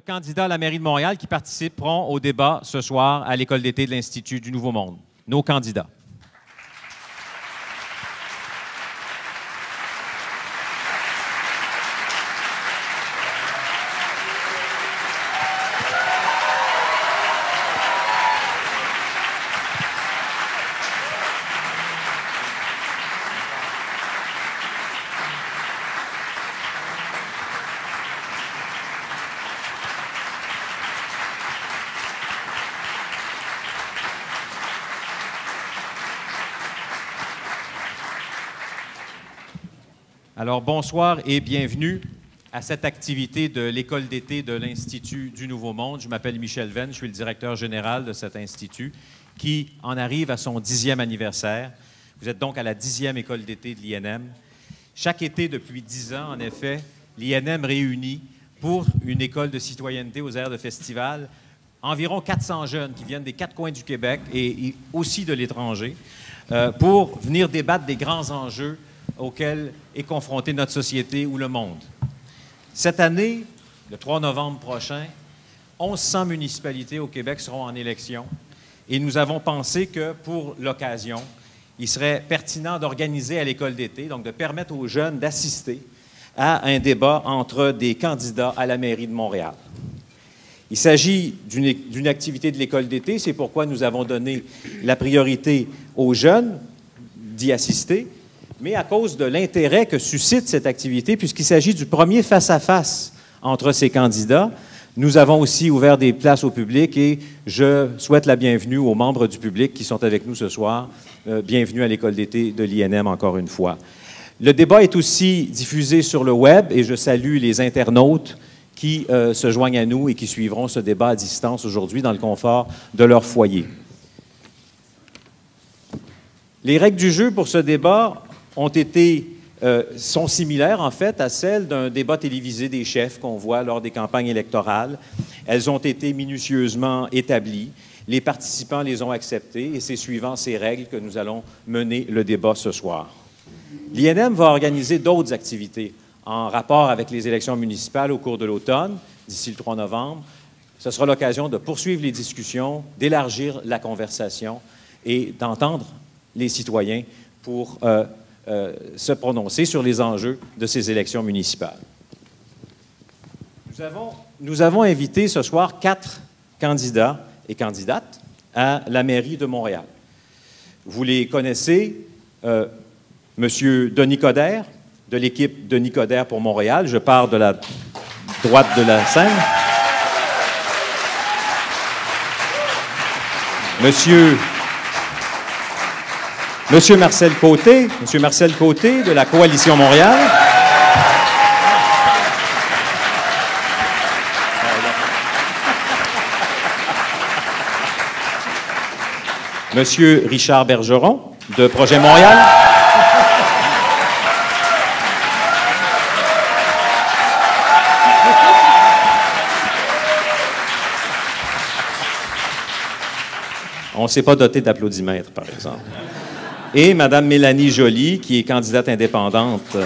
Candidats à la mairie de Montréal qui participeront au débat ce soir à l'école d'été de l'Institut du Nouveau Monde. Nos candidats. Alors, bonsoir et bienvenue à cette activité de l'école d'été de l'Institut du Nouveau Monde. Je m'appelle Michel Venn, je suis le directeur général de cet institut qui en arrive à son 10e anniversaire. Vous êtes donc à la 10e école d'été de l'INM. Chaque été, depuis 10 ans, en effet, l'INM réunit pour une école de citoyenneté aux aires de festival environ 400 jeunes qui viennent des 4 coins du Québec et aussi de l'étranger pour venir débattre des grands enjeux auxquels est confrontée notre société ou le monde. Cette année, le 3 novembre prochain, 1100 municipalités au Québec seront en élection et nous avons pensé que, pour l'occasion, il serait pertinent d'organiser à l'école d'été, donc de permettre aux jeunes d'assister à un débat entre des candidats à la mairie de Montréal. Il s'agit d'une activité de l'école d'été, c'est pourquoi nous avons donné la priorité aux jeunes d'y assister, mais à cause de l'intérêt que suscite cette activité, puisqu'il s'agit du premier face-à-face entre ces candidats, nous avons aussi ouvert des places au public et je souhaite la bienvenue aux membres du public qui sont avec nous ce soir. Bienvenue à l'école d'été de l'INM encore une fois. Le débat est aussi diffusé sur le web et je salue les internautes qui se joignent à nous et qui suivront ce débat à distance aujourd'hui dans le confort de leur foyer. Les règles du jeu pour ce débat sont similaires, en fait, à celles d'un débat télévisé des chefs qu'on voit lors des campagnes électorales. Elles ont été minutieusement établies. Les participants les ont acceptées et c'est suivant ces règles que nous allons mener le débat ce soir. L'INM va organiser d'autres activités en rapport avec les élections municipales au cours de l'automne, d'ici le 3 novembre. Ce sera l'occasion de poursuivre les discussions, d'élargir la conversation et d'entendre les citoyens pour se prononcer sur les enjeux de ces élections municipales. Nous avons invité ce soir 4 candidats et candidates à la mairie de Montréal. Vous les connaissez, M. Denis Coderre, de l'équipe Denis Coderre pour Montréal. Je pars de la droite de la scène. Monsieur Marcel Côté de la Coalition Montréal. Monsieur Richard Bergeron de Projet Montréal. On ne s'est pas doté d'applaudimètres, par exemple. Et Mme Mélanie Joly, qui est candidate indépendante.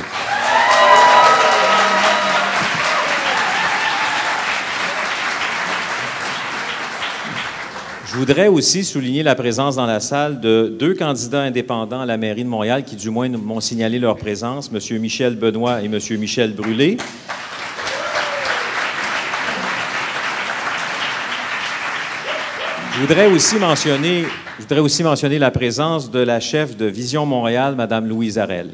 Je voudrais aussi souligner la présence dans la salle de 2 candidats indépendants à la mairie de Montréal qui, du moins, m'ont signalé leur présence, M. Michel Benoît et M. Michel Brûlé. Je voudrais aussi mentionner la présence de la chef de Vision Montréal, Mme Louise Harel.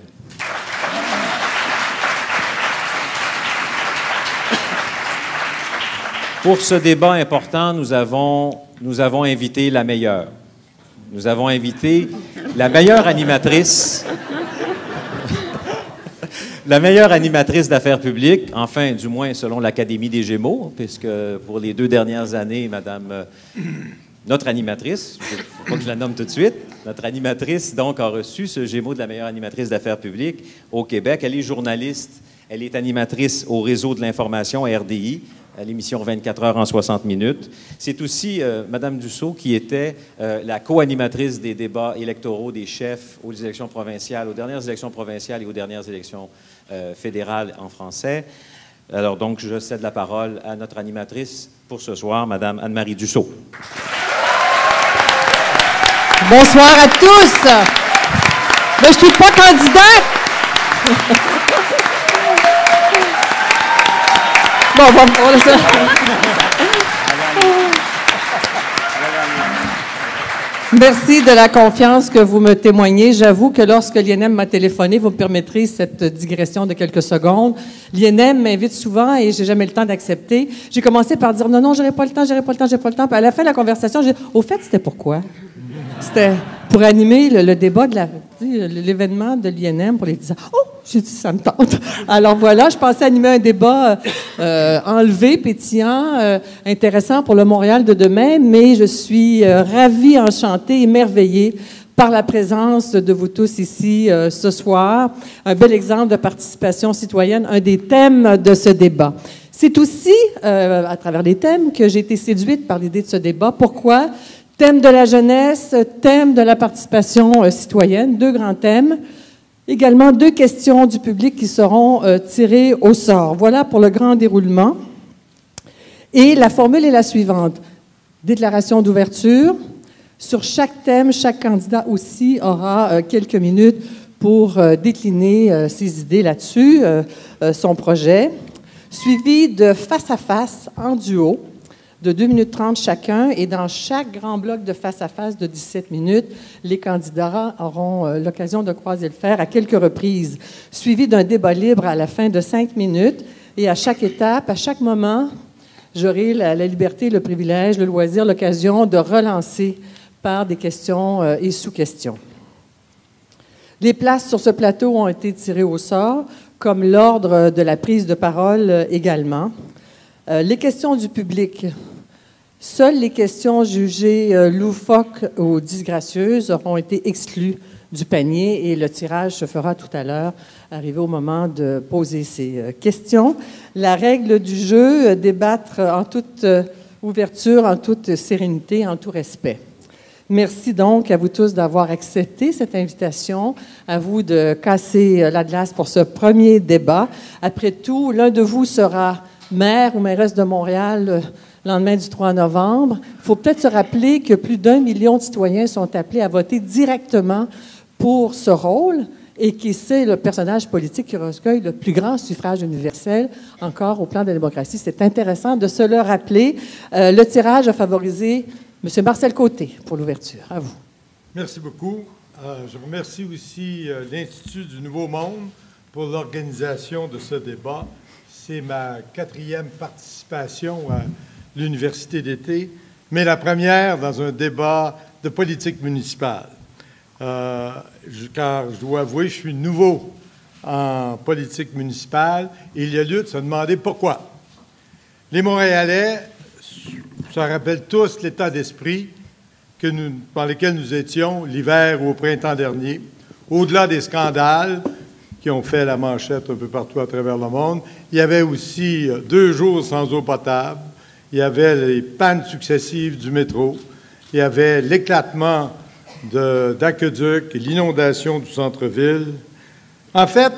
Pour ce débat important, nous avons invité la meilleure. Nous avons invité la meilleure animatrice, la meilleure animatrice d'affaires publiques, enfin, du moins selon l'Académie des Gémeaux, puisque pour les 2 dernières années, notre animatrice, il ne faut pas que je la nomme tout de suite, notre animatrice, donc, a reçu ce Gémeaux de la meilleure animatrice d'affaires publiques au Québec. Elle est journaliste, elle est animatrice au réseau de l'information RDI, à l'émission 24 heures en 60 minutes. C'est aussi Mme Dussault qui était la co-animatrice des débats électoraux des chefs aux élections provinciales, aux dernières élections provinciales et aux dernières élections fédérales en français. Alors donc, je cède la parole à notre animatrice pour ce soir, Mme Anne-Marie Dussault. Bonsoir à tous. Mais je ne suis pas candidate. Bon, on va ça. Merci de la confiance que vous me témoignez. J'avoue que lorsque l'INM m'a téléphoné, vous me permettrez cette digression de quelques secondes. L'INM m'invite souvent et j'ai jamais le temps d'accepter. J'ai commencé par dire non, j'aurai pas le temps. Puis à la fin de la conversation, j'ai dit, au fait, c'était pourquoi? C'était pour animer le débat de l'événement de l'INM pour les 10 ans. Oh, j'ai dit, ça me tente. Alors voilà, je pensais animer un débat enlevé, pétillant, intéressant pour le Montréal de demain, mais je suis ravie, enchantée, émerveillée par la présence de vous tous ici ce soir. Un bel exemple de participation citoyenne, un des thèmes de ce débat. C'est aussi, à travers les thèmes, que j'ai été séduite par l'idée de ce débat. Pourquoi? Thème de la jeunesse, thème de la participation citoyenne, deux grands thèmes. Également, deux questions du public qui seront tirées au sort. Voilà pour le grand déroulement. Et la formule est la suivante. Déclaration d'ouverture. Sur chaque thème, chaque candidat aussi aura quelques minutes pour décliner ses idées là-dessus, son projet. Suivi de face-à-face en duo, de 2 minutes 30 chacun, et dans chaque grand bloc de face-à-face de 17 minutes, les candidats auront l'occasion de croiser le fer à quelques reprises, suivi d'un débat libre à la fin de 5 minutes, et à chaque étape, à chaque moment, j'aurai la liberté, le privilège, le loisir, l'occasion de relancer par des questions et sous-questions. Les places sur ce plateau ont été tirées au sort, comme l'ordre de la prise de parole également. Les questions du public. Seules les questions jugées loufoques ou disgracieuses auront été exclues du panier et le tirage se fera tout à l'heure, arrivé au moment de poser ces questions. La règle du jeu, débattre en toute ouverture, en toute sérénité, en tout respect. Merci donc à vous tous d'avoir accepté cette invitation, à vous de casser la glace pour ce premier débat. Après tout, l'un de vous sera maire ou mairesse de Montréal le lendemain du 3 novembre. Il faut peut-être se rappeler que plus d'1 million de citoyens sont appelés à voter directement pour ce rôle et que c'est le personnage politique qui recueille le plus grand suffrage universel encore au plan de la démocratie. C'est intéressant de se le rappeler. Le tirage a favorisé M. Marcel Côté pour l'ouverture. À vous. Merci beaucoup. Je remercie aussi l'Institut du Nouveau Monde pour l'organisation de ce débat. C'est ma 4e participation à l'Université d'été, mais la première dans un débat de politique municipale. Car je dois avouer, je suis nouveau en politique municipale et il y a lieu de se demander pourquoi. Les Montréalais se rappellent tous l'état d'esprit dans lequel nous étions l'hiver ou au printemps dernier, au-delà des scandales qui ont fait la manchette un peu partout à travers le monde. Il y avait aussi 2 jours sans eau potable, il y avait les pannes successives du métro, il y avait l'éclatement d'aqueducs et l'inondation du centre-ville. En fait,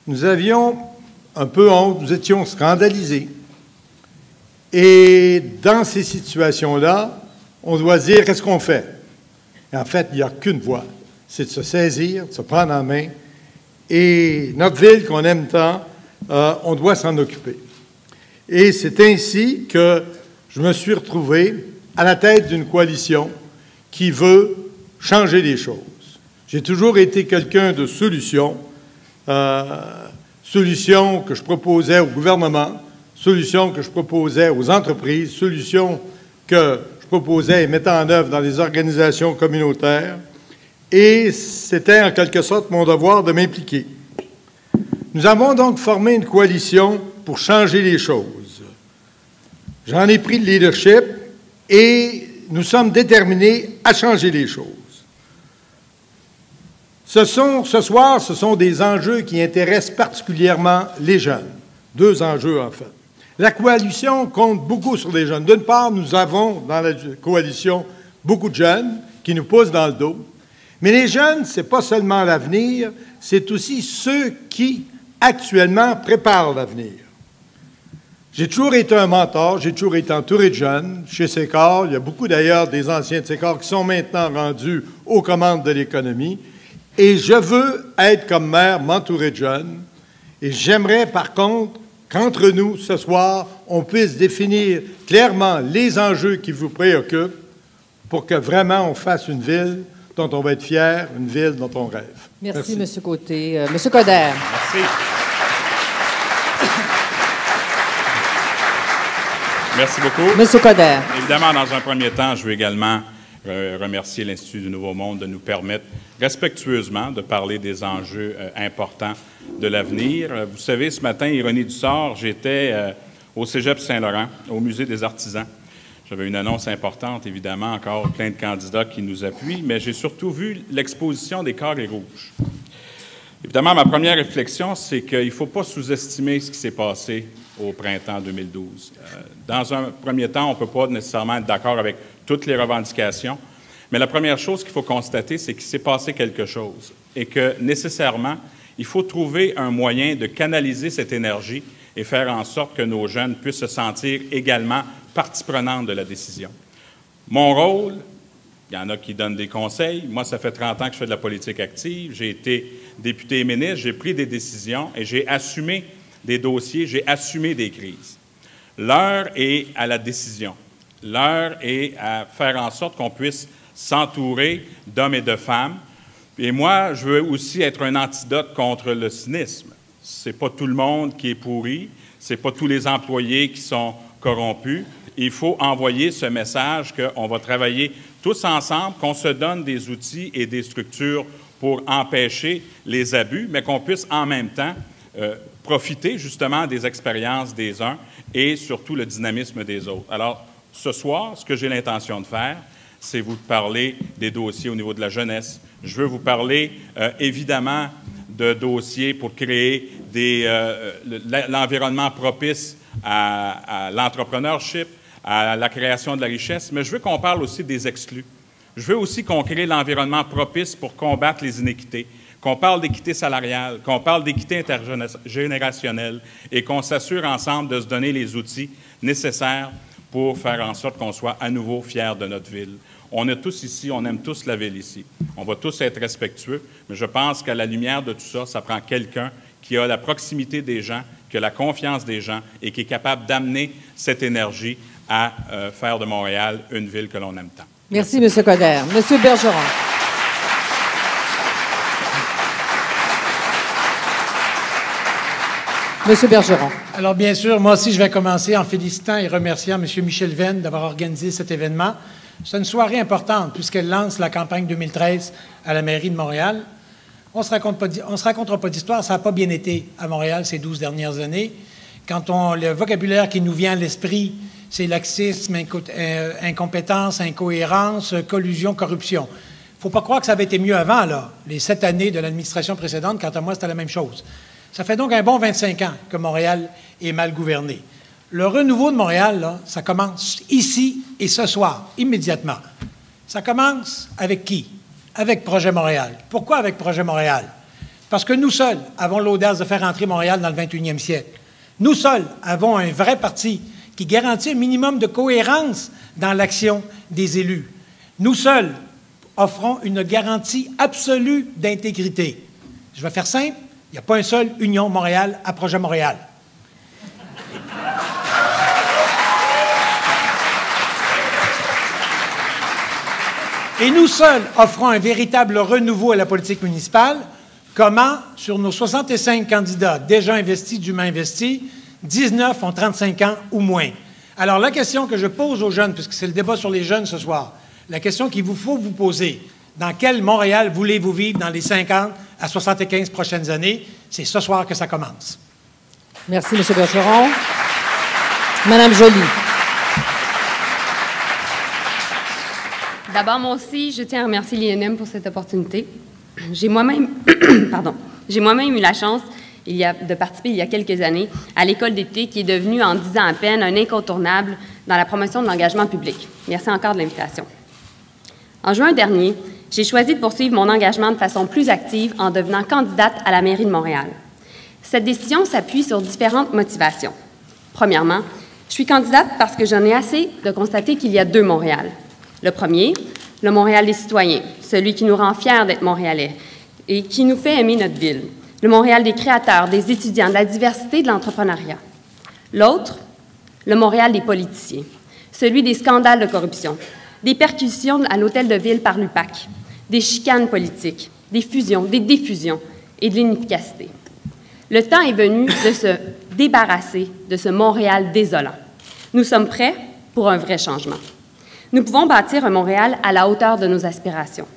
nous avions un peu honte, nous étions scandalisés. Et dans ces situations-là, on doit dire qu'est-ce qu'on fait. Et en fait, il n'y a qu'une voie, c'est de se saisir, de se prendre en main. Et notre ville qu'on aime tant, on doit s'en occuper. Et c'est ainsi que je me suis retrouvé à la tête d'une coalition qui veut changer les choses. J'ai toujours été quelqu'un de solution, solution que je proposais au gouvernement, solution que je proposais aux entreprises, solution que je proposais et mettais en œuvre dans les organisations communautaires. Et c'était en quelque sorte mon devoir de m'impliquer. Nous avons donc formé une coalition pour changer les choses. J'en ai pris le leadership et nous sommes déterminés à changer les choses. Ce soir, ce sont des enjeux qui intéressent particulièrement les jeunes. 2 enjeux, en fait. La coalition compte beaucoup sur les jeunes. D'une part, nous avons dans la coalition beaucoup de jeunes qui nous poussent dans le dos. Mais les jeunes, ce n'est pas seulement l'avenir, c'est aussi ceux qui, actuellement, préparent l'avenir. J'ai toujours été un mentor, j'ai toujours été entouré de jeunes chez Sécor. Il y a beaucoup d'ailleurs des anciens de Sécor qui sont maintenant rendus aux commandes de l'économie. Et je veux être comme maire, m'entourer de jeunes. Et j'aimerais par contre qu'entre nous, ce soir, on puisse définir clairement les enjeux qui vous préoccupent pour que vraiment on fasse une ville dont on va être fier, une ville dont on rêve. Merci. M. Côté. M. Coderre. Merci. Merci beaucoup. M. Coderre. Évidemment, dans un premier temps, je veux également remercier l'Institut du Nouveau Monde de nous permettre respectueusement de parler des enjeux importants de l'avenir. Vous savez, ce matin, ironie du sort, j'étais au Cégep Saint-Laurent, au Musée des artisans. J'avais une annonce importante, évidemment, encore plein de candidats qui nous appuient, mais j'ai surtout vu l'exposition des carrés rouges. Évidemment, ma première réflexion, c'est qu'il ne faut pas sous-estimer ce qui s'est passé au printemps 2012. Dans un premier temps, on ne peut pas nécessairement être d'accord avec toutes les revendications, mais la première chose qu'il faut constater, c'est qu'il s'est passé quelque chose et que, nécessairement, il faut trouver un moyen de canaliser cette énergie et faire en sorte que nos jeunes puissent se sentir également partie prenante de la décision. Mon rôle, il y en a qui donnent des conseils. Moi, ça fait 30 ans que je fais de la politique active. J'ai été député et ministre, j'ai pris des décisions et j'ai assumé des dossiers, j'ai assumé des crises. L'heure est à la décision. L'heure est à faire en sorte qu'on puisse s'entourer d'hommes et de femmes. Et moi, je veux aussi être un antidote contre le cynisme. C'est pas tout le monde qui est pourri, c'est pas tous les employés qui sont corrompus. Il faut envoyer ce message qu'on va travailler tous ensemble, qu'on se donne des outils et des structures pour empêcher les abus, mais qu'on puisse en même temps profiter justement des expériences des uns et surtout le dynamisme des autres. Alors, ce soir, ce que j'ai l'intention de faire, c'est vous parler des dossiers au niveau de la jeunesse. Je veux vous parler, évidemment, de dossiers pour créer l'environnement propice à l'entrepreneurship, à la création de la richesse, mais je veux qu'on parle aussi des exclus. Je veux aussi qu'on crée l'environnement propice pour combattre les inéquités, qu'on parle d'équité salariale, qu'on parle d'équité intergénérationnelle et qu'on s'assure ensemble de se donner les outils nécessaires pour faire en sorte qu'on soit à nouveau fiers de notre ville. On est tous ici, on aime tous la ville ici. On va tous être respectueux, mais je pense qu'à la lumière de tout ça, ça prend quelqu'un qui a la proximité des gens, qui a la confiance des gens et qui est capable d'amener cette énergie à faire de Montréal une ville que l'on aime tant. Merci, M. Coderre. M. Bergeron. M. Bergeron. Alors, bien sûr, moi aussi, je vais commencer en félicitant et remerciant M. Michel Venn d'avoir organisé cet événement. C'est une soirée importante puisqu'elle lance la campagne 2013 à la mairie de Montréal. On ne se racontera pas d'histoire, ça n'a pas bien été à Montréal ces 12 dernières années. Le vocabulaire qui nous vient à l'esprit, c'est laxisme, incompétence, incohérence, collusion, corruption. Il ne faut pas croire que ça avait été mieux avant, là. Les 7 années de l'administration précédente, quant à moi, c'était la même chose. Ça fait donc un bon 25 ans que Montréal est mal gouverné. Le renouveau de Montréal, là, ça commence ici et ce soir, immédiatement. Ça commence avec qui? Avec Projet Montréal. Pourquoi avec Projet Montréal? Parce que nous seuls avons l'audace de faire entrer Montréal dans le 21e siècle. Nous seuls avons un vrai parti qui garantit un minimum de cohérence dans l'action des élus. Nous seuls offrons une garantie absolue d'intégrité. Je vais faire simple, il n'y a pas un seul Union Montréal à Projet Montréal. Et nous seuls offrons un véritable renouveau à la politique municipale. Comment, sur nos 65 candidats déjà investis, dûment investis, 19 ont 35 ans ou moins. Alors, la question que je pose aux jeunes, puisque c'est le débat sur les jeunes ce soir, la question qu'il vous faut vous poser, dans quel Montréal voulez-vous vivre dans les 50 à 75 prochaines années? C'est ce soir que ça commence. Merci, M. Bergeron. Mme Joly. D'abord, moi aussi, je tiens à remercier l'INM pour cette opportunité. J'ai moi-même eu la chance de participer il y a quelques années à l'école d'été qui est devenue, en 10 ans à peine, un incontournable dans la promotion de l'engagement public. Merci encore de l'invitation. En juin dernier, j'ai choisi de poursuivre mon engagement de façon plus active en devenant candidate à la mairie de Montréal. Cette décision s'appuie sur différentes motivations. Premièrement, je suis candidate parce que j'en ai assez de constater qu'il y a deux Montréal. Le premier, le Montréal des citoyens, celui qui nous rend fiers d'être Montréalais et qui nous fait aimer notre ville. Le Montréal des créateurs, des étudiants, de la diversité, de l'entrepreneuriat. L'autre, le Montréal des politiciens, celui des scandales de corruption, des perquisitions à l'hôtel de ville par l'UPAC, des chicanes politiques, des fusions, des diffusions et de l'inefficacité. Le temps est venu de se débarrasser de ce Montréal désolant. Nous sommes prêts pour un vrai changement. Nous pouvons bâtir un Montréal à la hauteur de nos aspirations.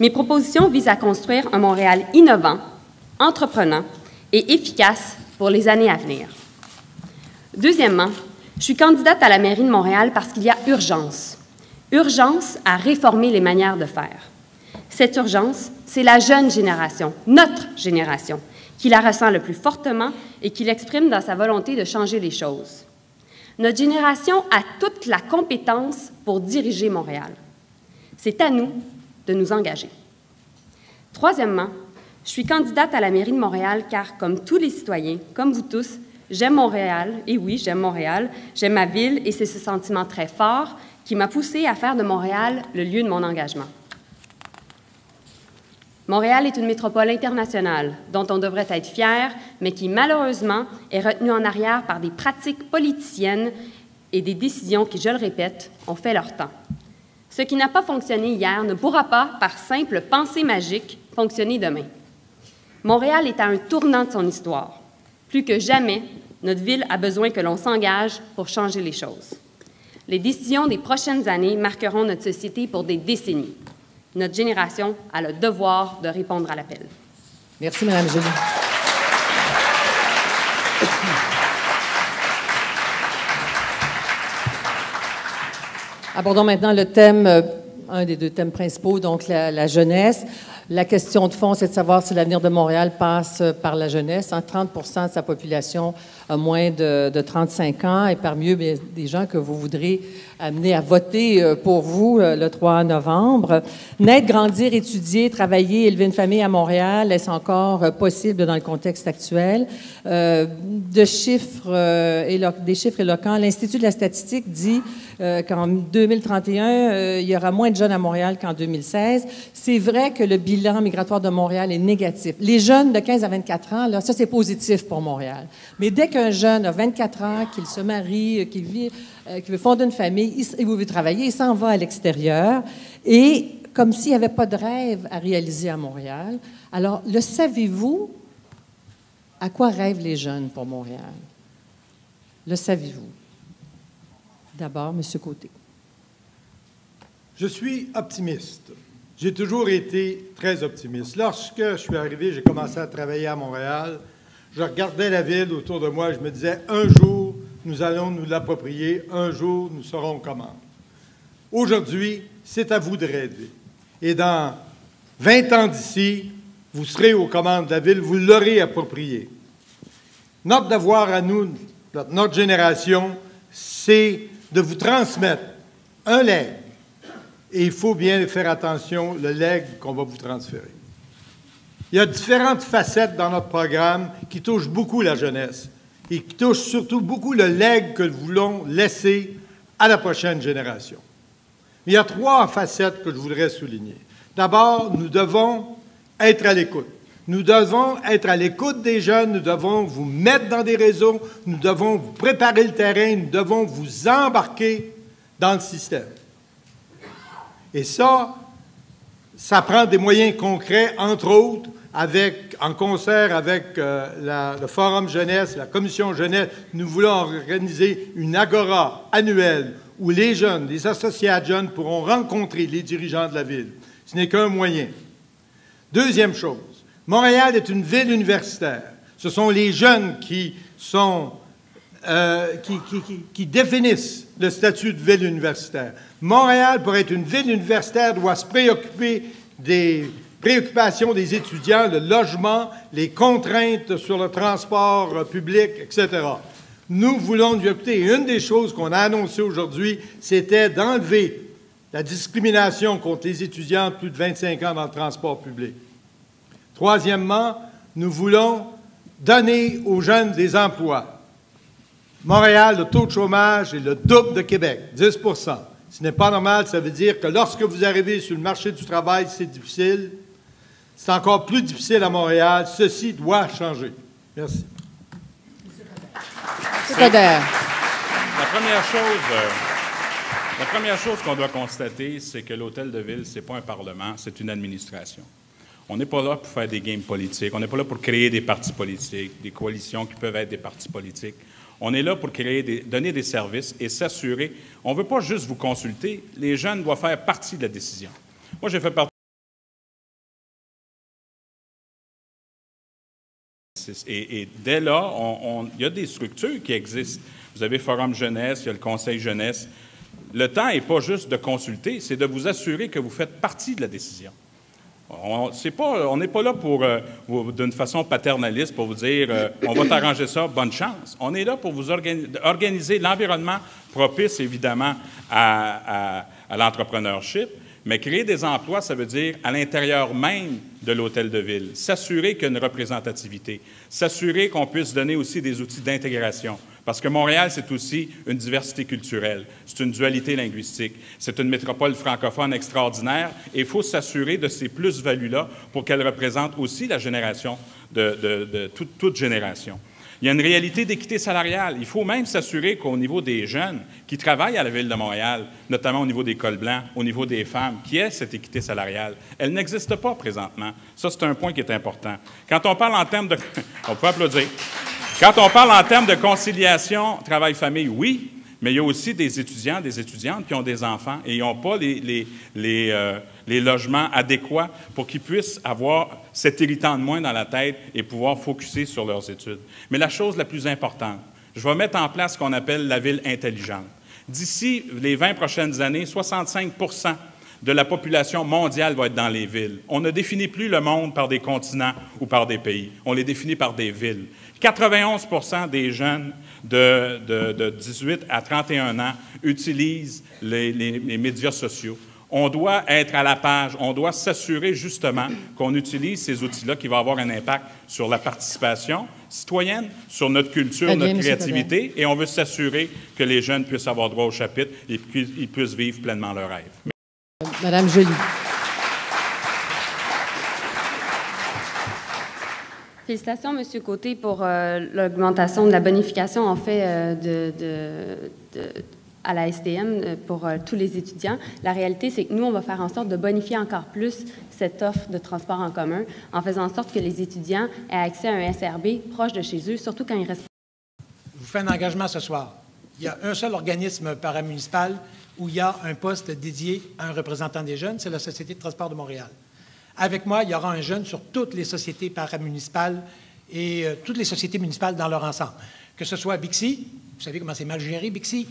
Mes propositions visent à construire un Montréal innovant, entreprenant et efficace pour les années à venir. Deuxièmement, je suis candidate à la mairie de Montréal parce qu'il y a urgence. Urgence à réformer les manières de faire. Cette urgence, c'est la jeune génération, notre génération, qui la ressent le plus fortement et qui l'exprime dans sa volonté de changer les choses. Notre génération a toute la compétence pour diriger Montréal. C'est à nous de nous engager. Troisièmement, je suis candidate à la mairie de Montréal car, comme tous les citoyens, comme vous tous, j'aime Montréal, et oui, j'aime Montréal, j'aime ma ville et c'est ce sentiment très fort qui m'a poussée à faire de Montréal le lieu de mon engagement. Montréal est une métropole internationale dont on devrait être fier, mais qui, malheureusement, est retenue en arrière par des pratiques politiciennes et des décisions qui, je le répète, ont fait leur temps. Ce qui n'a pas fonctionné hier ne pourra pas, par simple pensée magique, fonctionner demain. Montréal est à un tournant de son histoire. Plus que jamais, notre ville a besoin que l'on s'engage pour changer les choses. Les décisions des prochaines années marqueront notre société pour des décennies. Notre génération a le devoir de répondre à l'appel. Merci, Mme Joly. Abordons maintenant le thème, un des deux thèmes principaux, donc la jeunesse. La question de fond, c'est de savoir si l'avenir de Montréal passe par la jeunesse. 30 % de sa population a moins de 35 ans et parmi eux, bien, des gens que vous voudrez amener à voter pour vous le 3 novembre. Naître, grandir, étudier, travailler, élever une famille à Montréal, est-ce encore possible dans le contexte actuel? Des chiffres éloquents. L'Institut de la statistique dit qu'en 2031, il y aura moins de jeunes à Montréal qu'en 2016. C'est vrai que le bilan migratoire de Montréal est négatif. Les jeunes de 15 à 24 ans, là, ça, c'est positif pour Montréal. Mais dès qu'un jeune a 24 ans, qu'il se marie, qu'il veut fonder une famille, il veut travailler, il s'en va à l'extérieur. Et comme s'il n'y avait pas de rêve à réaliser à Montréal. Alors, le savez-vous? À quoi rêvent les jeunes pour Montréal? Le savez-vous? D'abord, M. Côté. Je suis optimiste. J'ai toujours été très optimiste. Lorsque je suis arrivé, j'ai commencé à travailler à Montréal. Je regardais la ville autour de moi et je me disais, un jour, nous allons nous l'approprier. Un jour, nous saurons comment. Aujourd'hui, c'est à vous de rêver. Et dans 20 ans d'ici, vous serez aux commandes de la ville, vous l'aurez approprié. Notre devoir à nous, notre génération, c'est de vous transmettre un legs. Et il faut bien faire attention, le legs qu'on va vous transférer. Il y a différentes facettes dans notre programme qui touchent beaucoup la jeunesse et qui touchent surtout beaucoup le legs que nous voulons laisser à la prochaine génération. Mais il y a 3 facettes que je voudrais souligner. D'abord, nous devons être à l'écoute. Nous devons être à l'écoute des jeunes, nous devons vous mettre dans des réseaux, nous devons vous préparer le terrain, nous devons vous embarquer dans le système. Et ça prend des moyens concrets, entre autres, en concert avec le Forum Jeunesse, la Commission Jeunesse. Nous voulons organiser une agora annuelle où les jeunes, les associés jeunes pourront rencontrer les dirigeants de la ville. Ce n'est qu'un moyen. Deuxième chose, Montréal est une ville universitaire. Ce sont les jeunes qui définissent le statut de ville universitaire. Montréal, pour être une ville universitaire, doit se préoccuper des préoccupations des étudiants, le logement, les contraintes sur le transport public, etc. Nous voulons nous occuper. Une des choses qu'on a annoncées aujourd'hui, c'était d'enlever la discrimination contre les étudiants de plus de 25 ans dans le transport public. Troisièmement, nous voulons donner aux jeunes des emplois. Montréal, le taux de chômage est le double de Québec, 10 Ce n'est pas normal, ça veut dire que lorsque vous arrivez sur le marché du travail, c'est difficile. C'est encore plus difficile à Montréal. Ceci doit changer. Merci. Coderre. La première chose qu'on doit constater, c'est que l'Hôtel de Ville, ce n'est pas un parlement, c'est une administration. On n'est pas là pour faire des games politiques, on n'est pas là pour créer des partis politiques, des coalitions qui peuvent être des partis politiques. On est là pour donner des services et s'assurer. On ne veut pas juste vous consulter, les jeunes doivent faire partie de la décision. Moi, j'ai fait partie. Et dès là, il y a des structures qui existent. Vous avez Forum Jeunesse, il y a le Conseil Jeunesse. Le temps n'est pas juste de consulter, c'est de vous assurer que vous faites partie de la décision. On n'est pas là d'une façon paternaliste pour vous dire on va t'arranger ça, bonne chance. On est là pour vous organiser l'environnement propice, évidemment, à l'entrepreneurship, mais créer des emplois, ça veut dire à l'intérieur même de l'hôtel de ville. S'assurer qu'il y a une représentativité, s'assurer qu'on puisse donner aussi des outils d'intégration. Parce que Montréal, c'est aussi une diversité culturelle, c'est une dualité linguistique, c'est une métropole francophone extraordinaire et il faut s'assurer de ces plus-values-là pour qu'elle représente aussi la génération de toute génération. Il y a une réalité d'équité salariale. Il faut même s'assurer qu'au niveau des jeunes qui travaillent à la Ville de Montréal, notamment au niveau des cols blancs, au niveau des femmes, qu'il y ait cette équité salariale. Elle n'existe pas présentement. Ça, c'est un point qui est important. Quand on parle en termes de... On peut applaudir. Quand on parle en termes de conciliation travail-famille, oui, mais il y a aussi des étudiants, des étudiantes qui ont des enfants et ils n'ont pas les logements adéquats pour qu'ils puissent avoir cet irritant de moins dans la tête et pouvoir focusser sur leurs études. Mais la chose la plus importante, je vais mettre en place ce qu'on appelle la ville intelligente. D'ici les 20 prochaines années, 65 % de la population mondiale va être dans les villes. On ne définit plus le monde par des continents ou par des pays. On les définit par des villes. 91 % des jeunes de 18 à 31 ans utilisent les médias sociaux. On doit être à la page, on doit s'assurer justement qu'on utilise ces outils-là qui vont avoir un impact sur la participation citoyenne, sur notre culture, notre créativité, et on veut s'assurer que les jeunes puissent avoir droit au chapitre et qu'ils puissent vivre pleinement leurs rêves. Madame Joly. Félicitations, M. Côté, pour l'augmentation de la bonification, en fait, à la STM pour tous les étudiants. La réalité, c'est que nous, on va faire en sorte de bonifier encore plus cette offre de transport en commun en faisant en sorte que les étudiants aient accès à un SRB proche de chez eux, surtout quand ils restent... Je vous fais un engagement ce soir. Il y a un seul organisme paramunicipal où il y a un poste dédié à un représentant des jeunes, c'est la Société de transport de Montréal. Avec moi, il y aura un jeune sur toutes les sociétés paramunicipales et toutes les sociétés municipales dans leur ensemble. Que ce soit Bixi, vous savez comment c'est mal géré, Bixi,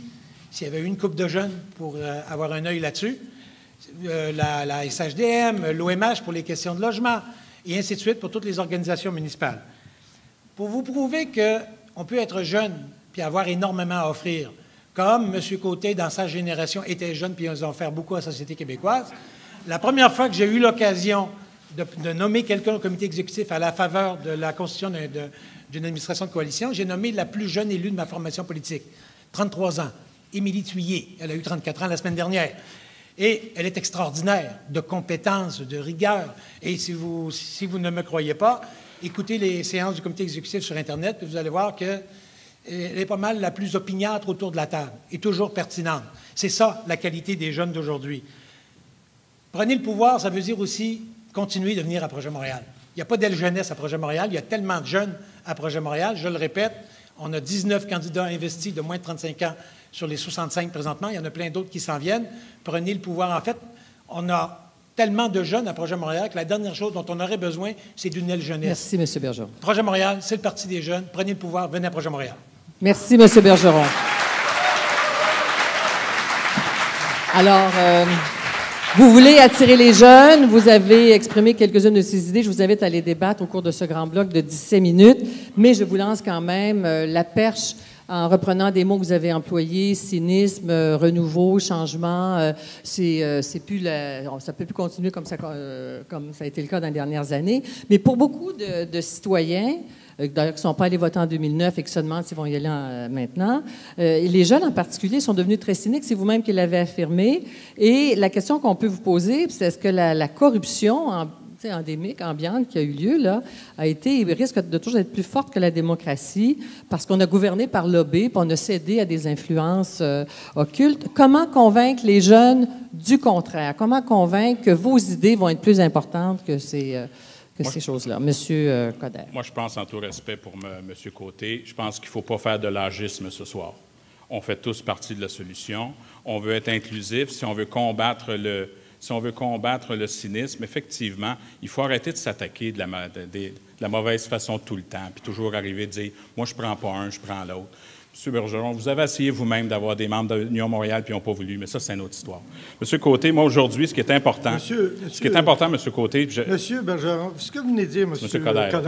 s'il y avait une couple de jeunes pour avoir un œil là-dessus, la SHDM, l'OMH pour les questions de logement, et ainsi de suite pour toutes les organisations municipales. Pour vous prouver qu'on peut être jeune puis avoir énormément à offrir, comme M. Côté, dans sa génération, était jeune puis ils ont fait beaucoup à la société québécoise, la première fois que j'ai eu l'occasion de nommer quelqu'un au comité exécutif à la faveur de la constitution d'une administration de coalition, j'ai nommé la plus jeune élue de ma formation politique, 33 ans, Émilie Thuillier. Elle a eu 34 ans la semaine dernière. Et elle est extraordinaire, de compétences, de rigueur. Et si vous ne me croyez pas, écoutez les séances du comité exécutif sur Internet, puis vous allez voir qu'elle est pas mal la plus opiniâtre autour de la table et toujours pertinente. C'est ça, la qualité des jeunes d'aujourd'hui. Prenez le pouvoir, ça veut dire aussi continuer de venir à Projet Montréal. Il n'y a pas d'aile jeunesse à Projet Montréal. Il y a tellement de jeunes à Projet Montréal. Je le répète, on a 19 candidats investis de moins de 35 ans sur les 65 présentement. Il y en a plein d'autres qui s'en viennent. Prenez le pouvoir. En fait, on a tellement de jeunes à Projet Montréal que la dernière chose dont on aurait besoin, c'est d'une aile jeunesse. Merci, M. Bergeron. Projet Montréal, c'est le parti des jeunes. Prenez le pouvoir, venez à Projet Montréal. Merci, M. Bergeron. Alors, vous voulez attirer les jeunes, vous avez exprimé quelques-unes de ces idées. Je vous invite à les débattre au cours de ce grand bloc de 17 minutes, mais je vous lance quand même la perche en reprenant des mots que vous avez employés, cynisme, renouveau, changement. C'est plus ça peut plus continuer comme ça a été le cas dans les dernières années. Mais pour beaucoup de citoyens, d'ailleurs, qui ne sont pas allés voter en 2009 et qui se demandent s'ils vont y aller maintenant. Et les jeunes, en particulier, sont devenus très cyniques. C'est vous-même qui l'avez affirmé. Et la question qu'on peut vous poser, c'est est-ce que la corruption endémique, ambiante qui a eu lieu, là, risque de toujours être plus forte que la démocratie parce qu'on a gouverné par lobby, puis on a cédé à des influences occultes. Comment convaincre les jeunes du contraire? Comment convaincre que vos idées vont être plus importantes que ces choses-là? Monsieur Coderre. Moi, je pense, en tout respect pour M. Côté, je pense qu'il ne faut pas faire de l'âgisme ce soir. On fait tous partie de la solution. On veut être inclusif. Si on veut combattre le cynisme, effectivement, il faut arrêter de s'attaquer de la mauvaise façon tout le temps, puis toujours arriver à dire « moi, je ne prends pas un, je prends l'autre ». M. Bergeron, vous avez essayé vous-même d'avoir des membres de l'Union Montréal, puis ils n'ont pas voulu, mais ça, c'est une autre histoire. M. Côté, moi, aujourd'hui, ce qui est important, M. Côté... M. Bergeron, ce que vous venez de dire, M. Coderre,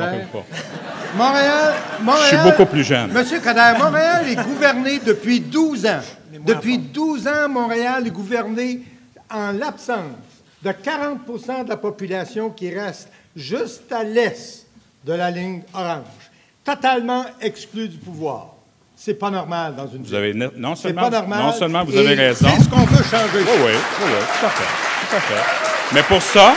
Montréal... Je suis beaucoup plus jeune. M. Coderre, Montréal est gouverné depuis 12 ans. Depuis 12 ans, Montréal est gouverné en l'absence de 40 % de la population qui reste juste à l'est de la ligne orange, totalement exclue du pouvoir. C'est pas normal dans une ville. Non seulement vous avez raison. C'est ce qu'on veut changer. Oui, tout à fait. Mais pour ça,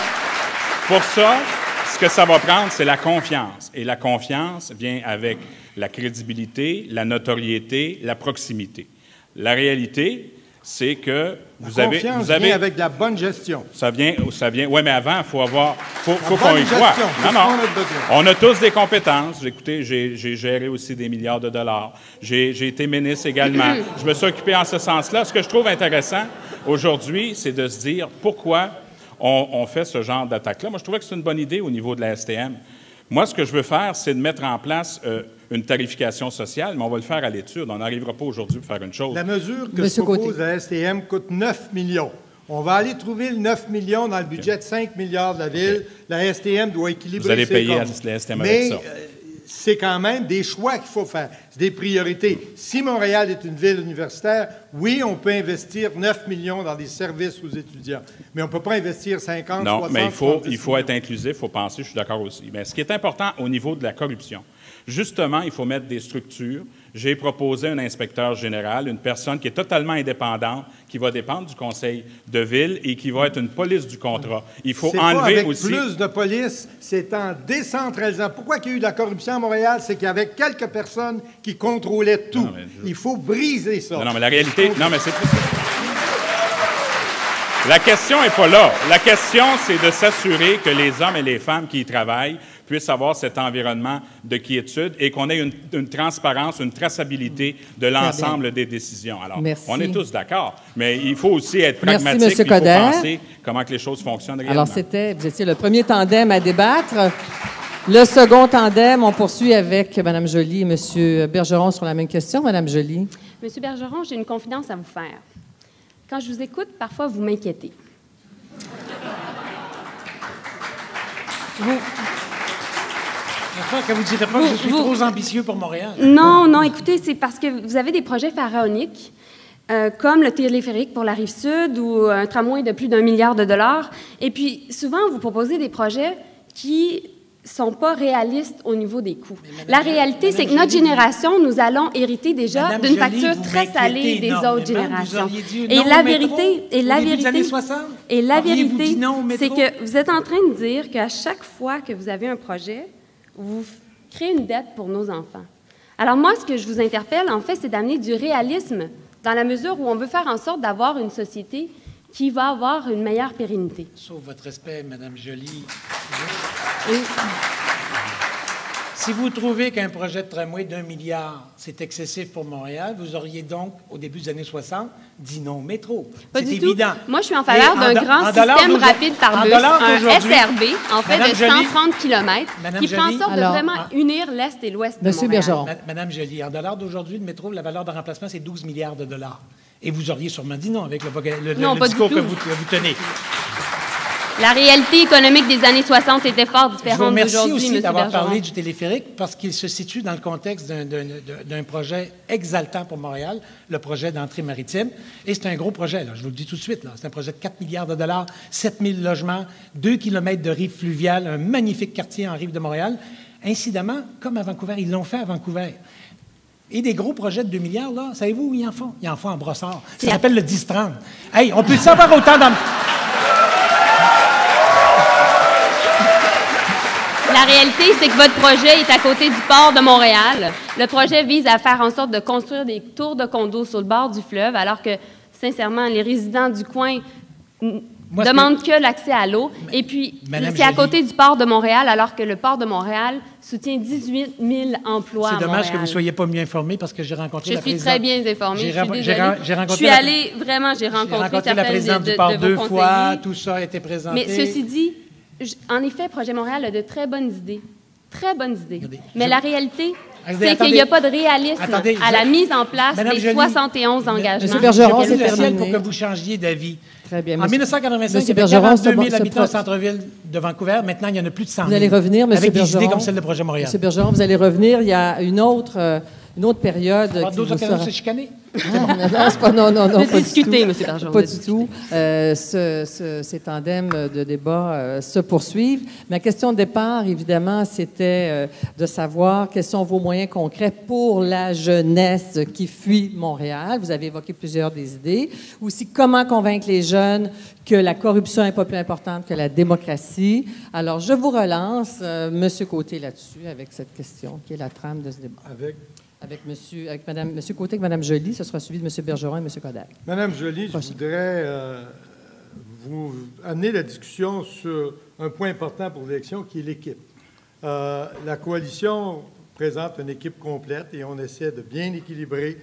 ce que ça va prendre, c'est la confiance. Et la confiance vient avec la crédibilité, la notoriété, la proximité. La réalité, c'est que vous avez vient avec de la bonne gestion. Ça vient. Oui, mais avant, il faut qu'on y croit. Non. On a tous des compétences. Écoutez, j'ai géré aussi des milliards de dollars. J'ai été ministre également. Je me suis occupé en ce sens-là. Ce que je trouve intéressant aujourd'hui, c'est de se dire pourquoi on fait ce genre d'attaque-là. Moi, je trouvais que c'est une bonne idée au niveau de la STM. Moi, ce que je veux faire, c'est de mettre en place une tarification sociale, mais on va le faire à l'étude. On n'arrivera pas aujourd'hui pour faire une chose. La mesure que se propose à la STM coûte 9 millions. On va aller trouver le 9 millions dans le budget de 5 milliards de la Ville. La STM doit équilibrer. Vous allez payer la STM avec ça. C'est quand même des choix qu'il faut faire. C'est des priorités. Si Montréal est une ville universitaire, oui, on peut investir 9 millions dans des services aux étudiants. Mais on ne peut pas investir 50, non, 60, mais il faut être millions. inclusif, il faut penser, je suis d'accord aussi. Mais ce qui est important au niveau de la corruption, justement, il faut mettre des structures. J'ai proposé un inspecteur général, une personne qui est totalement indépendante, qui va dépendre du conseil de ville et qui va être une police du contrat. Il faut enlever avec aussi... plus de police, c'est en décentralisant. Pourquoi il y a eu de la corruption à Montréal? C'est qu'il y avait quelques personnes qui contrôlaient tout. Non, il faut briser ça. Non, mais la réalité... Non, mais c'est... La question n'est pas là. La question, c'est de s'assurer que les hommes et les femmes qui y travaillent puissent avoir cet environnement de quiétude et qu'on ait une transparence, une traçabilité de l'ensemble des décisions. Alors, on est tous d'accord, mais il faut aussi être pragmatique et il faut penser comment que les choses fonctionnent réellement. Alors, vous étiez le premier tandem à débattre. Le second tandem, on poursuit avec Mme Joly et M. Bergeron sur la même question. Mme Joly. M. Bergeron, j'ai une confidence à vous faire. Quand je vous écoute, parfois, vous m'inquiétez. J'espère que vous ne direz pas que je suis trop ambitieux pour Montréal. Non, écoutez, c'est parce que vous avez des projets pharaoniques, comme le téléphérique pour la Rive-Sud ou un tramway de plus d'1 milliard de dollars. Et puis, souvent, vous proposez des projets qui sont pas réalistes au niveau des coûts. La réalité, c'est que notre génération, nous allons hériter déjà d'une facture très salée des autres générations. Et la vérité, c'est que vous êtes en train de dire qu'à chaque fois que vous avez un projet, vous créez une dette pour nos enfants. Alors moi, ce que je vous interpelle, en fait, c'est d'amener du réalisme dans la mesure où on veut faire en sorte d'avoir une société qui va avoir une meilleure pérennité. Sauf votre respect, Mme Joly. Si vous trouvez qu'un projet de tramway d'1 milliard, c'est excessif pour Montréal, vous auriez donc, au début des années 60, dit non au métro. C'est évident. Moi, je suis en faveur d'un grand système rapide par bus, un SRB, en fait, de 130 km, qui fait en sorte de vraiment unir l'Est et l'Ouest de Montréal. Bergeron. Madame Joly, en dollars d'aujourd'hui, le métro, la valeur de remplacement, c'est 12 milliards de dollars. Et vous auriez sûrement dit non avec le discours que vous tenez. La réalité économique des années 60 était fort différente d'aujourd'hui, M. Je vous remercie aussi d'avoir Bergeron. parlé du téléphérique parce qu'il se situe dans le contexte d'un projet exaltant pour Montréal, le projet d'entrée maritime. Et c'est un gros projet, là, je vous le dis tout de suite. C'est un projet de 4 milliards de dollars, 7 000 logements, 2 kilomètres de rive fluviale, un magnifique quartier en rive de Montréal. Incidemment, comme à Vancouver, ils l'ont fait à Vancouver. Et des gros projets de 2 milliards, là, savez-vous où ils en font? Ils en font en Brossard. Ça s'appelle le 10-30. Hey, on peut savoir autant dans... La réalité, c'est que votre projet est à côté du port de Montréal. Le projet vise à faire en sorte de construire des tours de condos sur le bord du fleuve, alors que, sincèrement, les résidents du coin demandent que l'accès à l'eau. Et puis, c'est à côté du port de Montréal, alors que le port de Montréal soutient 18 000 emplois à Montréal. C'est dommage que vous ne soyez pas mieux informé parce que j'ai rencontré la présidente. Je suis très bien informée, je suis désolée. J'ai rencontré la présidente du port 2 fois, tout ça a été présenté. Mais ceci dit, en effet, Projet Montréal a de très bonnes idées. Très bonnes idées. Mais la réalité, c'est qu'il n'y a pas de réalisme à la mise en place des 71 engagements. M. Bergeron, c'est terminé pour que vous changiez d'avis. Très bien. En 1985, il y avait 42 000 habitants au centre-ville de Vancouver. Maintenant, il y en a plus de 100 000. Vous allez revenir, M. Bergeron. Avec des idées comme celle de Projet Montréal. M. Bergeron, vous allez revenir. Il y a une autre période. D'autres occasions de se chicaner? Non, de discuter, M. Bergeron. Pas du tout. Ces tandems de débat se poursuivent. Ma question de départ, évidemment, c'était de savoir quels sont vos moyens concrets pour la jeunesse qui fuit Montréal. Vous avez évoqué plusieurs des idées. Aussi, comment convaincre les jeunes que la corruption n'est pas plus importante que la démocratie. Alors, je vous relance, M. Côté, là-dessus, avec cette question qui est la trame de ce débat. Avec M. Côté et Mme Joly, ce sera suivi de M. Bergeron et M. Kodak. Mme Joly, je voudrais vous amener la discussion sur un point important pour l'élection, qui est l'équipe. La coalition présente une équipe complète et on essaie de bien équilibrer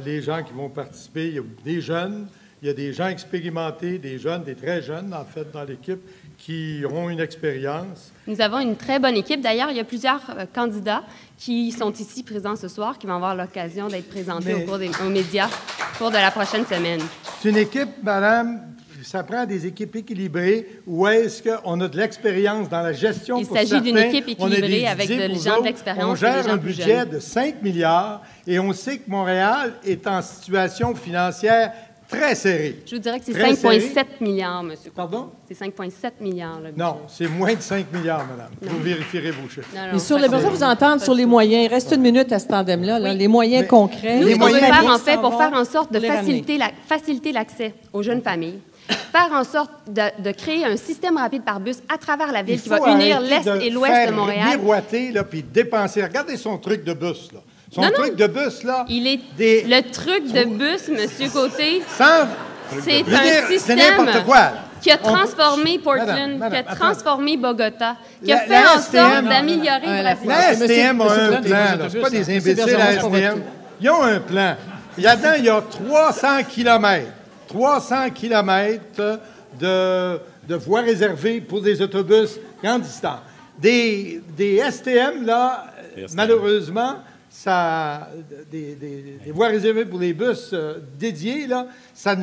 les gens qui vont participer. Il y a des jeunes, il y a des gens expérimentés, des jeunes, des très jeunes, en fait, dans l'équipe, qui ont une expérience. Nous avons une très bonne équipe. D'ailleurs, il y a plusieurs candidats qui sont ici présents ce soir, qui vont avoir l'occasion d'être présentés aux médias au cours de la prochaine semaine. C'est une équipe, madame, ça prend des équipes équilibrées où est-ce qu'on a de l'expérience dans la gestion. Il s'agit d'une équipe équilibrée avec des gens de l'expérience. On gère un budget de 5 milliards et on sait que Montréal est en situation financière très serré. Je vous dirais que c'est 5,7 milliards, monsieur. Pardon? C'est 5,7 milliards, le budget. Non, c'est moins de 5 milliards, madame. Vous vérifierez vos chiffres. Et sur les besoins, vous entendre sur les moyens. Il reste une minute à ce tandem-là, les moyens concrets. Nous, ce qu'on veut faire, en fait, pour faire en sorte de faciliter l'accès aux jeunes familles, faire en sorte de créer un système rapide par bus à travers la ville qui va unir l'Est et l'Ouest de Montréal. Il faut miroiter, là, puis dépenser. Regardez son truc de bus, là. Truc de bus, là. Le truc de bus, M. Côté, c'est un système qui a transformé Portland, qui a transformé Bogota, qui a fait en sorte d'améliorer la STM a un plan, ce pas des imbéciles, la STM. Ils ont un plan. Là-dedans, il y a 300 kilomètres. 300 kilomètres de voies réservées pour des autobus grande distance. Des STM, là, malheureusement, des voies réservées pour les bus dédiés, là, ça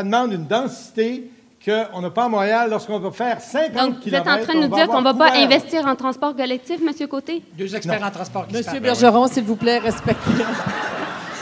demande une densité qu'on n'a pas à Montréal lorsqu'on va faire 50 km. Donc, vous êtes en train de nous dire qu'on ne va pas investir en transport collectif, M. Côté? Deux experts en transport qui M. Bergeron, s'il vous plaît, respectez.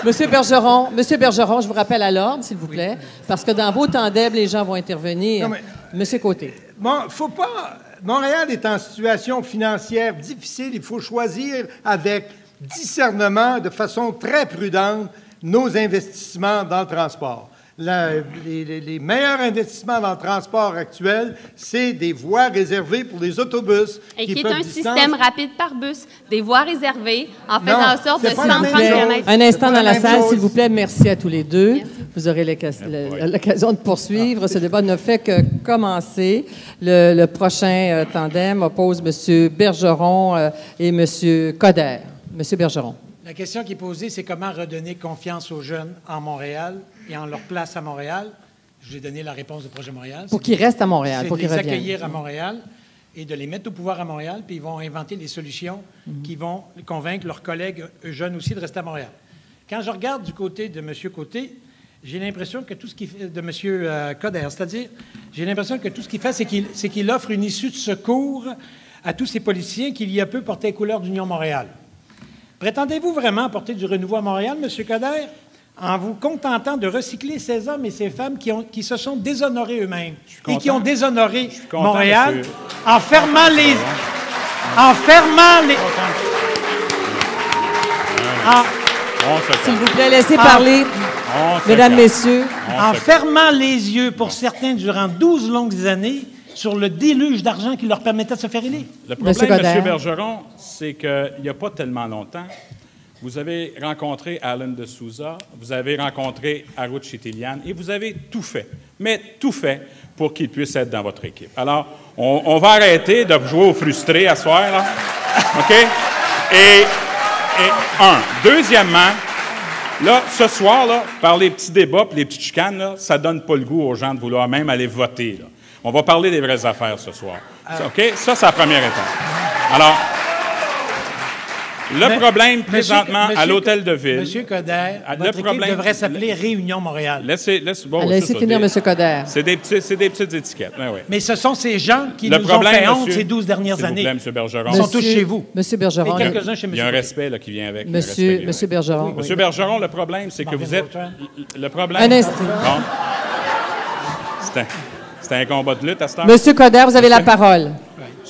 Monsieur Bergeron, je vous rappelle à l'ordre, s'il vous plaît, parce que dans vos tandems, les gens vont intervenir. Monsieur Côté. Bon, faut pas... Montréal est en situation financière difficile. Il faut choisir avec discernement, de façon très prudente, nos investissements dans le transport. Les meilleurs investissements dans le transport actuel, c'est des voies réservées pour les autobus. Et qui est un système rapide par bus, des voies réservées, en faisant en sorte de 130 km. Un instant dans la salle, s'il vous plaît. Merci à tous les deux. Merci. Vous aurez l'occasion de poursuivre. Ce débat ne fait que commencer. Le prochain tandem oppose M. Bergeron et M. Coder. M. Bergeron. La question qui est posée, c'est comment redonner confiance aux jeunes en Montréal et en leur place à Montréal. Je vous ai donné la réponse du Projet Montréal. Pour qu'ils restent à Montréal, pour qu'ils reviennent. C'est de les accueillir à Montréal et de les mettre au pouvoir à Montréal, puis ils vont inventer des solutions qui vont convaincre leurs collègues jeunes aussi de rester à Montréal. Quand je regarde du côté de M. Côté, j'ai l'impression que tout ce qu'il fait, de M. Coder, c'est-à-dire, j'ai l'impression que tout ce qu'il fait, c'est qu'il offre une issue de secours à tous ces politiciens qui, il y a peu, portaient les couleurs d'Union Montréal. Prétendez-vous vraiment apporter du renouveau à Montréal, M. Coder, en vous contentant de recycler ces hommes et ces femmes qui se sont déshonorés eux-mêmes et qui ont déshonoré Montréal en fermant les... En fermant les... S'il vous plaît, laissez parler, mesdames, messieurs. En fermant les yeux pour certains durant 12 longues années sur le déluge d'argent qui leur permettait de se faire élire. Le problème, M. Bergeron, c'est qu'il n'y a pas tellement longtemps, vous avez rencontré Alan de Souza, vous avez rencontré Aruch Chitilian et vous avez tout fait, mais tout fait pour qu'il puisse être dans votre équipe. Alors, on va arrêter de jouer aux frustrés à soir, là. OK? Et deuxièmement, là, ce soir, là, par les petits débats et les petites chicanes, là, ça ne donne pas le goût aux gens de vouloir même aller voter, là. On va parler des vraies affaires ce soir. OK? Ça, c'est la première étape. Alors, le problème présentement à l'Hôtel de Ville... Monsieur Coderre, votre équipe devrait s'appeler Réunion Montréal. Laissez finir, M. Coderre. C'est des petites étiquettes. Oui. Mais ce sont ces gens qui nous ont fait honte ces 12 dernières années. S'il vous plaît, M. Bergeron. Ils sont tous chez vous. M. Bergeron. Et quelques-uns chez M. Il y a un respect là, qui vient avec. Monsieur Bergeron. M. Bergeron, le problème, c'est que vous êtes... Le problème... Un instant. Bon. C'était un combat de lutte à ce temps. M. Coderre, vous avez la parole.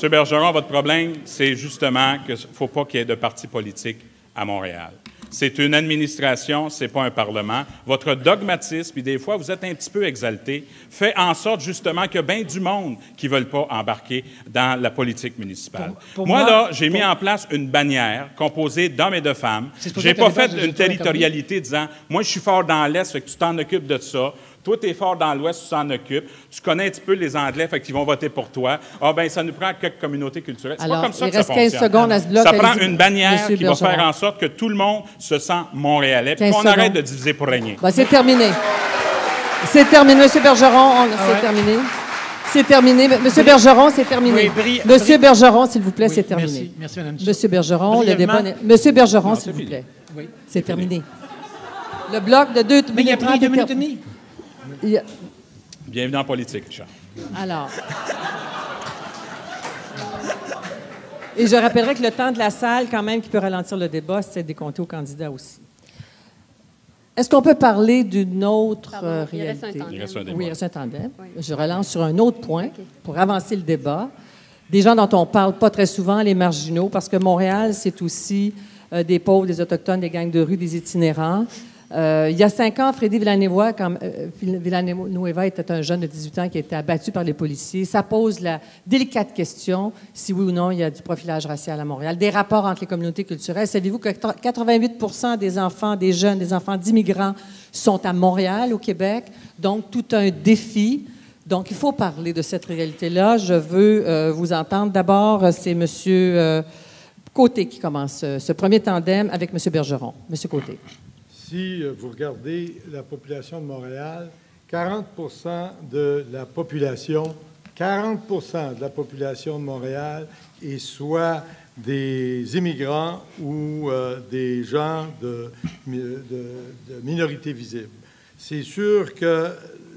M. Bergeron, votre problème, c'est justement qu'il ne faut pas qu'il y ait de parti politique à Montréal. C'est une administration, ce n'est pas un parlement. Votre dogmatisme, puis des fois, vous êtes un petit peu exalté, fait en sorte justement qu'il y a bien du monde qui ne veulent pas embarquer dans la politique municipale. Moi, là, j'ai mis en place une bannière composée d'hommes et de femmes. Je n'ai pas fait une territorialité disant « Moi, je suis fort dans l'Est, fait que tu t'en occupes de ça. » Toi, tu es fort dans l'Ouest, tu t'en occupes. Tu connais un petit peu les Anglais, fait qu'ils vont voter pour toi. Ah, bien, ça nous prend quelques communautés culturelles. C'est pas comme ça que ça fonctionne. Il reste 15 secondes à ce bloc. Ça prend une bannière qui va faire en sorte que tout le monde se sent montréalais, puis qu'on arrête de diviser pour régner. Ben, c'est terminé. C'est terminé, M. Bergeron. C'est terminé. C'est terminé. M. Bergeron, c'est terminé. M. Bergeron, s'il vous plaît, c'est terminé. Merci, Mme M. Bergeron, le débat... M. Bergeron, s'il vous plaît. C'est terminé. Le bloc de 2 minutes. Mais il y a pris 2 minutes et demie. Bienvenue en politique, Richard. Alors. Et je rappellerai que le temps de la salle, quand même, qui peut ralentir le débat, c'est décompté aux candidats aussi. Est-ce qu'on peut parler d'une autre réalité? Il reste un tandem. Oui, il reste un tandem. Oui. Je relance sur un autre point pour avancer le débat. Des gens dont on ne parle pas très souvent, les marginaux, parce que Montréal, c'est aussi des pauvres, des autochtones, des gangs de rue, des itinérants. Il y a 5 ans, Freddy Villanueva, Villanueva était un jeune de 18 ans qui a été abattu par les policiers. Ça pose la délicate question si oui ou non il y a du profilage racial à Montréal. Des rapports entre les communautés culturelles. Savez-vous que 88 des enfants, des jeunes, des enfants d'immigrants sont à Montréal, au Québec? Donc, tout un défi. Donc, il faut parler de cette réalité-là. Je veux vous entendre. D'abord, c'est M. Côté qui commence ce premier tandem avec M. Bergeron. M. Côté. Si vous regardez la population de Montréal, 40 de la population de Montréal est soit des immigrants ou des gens de minorités visibles. C'est sûr que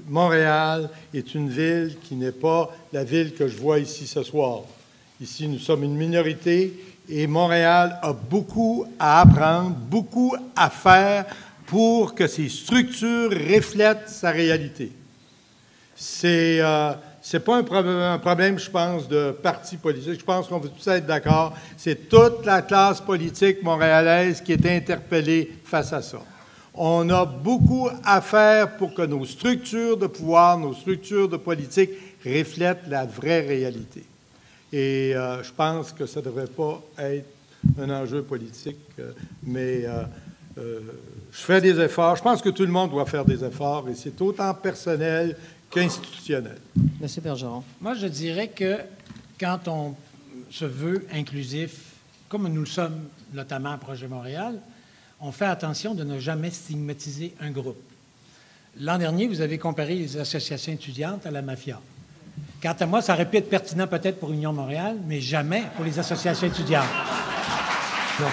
Montréal est une ville qui n'est pas la ville que je vois ici ce soir. Ici, nous sommes une minorité et Montréal a beaucoup à apprendre, beaucoup à faire pour que ces structures reflètent sa réalité. C'est pas un problème, je pense, de parti politique. Je pense qu'on peut tous être d'accord. C'est toute la classe politique montréalaise qui est interpellée face à ça. On a beaucoup à faire pour que nos structures de pouvoir, nos structures de politique reflètent la vraie réalité. Et je pense que ça ne devrait pas être un enjeu politique, mais je fais des efforts. Je pense que tout le monde doit faire des efforts et c'est autant personnel qu'institutionnel. M. Bergeron. Moi, je dirais que quand on se veut inclusif, comme nous le sommes notamment à Projet Montréal, on fait attention de ne jamais stigmatiser un groupe. L'an dernier, vous avez comparé les associations étudiantes à la mafia. Quant à moi, ça aurait pu être pertinent peut-être pour Union Montréal, mais jamais pour les associations étudiantes. Donc,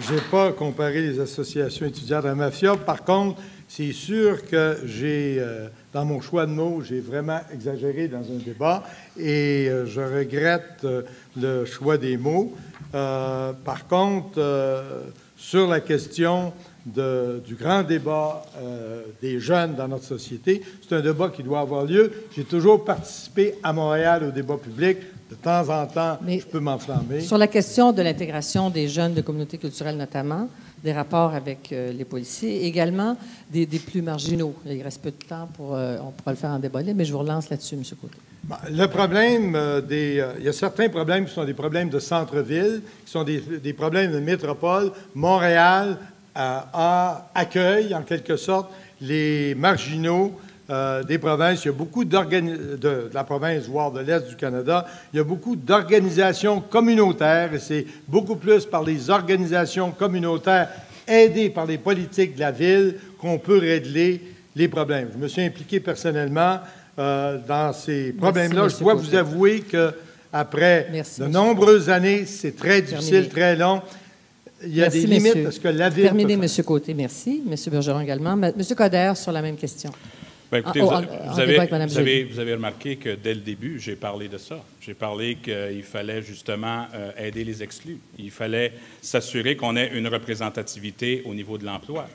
je n'ai pas comparé les associations étudiantes à la mafia. Par contre, c'est sûr que dans mon choix de mots, j'ai vraiment exagéré dans un débat et je regrette le choix des mots. Par contre, sur la question du grand débat des jeunes dans notre société, c'est un débat qui doit avoir lieu. J'ai toujours participé à Montréal au débat public de temps en temps, Mais je peux m'enflammer. sur la question de l'intégration des jeunes de communautés culturelles notamment, des rapports avec les policiers, également des plus marginaux. Il reste peu de temps pour... on pourra le faire en débat, mais je vous relance là-dessus, M. Côté. Bon, le problème il y a certains problèmes qui sont des problèmes de centre-ville, qui sont des problèmes de métropole. Montréal accueille, en quelque sorte, les marginaux des provinces. Il y a beaucoup de la province, voire de l'Est du Canada, il y a beaucoup d'organisations communautaires, et c'est beaucoup plus par les organisations communautaires aidées par les politiques de la ville qu'on peut régler les problèmes. Je me suis impliqué personnellement dans ces problèmes-là. Je dois vous avouer qu'après de nombreuses années, c'est très difficile, très long. Il y a des limites à ce que la ville Terminé, M. Côté. Merci. M. Bergeron également. M. Coder, sur la même question. Bien, écoutez, vous avez remarqué que dès le début, j'ai parlé de ça. J'ai parlé qu'il fallait justement aider les exclus. Il fallait s'assurer qu'on ait une représentativité au niveau de l'emploi.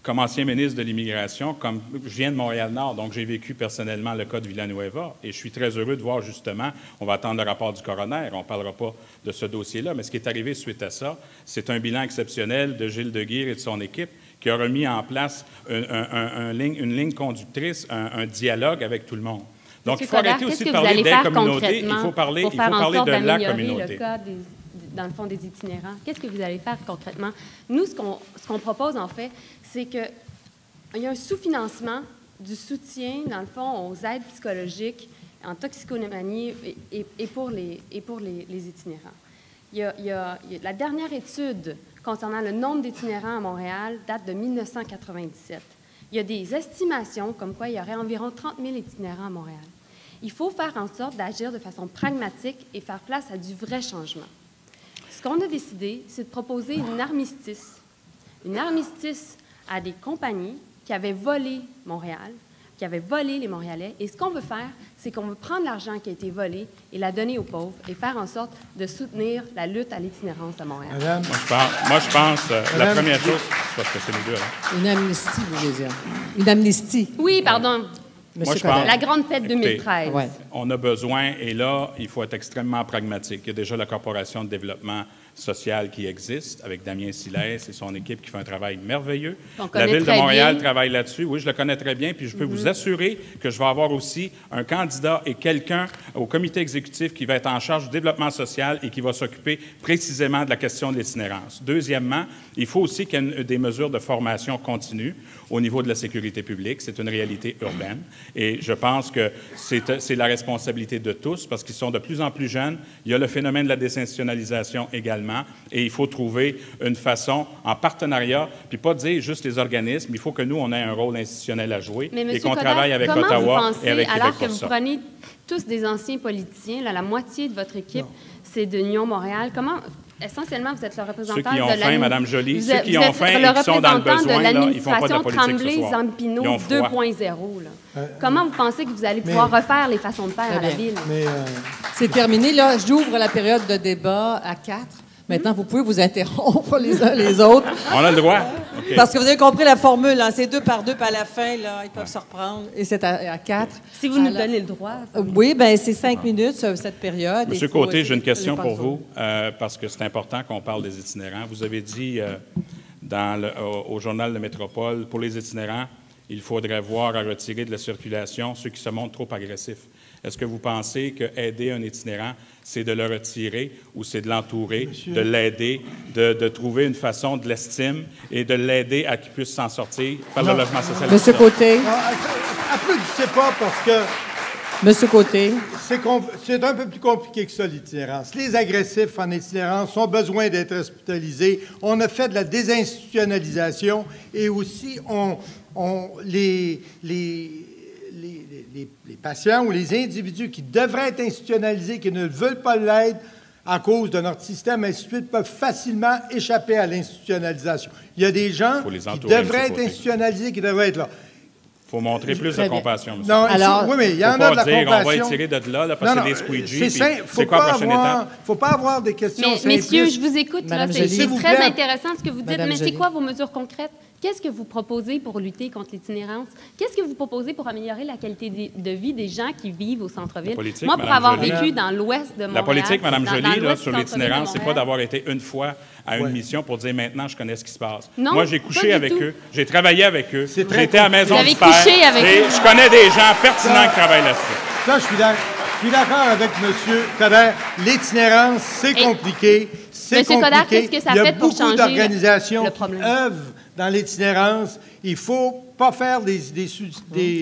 Comme ancien ministre de l'Immigration, comme je viens de Montréal-Nord, donc j'ai vécu personnellement le cas de Villanueva, et je suis très heureux de voir justement, on va attendre le rapport du coroner, on ne parlera pas de ce dossier-là, mais ce qui est arrivé suite à ça, c'est un bilan exceptionnel de Gilles Deguire et de son équipe qui a remis en place une ligne conductrice, un dialogue avec tout le monde. Donc, il faut arrêter aussi de parler des communautés, il faut parler de la communauté. Le cas dans le fond, des itinérants. Qu'est-ce que vous allez faire concrètement? Nous, ce qu'on propose, en fait, c'est qu'il y a un sous-financement du soutien, dans le fond, aux aides psychologiques en toxicomanie et pour les itinérants. La dernière étude concernant le nombre d'itinérants à Montréal date de 1997. Il y a des estimations comme quoi il y aurait environ 30 000 itinérants à Montréal. Il faut faire en sorte d'agir de façon pragmatique et faire place à du vrai changement. Ce qu'on a décidé, c'est de proposer une armistice à des compagnies qui avaient volé Montréal, qui avaient volé les Montréalais. Et ce qu'on veut faire, c'est qu'on veut prendre l'argent qui a été volé et la donner aux pauvres et faire en sorte de soutenir la lutte à l'itinérance à Montréal. Madame, moi, je pense la première chose, c'est parce que c'est les deux, hein? Une amnistie, vous voulez dire. Une amnistie. Oui, pardon. Moi, je pense, la grande fête 2013. Ouais. On a besoin, et là, il faut être extrêmement pragmatique. Il y a déjà la Corporation de développement social qui existe, avec Damien Silès et son équipe qui fait un travail merveilleux. La Ville de Montréal travaille là-dessus. Oui, je le connais très bien, puis je peux vous assurer que je vais avoir aussi un candidat et quelqu'un au comité exécutif qui va être en charge du développement social et qui va s'occuper précisément de la question de l'itinérance. Deuxièmement, il faut aussi qu'il y ait des mesures de formation continue au niveau de la sécurité publique. C'est une réalité urbaine. Et je pense que c'est la responsabilité de tous, parce qu'ils sont de plus en plus jeunes. Il y a le phénomène de la désinstitutionnalisation également. Et il faut trouver une façon, en partenariat, puis pas dire juste les organismes, il faut que nous, on ait un rôle institutionnel à jouer et qu'on travaille avec Ottawa et avec Québec alors que pour vous ça. prenez tous des anciens politiciens, là, la moitié de votre équipe, c'est de Union Montréal. Comment... Essentiellement, vous êtes le représentant ceux qui ont faim, Mme Joly, ceux qui ont faim et qui sont dans le besoin, là, ils font pas de la politique ce soir. Zampino 2.0. Comment vous pensez que vous allez pouvoir refaire les façons de faire à la ville? C'est terminé. Là, j'ouvre la période de débat à 4. Maintenant, vous pouvez vous interrompre les uns les autres. On a le droit. Okay. Parce que vous avez compris la formule. Hein? C'est 2 par 2, puis à la fin, là, ils peuvent se reprendre. Et c'est à 4. Si vous nous donnez le droit. Oui, bien, c'est 5 minutes, cette période. Monsieur Côté, j'ai une question pour vous, parce que c'est important qu'on parle des itinérants. Vous avez dit au Journal de Métropole, pour les itinérants, il faudrait voir à retirer de la circulation ceux qui se montrent trop agressifs. Est-ce que vous pensez qu'aider un itinérant, c'est de le retirer ou c'est de l'entourer, de l'aider, de trouver une façon de l'estime et de l'aider à qu'il puisse s'en sortir par le logement social? Monsieur Côté. Applaudissez pas parce que... Monsieur Côté. C'est un peu plus compliqué que ça, l'itinérance. Les agressifs en itinérance ont besoin d'être hospitalisés. On a fait de la désinstitutionnalisation et aussi les patients ou les individus qui devraient être institutionnalisés, qui ne veulent pas l'être à cause de notre système, ainsi de suite, peuvent facilement échapper à l'institutionnalisation. Il y a des gens qui devraient être institutionnalisés, qui devraient être là. faut montrer plus de compassion, monsieur. Non, Alors, oui, mais il y en Faut a de la pas dire, compassion. on va étirer de là, parce que c'est des squeegees. C'est quoi la prochaine étape? Il ne faut pas avoir des questions simplistes. Messieurs, je vous écoute. Madame C'est Joly. très intéressant ce que vous dites, Madame mais c'est Joly. quoi vos mesures concrètes? Qu'est-ce que vous proposez pour lutter contre l'itinérance? Qu'est-ce que vous proposez pour améliorer la qualité de vie des gens qui vivent au centre-ville? politique, Moi, pour Madame avoir Joly. vécu dans l'ouest de Montréal... La politique, Mme dans Joly, là, l'ouest sur du centre-ville de l'itinérance, c'est pas Montréal. d'avoir été une fois à une mission pour dire maintenant, je connais ce qui se passe. Non, moi, j'ai pas couché du avec tout. eux, j'ai travaillé avec eux, C'est très j'étais à la maison Vous avez du père, couché avec et eux. je connais des gens pertinents qui travaillent là-dessus. Ça, je suis d'accord avec M. Coderre. L'itinérance, c'est compliqué. C'est Monsieur compliqué. Coderre, qu'est-ce que ça Il y a fait pour beaucoup changer d'organisations le qui problème? œuvrent dans l'itinérance. Il ne faut pas faire des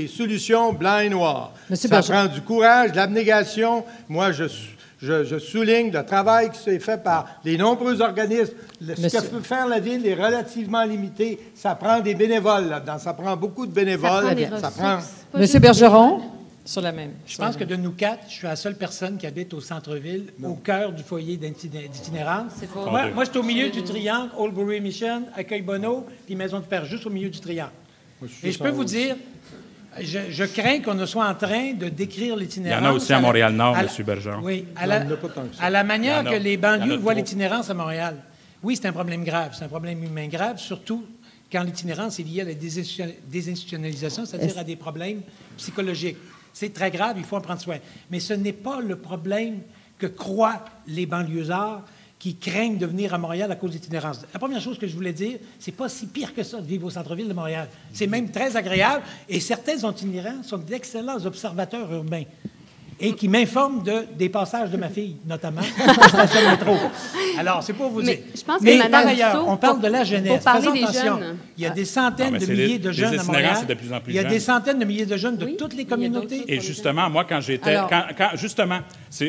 solutions blanc et noir. Monsieur Ça Bergeron. prend du courage, de l'abnégation. Moi, je souligne le travail qui s'est fait par les nombreux organismes. Ce Monsieur. que peut faire la Ville est relativement limité. Ça prend des bénévoles là-dedans. Ça prend beaucoup de bénévoles. Ça prend des Ça ressources. prend... Pas Monsieur juste Bergeron, sur la même. Je pense que de nous quatre, je suis la seule personne qui habite au centre-ville, au cœur du foyer d'itinérance. pas- Moi, je suis au milieu du triangle, Oldbury Mission, Accueil Bonneau, puis Maison de Père, juste au milieu du triangle. Et je peux vous dire, je crains qu'on ne soit en train de décrire l'itinérance. Il y en a aussi à Montréal-Nord, à la- M. Bergeron. Oui, Il y en a pas tant que ça. à la manière Il y en a- que les il y en banlieues a voient trop. l'itinérance à Montréal. Oui, c'est un problème grave. C'est un problème humain grave, surtout quand l'itinérance est liée à la désinstitutionnalisation, c'est-à-dire à des problèmes psychologiques. C'est très grave, il faut en prendre soin. Mais ce n'est pas le problème que croient les banlieusards qui craignent de venir à Montréal à cause de l'itinérance. La première chose que je voulais dire, c'est pas si pire que ça de vivre au centre-ville de Montréal. C'est même très agréable et certains itinérants sont d'excellents observateurs urbains et qui m'informent des passages de ma fille, notamment, à la station de métro. Alors, c'est pour vous dire. Mais je pense que Mais Mme par ailleurs, Dussault, on parle de la pour jeunesse. parler Faisons des attention. jeunes. Il y a des centaines Non, mais de c'est milliers les- de les jeunes à itinérants, Montréal. c'est de plus en plus Il y a jeune. des centaines de milliers de jeunes de Oui, toutes les il y a d'autres communautés. choses. Et justement, moi, quand j'étais... Alors- Justement,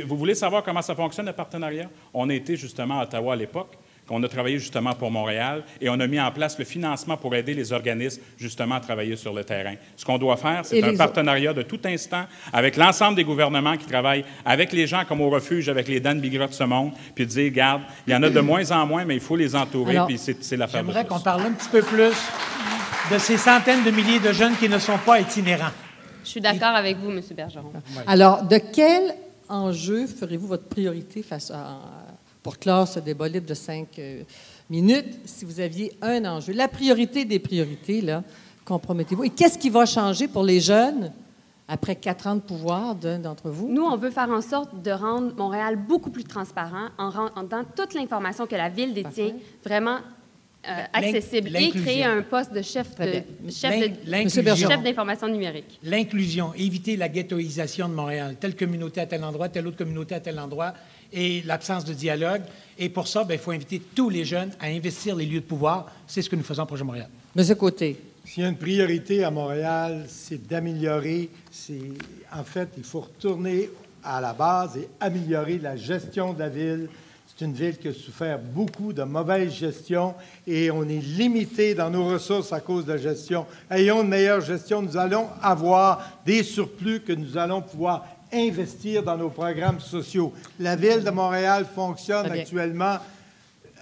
vous voulez savoir comment ça fonctionne, le partenariat? On était justement à Ottawa à l'époque, qu'on a travaillé justement pour Montréal, et on a mis en place le financement pour aider les organismes justement à travailler sur le terrain. Ce qu'on doit faire, c'est Et un les partenariat de tout instant avec l'ensemble des gouvernements qui travaillent avec les gens comme au refuge, avec les Dan Bigra de ce monde, puis de dire, regarde, il y en a de moins en moins, mais il faut les entourer, Alors, puis c'est l'affaire de J'aimerais tous. qu'on parle un petit peu plus de ces centaines de milliers de jeunes qui ne sont pas itinérants. Je suis d'accord avec vous, M. Bergeron. Alors, de quel enjeu ferez-vous votre priorité pour clore ce débat libre de 5 minutes, si vous aviez un enjeu? La priorité des priorités, là, compromettez-vous. Et qu'est-ce qui va changer pour les jeunes après 4 ans de pouvoir d'un d'entre vous? Nous, on veut faire en sorte de rendre Montréal beaucoup plus transparent en rendant toute l'information que la Ville détient vraiment accessible et l'inclusion. créer un poste de chef L'inclusion. d'information numérique. L'inclusion, éviter la ghettoisation de Montréal, telle communauté à tel endroit, telle autre communauté à tel endroit, et l'absence de dialogue. Et pour ça, il faut inviter tous les jeunes à investir les lieux de pouvoir. C'est ce que nous faisons au Projet Montréal. Monsieur Côté. S'il y a une priorité à Montréal, c'est d'améliorer. En fait, il faut retourner à la base et améliorer la gestion de la ville. C'est une ville qui a souffert beaucoup de mauvaise gestion et on est limité dans nos ressources à cause de la gestion. Ayons une meilleure gestion, nous allons avoir des surplus que nous allons pouvoir investir dans nos programmes sociaux. La ville de Montréal fonctionne Très bien. actuellement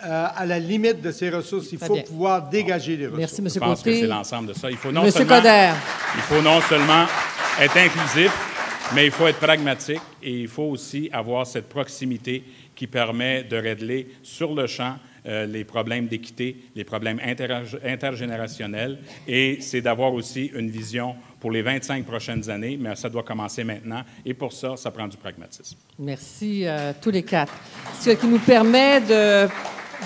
à la limite de ses ressources. Il Très faut bien. pouvoir dégager les ressources. Merci, M. Je pense que Côté. c'est l'ensemble de ça. Il faut Monsieur seulement... Coderre. Il faut non seulement être inclusif, mais il faut être pragmatique et il faut aussi avoir cette proximité qui permet de régler sur le champ les problèmes d'équité, les problèmes intergénérationnels. Et c'est d'avoir aussi une vision pour les 25 prochaines années, mais ça doit commencer maintenant. Et pour ça, ça prend du pragmatisme. Merci à tous les 4. Ce qui nous permet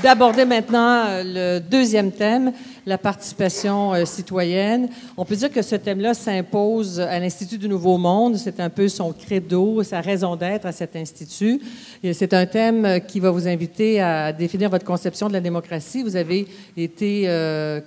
d'aborder maintenant le deuxième thème, la participation citoyenne. On peut dire que ce thème-là s'impose à l'Institut du Nouveau Monde. C'est un peu son credo, sa raison d'être à cet institut. Et c'est un thème qui va vous inviter à définir votre conception de la démocratie. Vous avez été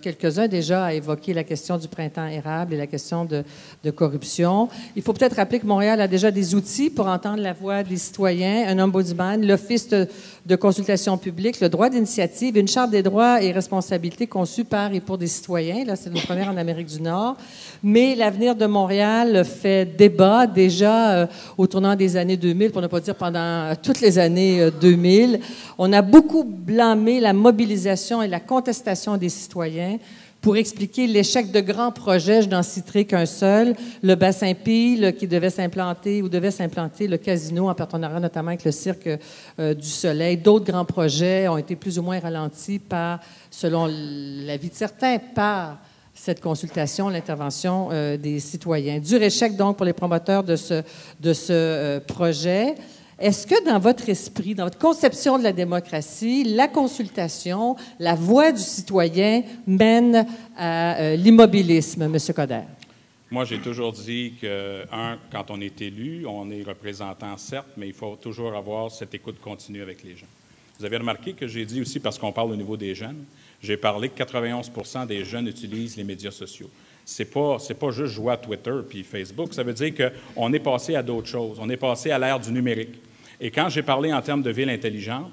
quelques-uns déjà à évoquer la question du printemps érable et la question de corruption. Il faut peut-être rappeler que Montréal a déjà des outils pour entendre la voix des citoyens, un ombudsman, l'Office de consultation publique, le droit d'initiative, une charte des droits et responsabilités conçue par et pour des citoyens. Là, c'est une première en Amérique du Nord. Mais l'avenir de Montréal fait débat déjà au tournant des années 2000, pour ne pas dire pendant toutes les années 2000. On a beaucoup blâmé la mobilisation et la contestation des citoyens pour expliquer l'échec de grands projets. Je n'en citerai qu'un seul, le bassin Peel qui devait s'implanter le casino en partenariat notamment avec le Cirque du Soleil. D'autres grands projets ont été plus ou moins ralentis par, selon l'avis de certains, par cette consultation, l'intervention des citoyens. Dur échec donc pour les promoteurs de ce projet. Est-ce que dans votre esprit, dans votre conception de la démocratie, la consultation, la voix du citoyen mène à l'immobilisme, M. Coderre? Moi, j'ai toujours dit que, quand on est élu, on est représentant, certes, mais il faut toujours avoir cette écoute continue avec les gens. Vous avez remarqué que j'ai dit aussi, parce qu'on parle au niveau des jeunes, j'ai parlé que 91 des jeunes utilisent les médias sociaux. C'est pas juste jouer à Twitter puis Facebook. Ça veut dire qu'on est passé à d'autres choses. On est passé à l'ère du numérique. Et quand j'ai parlé en termes de ville intelligente,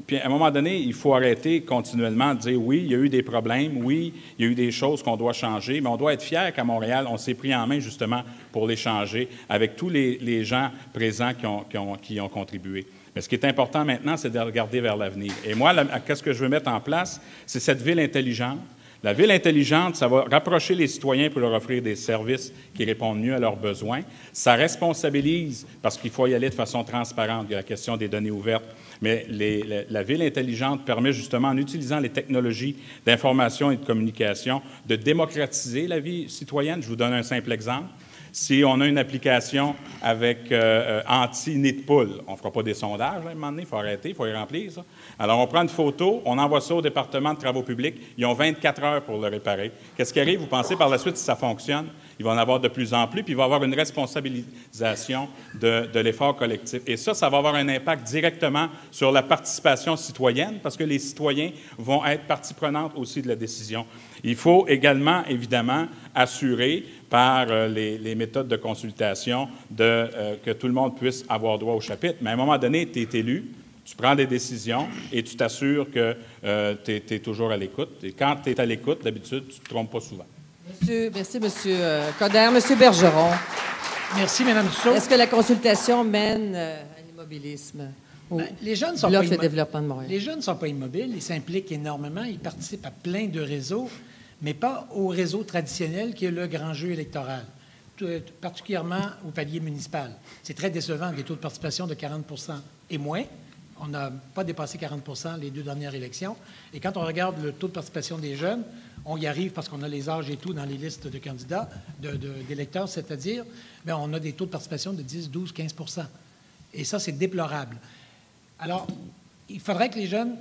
puis à un moment donné, il faut arrêter continuellement de dire oui, il y a eu des problèmes, oui, il y a eu des choses qu'on doit changer, mais on doit être fier qu'à Montréal, on s'est pris en main justement pour les changer avec tous les gens présents qui ont contribué. Mais ce qui est important maintenant, c'est de regarder vers l'avenir. Et moi, qu'est-ce que je veux mettre en place? C'est cette ville intelligente. La ville intelligente, ça va rapprocher les citoyens pour leur offrir des services qui répondent mieux à leurs besoins. Ça responsabilise, parce qu'il faut y aller de façon transparente. Il y a la question des données ouvertes. Mais la ville intelligente permet justement, en utilisant les technologies d'information et de communication, de démocratiser la vie citoyenne. Je vous donne un simple exemple. Si on a une application avec anti-nid de poule, on ne fera pas des sondages, là, à un moment donné, il faut arrêter, il faut y remplir ça. Alors, on prend une photo, on envoie ça au département de travaux publics, ils ont 24 heures pour le réparer. Qu'est-ce qui arrive? Vous pensez par la suite, si ça fonctionne, il va en avoir de plus en plus, puis il va y avoir une responsabilisation de l'effort collectif. Et ça va avoir un impact directement sur la participation citoyenne, parce que les citoyens vont être partie prenante aussi de la décision. Il faut également, évidemment, assurer par les méthodes de consultation que tout le monde puisse avoir droit au chapitre. Mais à un moment donné, tu es élu, tu prends des décisions et tu t'assures que tu es toujours à l'écoute. Et quand tu es à l'écoute, d'habitude, tu ne te trompes pas souvent. Merci, M. Coderre. M. Bergeron. Merci, Mme Dussault. Est-ce que la consultation mène à l'immobilisme? Les jeunes le développement de Montréal. Les jeunes ne sont pas immobiles, ils s'impliquent énormément, ils participent à plein de réseaux, mais pas au réseau traditionnel qui est le grand jeu électoral, particulièrement au palier municipal. C'est très décevant, des taux de participation de 40 et moins. On n'a pas dépassé 40 les 2 dernières élections. Et quand on regarde le taux de participation des jeunes, on y arrive parce qu'on a les âges et tout dans les listes de candidats, d'électeurs, c'est-à-dire, bien, on a des taux de participation de 10, 12, 15 Et ça, c'est déplorable. Alors, il faudrait que les jeunes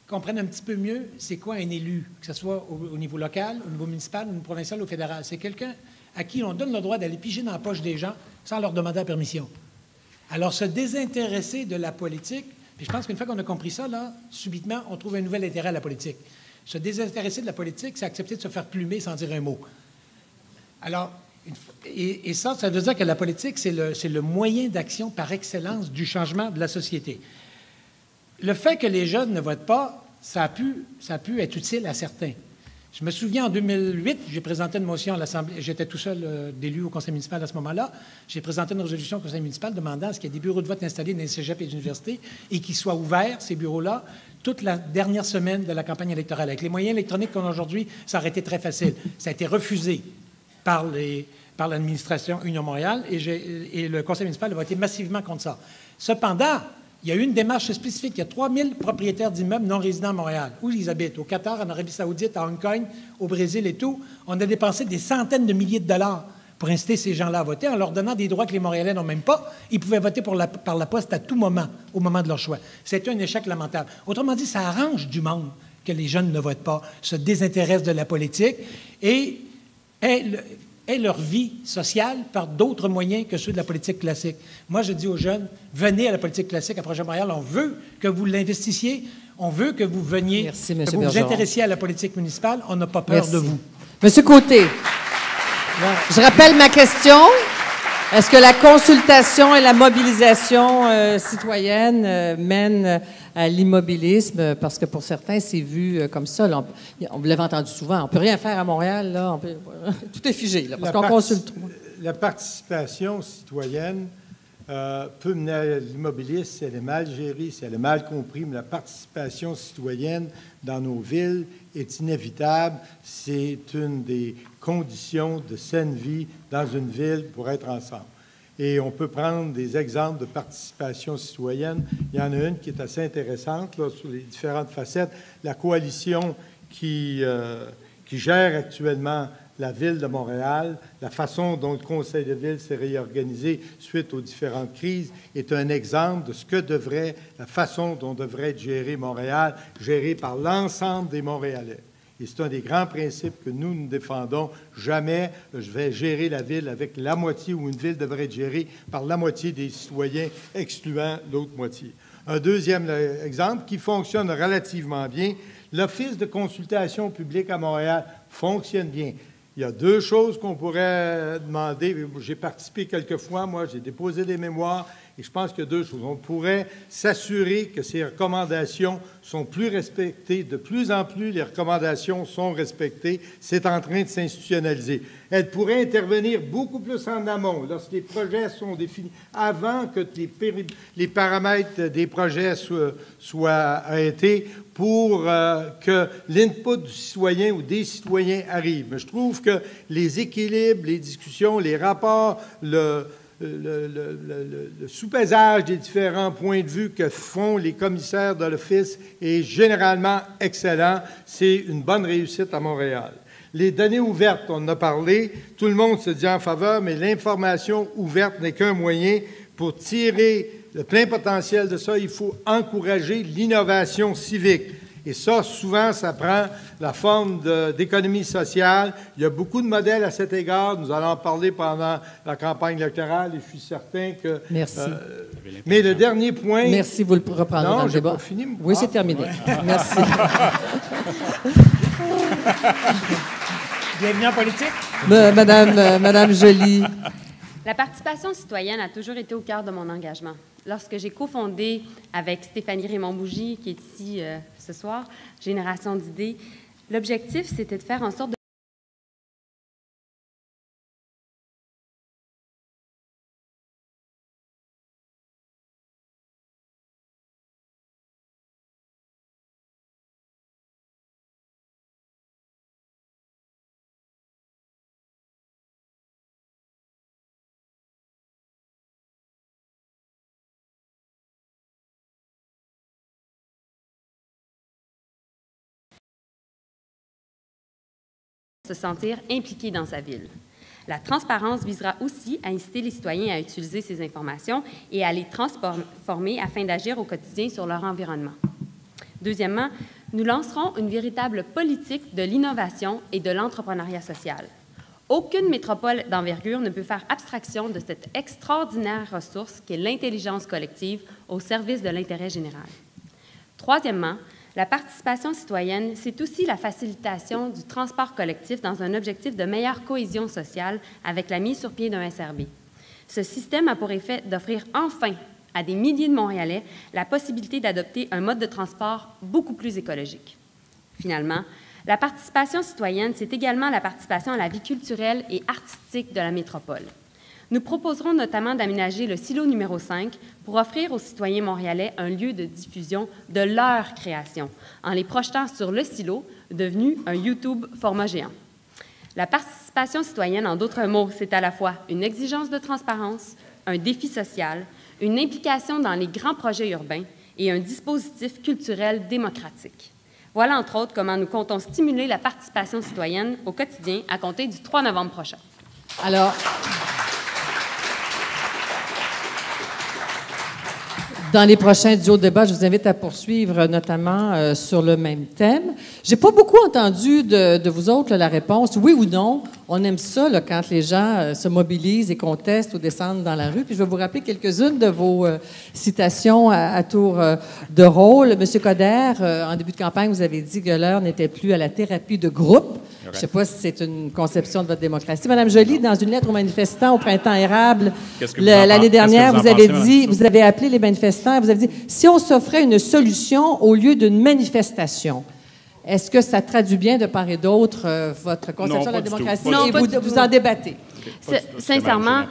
comprennent un petit peu mieux c'est quoi un élu, que ce soit au niveau local, au niveau municipal, au niveau provincial, au fédéral. C'est quelqu'un à qui on donne le droit d'aller piger dans la poche des gens sans leur demander la permission. Alors, se désintéresser de la politique, puis je pense qu'une fois qu'on a compris ça, là, subitement, on trouve un nouvel intérêt à la politique. Se désintéresser de la politique, c'est accepter de se faire plumer sans dire un mot. Alors, et ça veut dire que la politique, c'est le moyen d'action par excellence du changement de la société. Le fait que les jeunes ne votent pas, ça a pu être utile à certains. Je me souviens, en 2008, j'ai présenté une motion à l'Assemblée. J'étais tout seul d'élu au conseil municipal à ce moment-là. J'ai présenté une résolution au conseil municipal demandant à ce qu'il y ait des bureaux de vote installés dans les cégeps et les universités et qu'ils soient ouverts, ces bureaux-là, toute la dernière semaine de la campagne électorale. Avec les moyens électroniques qu'on a aujourd'hui, ça aurait été très facile. Ça a été refusé par l'administration Union Montréal et le conseil municipal a voté massivement contre ça. Cependant, il y a eu une démarche spécifique. Il y a 3000 propriétaires d'immeubles non résidents à Montréal, où ils habitent, au Qatar, en Arabie Saoudite, à Hong Kong, au Brésil et tout. On a dépensé des centaines de milliers de dollars pour inciter ces gens-là à voter en leur donnant des droits que les Montréalais n'ont même pas. Ils pouvaient voter par la poste à tout moment, au moment de leur choix. C'était un échec lamentable. Autrement dit, ça arrange du monde que les jeunes ne votent pas, se désintéressent de la politique et aient leur vie sociale par d'autres moyens que ceux de la politique classique. Moi, je dis aux jeunes, venez à la politique classique à Projet Montréal. On veut que vous l'investissiez. On veut que vous veniez, Merci, que vous vous intéressiez à la politique municipale. On n'a pas peur Merci. de vous. Monsieur Côté, je rappelle ma question. Est-ce que la consultation et la mobilisation citoyenne mènent à l'immobilisme? Parce que pour certains, c'est vu comme ça. Là, on l'avait entendu souvent. On ne peut rien faire à Montréal. Là, tout est figé, là, parce qu'on consulte trop. La participation citoyenne peut mener à l'immobilisme si elle est mal gérée, si elle est mal comprise, mais la participation citoyenne dans nos villes est inévitable. C'est une des conditions de saine vie dans une ville pour être ensemble. Et on peut prendre des exemples de participation citoyenne. Il y en a une qui est assez intéressante là, sur les différentes facettes. La coalition qui gère actuellement la Ville de Montréal, la façon dont le Conseil de ville s'est réorganisé suite aux différentes crises est un exemple de ce que la façon dont devrait être gérée Montréal, gérée par l'ensemble des Montréalais. Et c'est un des grands principes que nous défendons. Jamais je vais gérer la ville avec la moitié ou une ville devrait être gérée par la moitié des citoyens, excluant l'autre moitié. Un deuxième exemple qui fonctionne relativement bien, l'Office de consultation publique à Montréal fonctionne bien. Il y a deux choses qu'on pourrait demander. J'ai participé quelques fois, moi, j'ai déposé des mémoires, et je pense qu'il y a deux choses. On pourrait s'assurer que ces recommandations sont plus respectées. De plus en plus, les recommandations sont respectées. C'est en train de s'institutionnaliser. Elles pourraient intervenir beaucoup plus en amont, lorsque les projets sont définis, avant que les paramètres des projets soient arrêtés, pour que l'input du citoyen ou des citoyens arrive. Mais je trouve que les équilibres, les discussions, les rapports, le soupesage des différents points de vue que font les commissaires de l'Office est généralement excellent. C'est une bonne réussite à Montréal. Les données ouvertes, on en a parlé, tout le monde se dit en faveur, mais l'information ouverte n'est qu'un moyen pour tirer le plein potentiel de ça. Il faut encourager l'innovation civique. Et ça, souvent, ça prend la forme d'économie sociale. Il y a beaucoup de modèles à cet égard. Nous allons en parler pendant la campagne électorale et je suis certain que... Merci. Mais le dernier point... Merci, vous le reprendrez dans le débat. Pas fini. Oui, c'est terminé. Ouais. Merci. Bienvenue en politique. Madame Joly. La participation citoyenne a toujours été au cœur de mon engagement. Lorsque j'ai cofondé avec Stéphanie Raymond-Bougie, qui est ici ce soir, Génération d'idées, l'objectif, c'était de faire en sorte de se sentir impliqué dans sa ville. La transparence visera aussi à inciter les citoyens à utiliser ces informations et à les transformer afin d'agir au quotidien sur leur environnement. Deuxièmement, nous lancerons une véritable politique de l'innovation et de l'entrepreneuriat social. Aucune métropole d'envergure ne peut faire abstraction de cette extraordinaire ressource qu'est l'intelligence collective au service de l'intérêt général. Troisièmement, la participation citoyenne, c'est aussi la facilitation du transport collectif dans un objectif de meilleure cohésion sociale avec la mise sur pied d'un SRB. Ce système a pour effet d'offrir enfin à des milliers de Montréalais la possibilité d'adopter un mode de transport beaucoup plus écologique. Finalement, la participation citoyenne, c'est également la participation à la vie culturelle et artistique de la métropole. Nous proposerons notamment d'aménager le silo numéro 5 pour offrir aux citoyens montréalais un lieu de diffusion de leur création, en les projetant sur le silo, devenu un YouTube format géant. La participation citoyenne, en d'autres mots, c'est à la fois une exigence de transparence, un défi social, une implication dans les grands projets urbains et un dispositif culturel démocratique. Voilà, entre autres, comment nous comptons stimuler la participation citoyenne au quotidien à compter du 3 novembre prochain. Alors, dans les prochains duos de débat, je vous invite à poursuivre, notamment sur le même thème. J'ai pas beaucoup entendu de vous autres la réponse, oui ou non. On aime ça là, quand les gens se mobilisent et contestent ou descendent dans la rue. Puis je vais vous rappeler quelques-unes de vos citations à tour de rôle. Monsieur Coder, en début de campagne, vous avez dit que l'heure n'était plus à la thérapie de groupe. Je ne sais pas si c'est une conception de votre démocratie. Madame Joly, dans une lettre aux manifestants au printemps érable, l'année dernière, vous avez appelé les manifestants, vous avez dit « Si on s'offrait une solution au lieu d'une manifestation », est-ce que ça traduit bien de part et d'autre votre conception de la démocratie? Non, et vous en débattez? Sincèrement,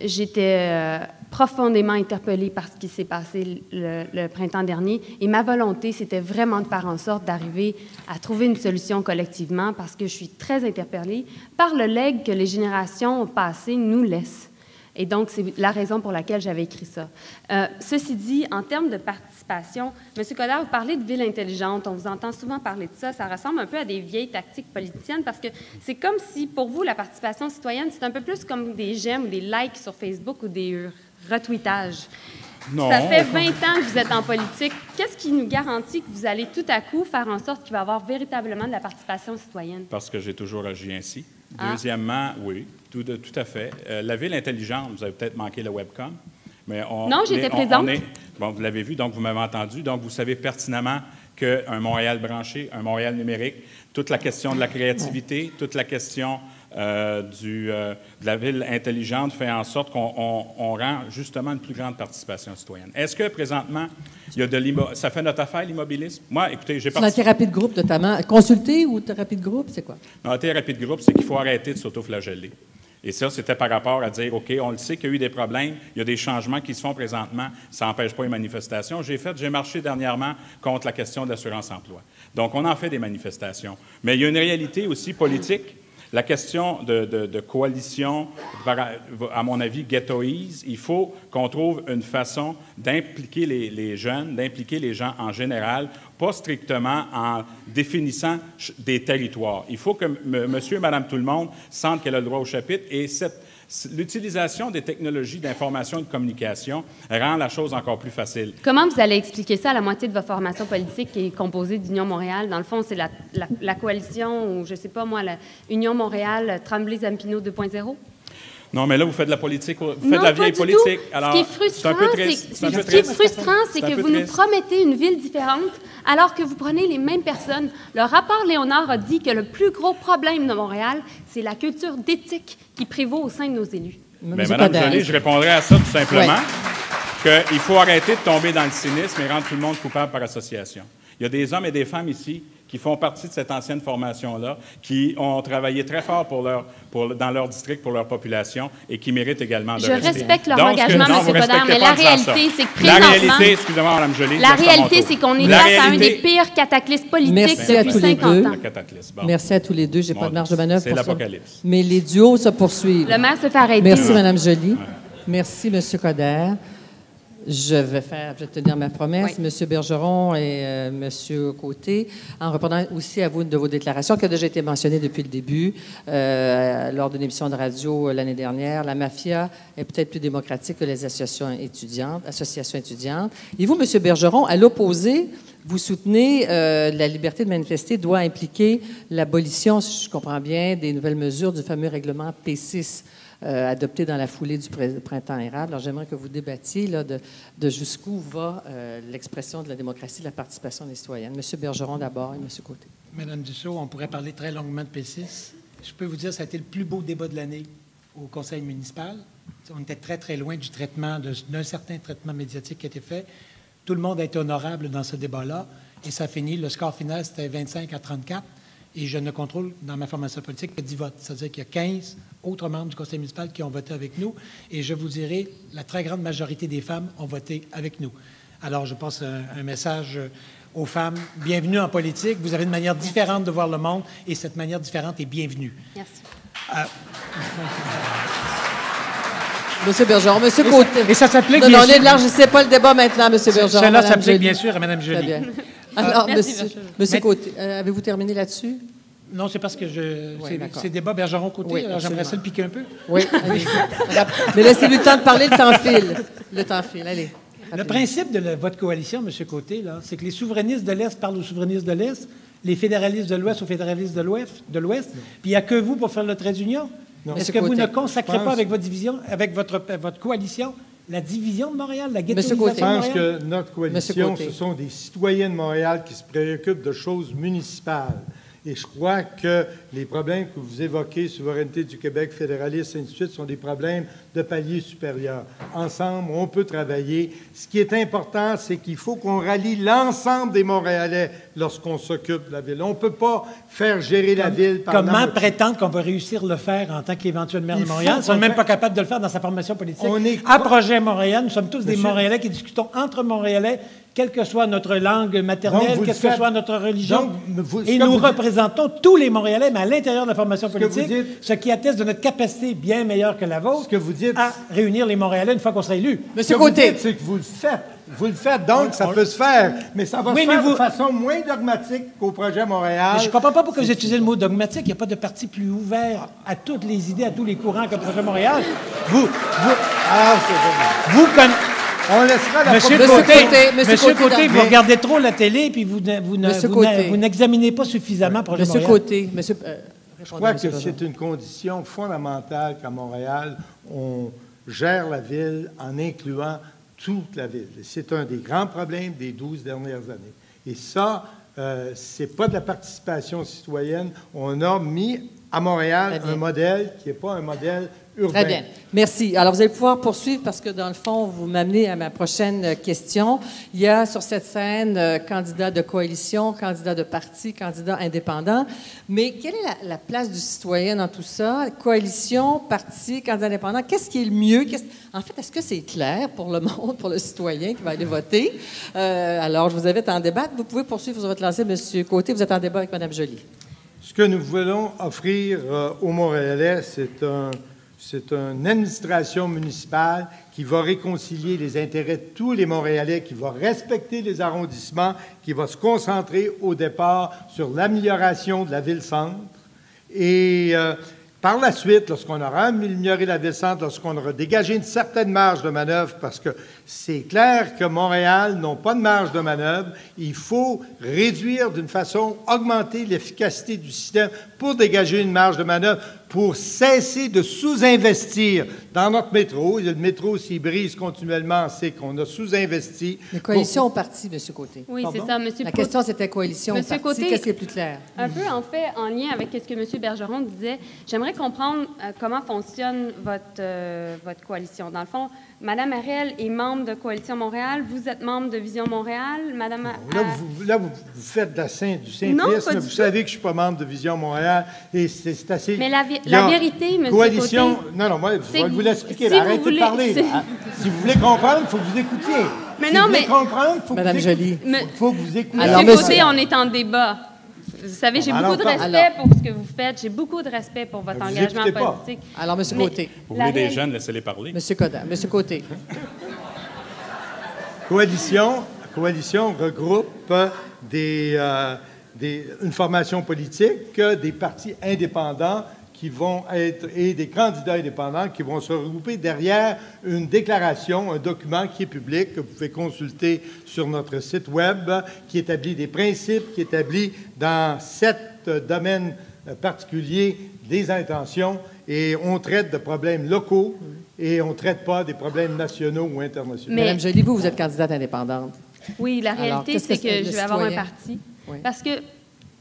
j'étais profondément interpellée par ce qui s'est passé le printemps dernier. Et ma volonté, c'était vraiment de faire en sorte d'arriver à trouver une solution collectivement parce que je suis très interpellée par le legs que les générations passées nous laissent. Et donc, c'est la raison pour laquelle j'avais écrit ça. Ceci dit, en termes de participation, M. Coderre, vous parlez de ville intelligente. On vous entend souvent parler de ça. Ça ressemble un peu à des vieilles tactiques politiciennes parce que c'est comme si, pour vous, la participation citoyenne, c'est un peu plus comme des j'aime ou des likes sur Facebook ou des retweetages. Non, ça fait 20 ans que vous êtes en politique. Qu'est-ce qui nous garantit que vous allez tout à coup faire en sorte qu'il va y avoir véritablement de la participation citoyenne? Parce que j'ai toujours agi ainsi. Deuxièmement, oui, tout à fait. La ville intelligente, vous avez peut-être manqué le webcam, mais non, j'étais présente. Bon, vous l'avez vu, donc vous m'avez entendu, donc vous savez pertinemment qu'un Montréal branché, un Montréal numérique, toute la question de la créativité, toute la question de la ville intelligente fait en sorte qu'on rend justement une plus grande participation citoyenne. Est-ce que présentement, il y a ça fait notre affaire, l'immobilisme? Moi, écoutez, j'ai participé... La thérapie de groupe, notamment. Consulter ou thérapie de groupe, c'est quoi? Non, la thérapie de groupe, c'est qu'il faut arrêter de s'autoflageller. Et ça, c'était par rapport à dire, OK, on le sait qu'il y a eu des problèmes, il y a des changements qui se font présentement, ça n'empêche pas les manifestations. J'ai marché dernièrement contre la question de l'assurance-emploi. Donc, on en fait des manifestations. Mais il y a une réalité aussi politique. La question de coalition, à mon avis, ghettoise, il faut qu'on trouve une façon d'impliquer les jeunes, d'impliquer les gens en général, pas strictement en définissant des territoires. Il faut que monsieur et madame tout le monde sentent qu'elle a le droit au chapitre et l'utilisation des technologies d'information et de communication rend la chose encore plus facile. Comment vous allez expliquer ça à la moitié de votre formation politique qui est composée d'Union Montréal? Dans le fond, c'est la coalition, ou je ne sais pas moi, la Union Montréal, Tremblay-Zampino 2.0? Non, mais là, vous faites de la politique, vous faites de la vieille politique. Alors, ce qui est frustrant, c'est que vous nous promettez une ville différente alors que vous prenez les mêmes personnes. Le rapport Léonard a dit que le plus gros problème de Montréal, c'est la culture d'éthique qui prévaut au sein de nos élus. Bien, Mme Joly, je répondrai à ça tout simplement qu'il faut arrêter de tomber dans le cynisme et rendre tout le monde coupable par association. Il y a des hommes et des femmes ici qui font partie de cette ancienne formation-là, qui ont travaillé très fort dans leur district, pour leur population, et qui méritent également de rester. Je respecte leur engagement, M. Coderre, mais la réalité, c'est que présentement... La réalité, excusez-moi, Mme Joly. La réalité, c'est qu'on est face à un des pires cataclysmes politiques depuis 50 ans. Merci à tous les deux. Je n'ai pas de marge de manœuvre pour ça. C'est l'apocalypse. Mais les duos se poursuivent. Le maire se fait arrêter. Merci, Mme Joly. Ouais. Merci, M. Coderre. Je vais tenir ma promesse. Oui. M. Bergeron et M. Côté, en répondant aussi à vous une de vos déclarations qui a déjà été mentionnée depuis le début, lors d'une émission de radio l'année dernière, la mafia est peut-être plus démocratique que les associations étudiantes. Et vous, M. Bergeron, à l'opposé, vous soutenez la liberté de manifester doit impliquer l'abolition, si je comprends bien, des nouvelles mesures du fameux règlement P6. Adopté dans la foulée du printemps érable. Alors, j'aimerais que vous débattiez là, de jusqu'où va l'expression de la démocratie, de la participation des citoyennes. M. Bergeron d'abord et M. Côté. Mme Dussault, on pourrait parler très longuement de P6. Je peux vous dire que ça a été le plus beau débat de l'année au conseil municipal. On était très, très loin du traitement, d'un certain traitement médiatique qui a été fait. Tout le monde a été honorable dans ce débat-là et ça a fini. Le score final, c'était 25-34. Et je ne contrôle, dans ma formation politique, que 10 votes. C'est-à-dire qu'il y a 15 autres membres du conseil municipal qui ont voté avec nous. Et je vous dirai, la très grande majorité des femmes ont voté avec nous. Alors, je passe un message aux femmes. Bienvenue en politique. Vous avez une manière différente de voir le monde et cette manière différente est bienvenue. Merci. Monsieur Bergeron, Monsieur Côté. Et ça s'applique bien sûr. Non, je sais pas le débat maintenant, Monsieur Bergeron. Cela s'applique bien sûr à Mme Joly. Très bien. Alors, Monsieur Côté, avez-vous terminé là-dessus? Non, c'est parce que c'est débat Bergeron-Côté, oui, alors j'aimerais ça le piquer un peu. Oui, allez. Mais laissez-lui le temps de parler, le temps file. Le temps file, allez. Le principe de votre coalition, M. Côté, c'est que les souverainistes de l'Est parlent aux souverainistes de l'Est, les fédéralistes de l'Ouest aux fédéralistes de l'Ouest, puis il n'y a que vous pour faire le trait d'union. Est-ce que vous ne consacrez pas avec votre division, avec votre coalition, la division de Montréal, la ghettoisation de Montréal? Je pense que notre coalition, ce sont des citoyens de Montréal qui se préoccupent de choses municipales. Et je crois que les problèmes que vous évoquez, souveraineté du Québec, fédéralisme, ainsi de suite, sont des problèmes de palier supérieur. Ensemble, on peut travailler. Ce qui est important, c'est qu'il faut qu'on rallie l'ensemble des Montréalais lorsqu'on s'occupe de la ville. On ne peut pas faire gérer la ville par Comment prétendre qu'on va réussir le faire en tant qu'éventuel maire de Montréal? Ils ne sont même pas capables de le faire dans sa formation politique. À Projet Montréal, nous sommes tous des Montréalais qui discutons entre Montréalais, quelle que soit notre langue maternelle, quelle que soit notre religion. Et nous représentons tous les Montréalais, mais à l'intérieur de la formation politique, ce qui atteste de notre capacité bien meilleure que la vôtre à réunir les Montréalais une fois qu'on sera élus. Monsieur Côté. C'est que vous le faites. Vous le faites, donc ça peut se faire. Mais ça va se faire de façon moins dogmatique qu'au projet Montréal. Mais je ne comprends pas pourquoi vous utilisez le mot dogmatique. Il n'y a pas de parti plus ouvert à toutes les idées, à tous les courants que le projet Montréal. On laissera la Monsieur Côté, vous regardez trop la télé puis vous n'examinez pas suffisamment le projet Montréal. Je crois que c'est une condition fondamentale qu'à Montréal, on gère la ville en incluant toute la ville. C'est un des grands problèmes des 12 dernières années. Et ça, c'est pas de la participation citoyenne. On a mis à Montréal un modèle qui n'est pas un modèle urbain. Très bien. Merci. Alors, vous allez pouvoir poursuivre parce que, dans le fond, vous m'amenez à ma prochaine question. Il y a sur cette scène candidat de coalition, candidat de parti, candidat indépendant. Mais quelle est la place du citoyen dans tout ça? Coalition, parti, candidat indépendant. Qu'est-ce qui est le mieux? En fait, est-ce que c'est clair pour le monde, pour le citoyen qui va aller voter? Alors, je vous invite à en débattre. Vous pouvez poursuivre sur votre lancée, M. Côté. Vous êtes en débat avec Mme Joly. Ce que nous voulons offrir aux Montréalais, c'est une administration municipale qui va réconcilier les intérêts de tous les Montréalais, qui va respecter les arrondissements, qui va se concentrer au départ sur l'amélioration de la ville-centre. Et par la suite, lorsqu'on aura amélioré la ville-centre, lorsqu'on aura dégagé une certaine marge de manœuvre, parce que c'est clair que Montréal n'a pas de marge de manœuvre, il faut réduire d'une façon, augmenter l'efficacité du système pour dégager une marge de manœuvre, pour cesser de sous-investir dans notre métro. Le métro, s'il brise continuellement, c'est qu'on a sous-investi. Les coalitions au parti, M. Côté. Oui, c'est ça, M. La question, c'était coalition au parti. Côté, qu'est-ce qui est plus clair? Un peu, en fait, en lien avec ce que M. Bergeron disait, j'aimerais comprendre comment fonctionne votre coalition. Dans le fond, Mme Ariel est membre de Coalition Montréal, vous êtes membre de Vision Montréal, Mme... Là, vous faites du simplisme. Vous savez que je ne suis pas membre de Vision Montréal et c'est assez... Mais la vérité, M. Coalition... Côté... Non, moi, je vais vous l'expliquer. Arrêtez de parler. Si vous voulez comprendre, il faut que vous écoutiez. Mais non, mais... comprendre, il faut Mme Joly. Faut que vous écoutiez. Alors, M. Côté, on est en débat. Vous savez, j'ai beaucoup de respect pour ce que vous faites. J'ai beaucoup de respect pour votre engagement politique. Alors, M. Côté. Vous voulez des jeunes, laissez-les parler. M. Côté. Coalition regroupe une formation politique, des partis indépendants qui vont être, et des candidats indépendants qui vont se regrouper derrière une déclaration, un document qui est public, que vous pouvez consulter sur notre site Web, qui établit des principes, qui établit dans 7 domaines particuliers des intentions, et on traite de problèmes locaux et on ne traite pas des problèmes nationaux ou internationaux. Mme Joly, vous êtes candidate indépendante. Oui, la réalité, c'est que je vais avoir un parti. Oui. Parce que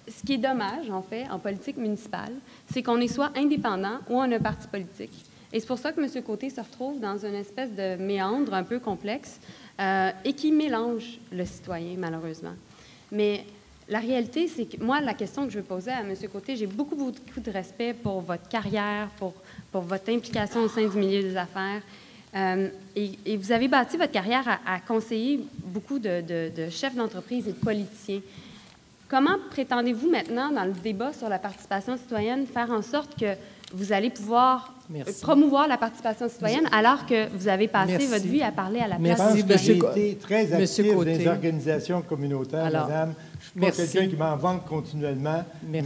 ce qui est dommage, en fait, en politique municipale, c'est qu'on est soit indépendant ou on a un parti politique. Et c'est pour ça que M. Côté se retrouve dans une espèce de méandre un peu complexe et qui mélange le citoyen, malheureusement. Mais la réalité, c'est que moi, la question que je veux poser à M. Côté, j'ai beaucoup de respect pour votre carrière, pour votre implication au sein du milieu des affaires. Et vous avez bâti votre carrière à conseiller beaucoup de chefs d'entreprise et de politiciens. Comment prétendez-vous maintenant, dans le débat sur la participation citoyenne, faire en sorte que vous allez pouvoir promouvoir la participation citoyenne alors que vous avez passé votre vie à parler à la place du citoyen? J'ai été très actif dans les organisations communautaires, madame. Je ne suis pas quelqu'un qui m'en vante continuellement, mais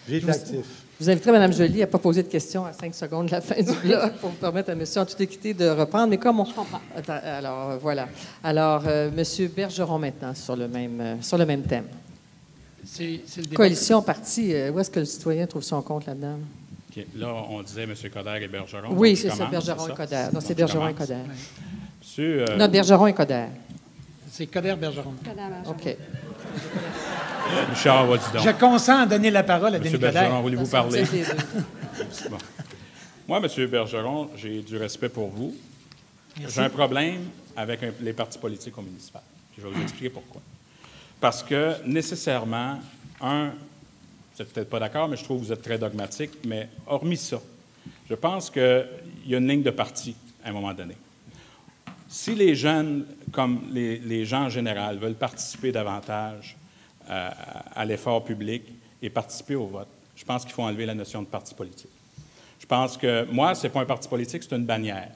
j'ai été actif. Je vous inviterai, Mme Joly, à ne pas poser de questions à 5 secondes de la fin du bloc pour permettre à M. en toute équité de reprendre. Mais comme on... Je comprends. Alors, voilà. Alors, M. Bergeron, maintenant, sur le même thème. C'est le débat. Coalition, parti, où est-ce que le citoyen trouve son compte là-dedans? Okay. Là, on disait M. Coderre et Bergeron. Oui, c'est ça, Bergeron et Coderre. Non, c'est Bergeron et Coderre. Monsieur... Non, Bergeron et Coderre. C'est Coderre-Bergeron. OK. Richard, vas-y donc. Je consens à donner la parole à Denis M. Coderre. Bergeron, voulez-vous parler? C'est Bon. Moi, M. Bergeron, j'ai du respect pour vous. Merci. J'ai un problème avec les partis politiques au municipal. Puis je vais vous expliquer pourquoi. Parce que, nécessairement, vous n'êtes peut-être pas d'accord, mais je trouve que vous êtes très dogmatique, mais hormis ça, je pense qu'il y a une ligne de parti à un moment donné. Si les jeunes, comme les gens en général, veulent participer davantage à l'effort public et participer au vote, je pense qu'il faut enlever la notion de parti politique. Je pense que, moi, ce n'est pas un parti politique, c'est une bannière.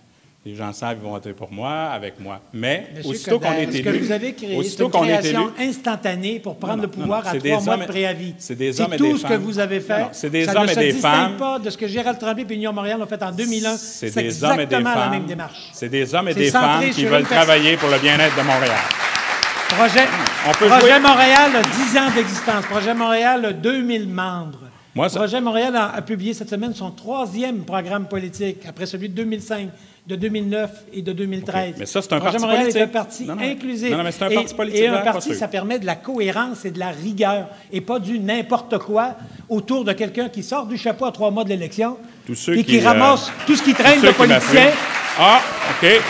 Les gens savent, ils vont voter pour moi, avec moi. Mais, Monsieur aussitôt qu'on Coderre, est élu... ce que vous avez créé, c'est aussitôt une qu'on est création élu... instantanée pour prendre le pouvoir non, à c'est 3 des mois hommes de et- préavis. c'est des hommes et tout des ce que femmes. vous avez fait. Non, c'est des ça hommes ne et se des distingue femmes. pas de ce que Gérald Tremblay et l'Union Montréal ont fait en 2001. C'est C'est des hommes et des exactement la femmes. même démarche. C'est des hommes et C'est des centré femmes qui sur veulent une personne. travailler pour le bien-être de Montréal. Projet Montréal a 10 ans d'existence. Projet Montréal a 2000 membres. Moi, ça- Projet Montréal a publié cette semaine son 3e programme politique, après celui de 2005, de 2009 et de 2013. OK. Mais ça, c'est un Projet parti Montréal politique. est un parti Non, non. inclusif. Non, non, mais c'est un parti politique, Et là, un pas parti, sûr. ça permet de la cohérence et de la rigueur, et pas du n'importe quoi autour de quelqu'un qui sort du chapeau à 3 mois de l'élection Tous ceux et qui qui, ramasse tout ce qui tous traîne ceux de qui politiciens. m'affirment. Ah, OK.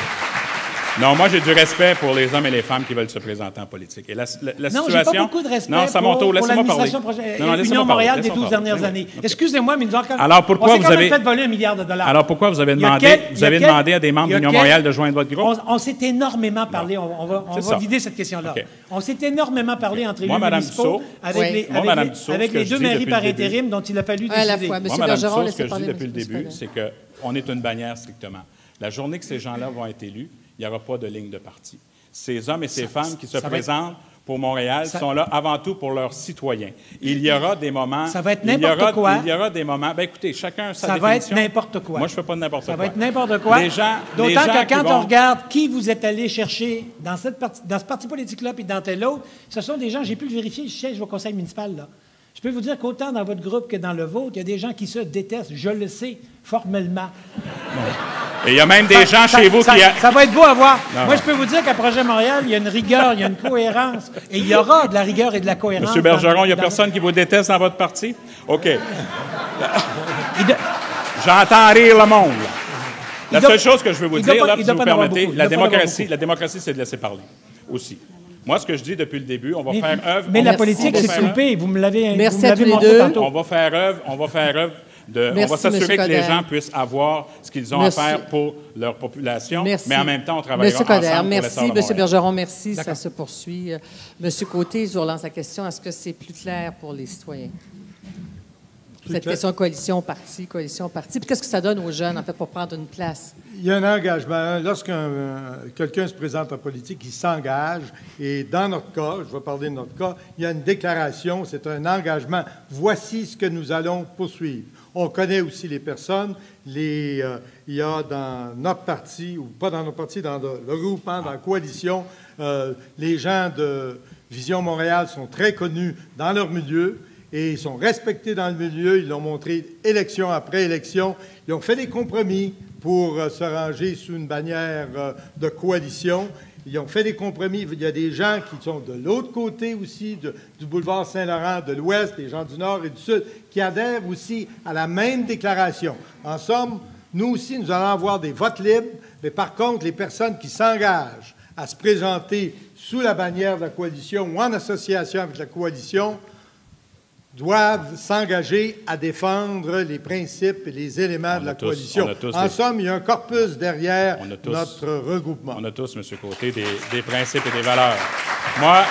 Non, moi, j'ai du respect pour les hommes et les femmes qui veulent se présenter en politique. Et la Non, situation... j'ai pas beaucoup de respect Non, c'est à mon tour. pour Laissez-moi parler. l'administration Non, laissez-moi Union parler, Montréal des laissez-moi 12 parler. dernières Oui, années. oui, OK. Excusez-moi, mais ils nous ont quand Alors, pourquoi on s'est vous quand même avez- fait voler $1 milliard. Alors, pourquoi vous avez Il y a demandé, quel- demandé à des membres il y a d'Union quel- Montréal de joindre votre groupe? On s'est énormément parlé. On va C'est ça. vider cette question-là. OK. On s'est énormément parlé entre Moi, élus Madame municipaux Dussault, avec Oui. les, Moi, avec Madame les- Dussault, avec ce que les je deux dis mairies depuis par le début- intérim dont il a fallu À la décider. fois. Monsieur Moi, Mme Bergeron, Dussault, ce laissez que je parler dis depuis le Monsieur début, Coderre. c'est qu'on est une bannière strictement. La journée que ces gens-là vont être élus, il n'y aura pas de ligne de parti. Ces hommes et ces femmes qui se ça va être- présentent pour Montréal ça- sont là avant tout pour leurs citoyens. Il y aura des moments... Ça va être il y n'importe aura- quoi. Il y aura des moments... Bien, écoutez, chacun sa Ça va être définition. n'importe quoi. Moi, je ne fais pas de n'importe quoi. Ça va être n'importe quoi. Les gens D'autant qui que quand vont- on regarde qui vous êtes allé chercher dans ce parti politique-là puis dans tel autre, ce sont des gens, j'ai pu le vérifier, je siège au conseil municipal, là. Je peux vous dire qu'autant dans votre groupe que dans le vôtre, il y a des gens qui se détestent. Je le sais formellement. Et il y a même des gens chez vous qui... Ça va être beau à voir. Non, Moi, non. je peux vous dire qu'à Projet Montréal, il y a une rigueur, il y a une cohérence. Et il y aura de la rigueur et de la cohérence. Monsieur Bergeron, il n'y a dans- personne qui vous déteste dans votre parti? OK. Il de- J'entends rire le monde. là. La Il doit- seule chose que je veux vous il doit dire, pas- là, il si doit vous pas en avoir permettez, beaucoup. Il doit pas en avoir la démocratie, c'est de laisser parler aussi. Moi, ce que je dis depuis le début, on va Mais, faire œuvre... mais on la va- politique, on va c'est faire coupé. Vous me l'avez Merci à tous les montré deux. tantôt. On va faire œuvre de... Merci, on va s'assurer Monsieur que les Coderre. gens puissent avoir ce qu'ils ont Merci. à faire pour leur population, Merci. mais en même temps, on travaillera Monsieur Coderre, ensemble pour merci. l'essor de Monsieur Montréal. Bergeron, merci. Ça D'accord. se poursuit. Monsieur Côté, je vous relance la question. Est-ce que c'est plus clair pour les citoyens? Cette clair. question coalition-parti. Puis qu'est-ce que ça donne aux jeunes, en fait, pour prendre une place? Il y a un engagement. Lorsqu'un quelqu'un se présente en politique, il s'engage. Et dans notre cas, je vais parler de notre cas, il y a une déclaration, c'est un engagement. Voici ce que nous allons poursuivre. On connaît aussi les personnes. Il y a dans notre parti, ou pas dans notre parti, dans le regroupement, dans la coalition, les gens de Vision Montréal sont très connus dans leur milieu. Et ils sont respectés dans le milieu. Ils l'ont montré élection après élection. Ils ont fait des compromis pour se ranger sous une bannière de coalition. Ils ont fait des compromis. Il y a des gens qui sont de l'autre côté aussi, du boulevard Saint-Laurent, de l'Ouest, des gens du Nord et du Sud, qui adhèrent aussi à la même déclaration. En somme, nous aussi, nous allons avoir des votes libres, mais par contre, les personnes qui s'engagent à se présenter sous la bannière de la coalition ou en association avec la coalition doivent s'engager à défendre les principes et les éléments de la coalition. En somme, il y a un corpus derrière notre regroupement. On a tous, M. Côté, des principes et des valeurs. Moi,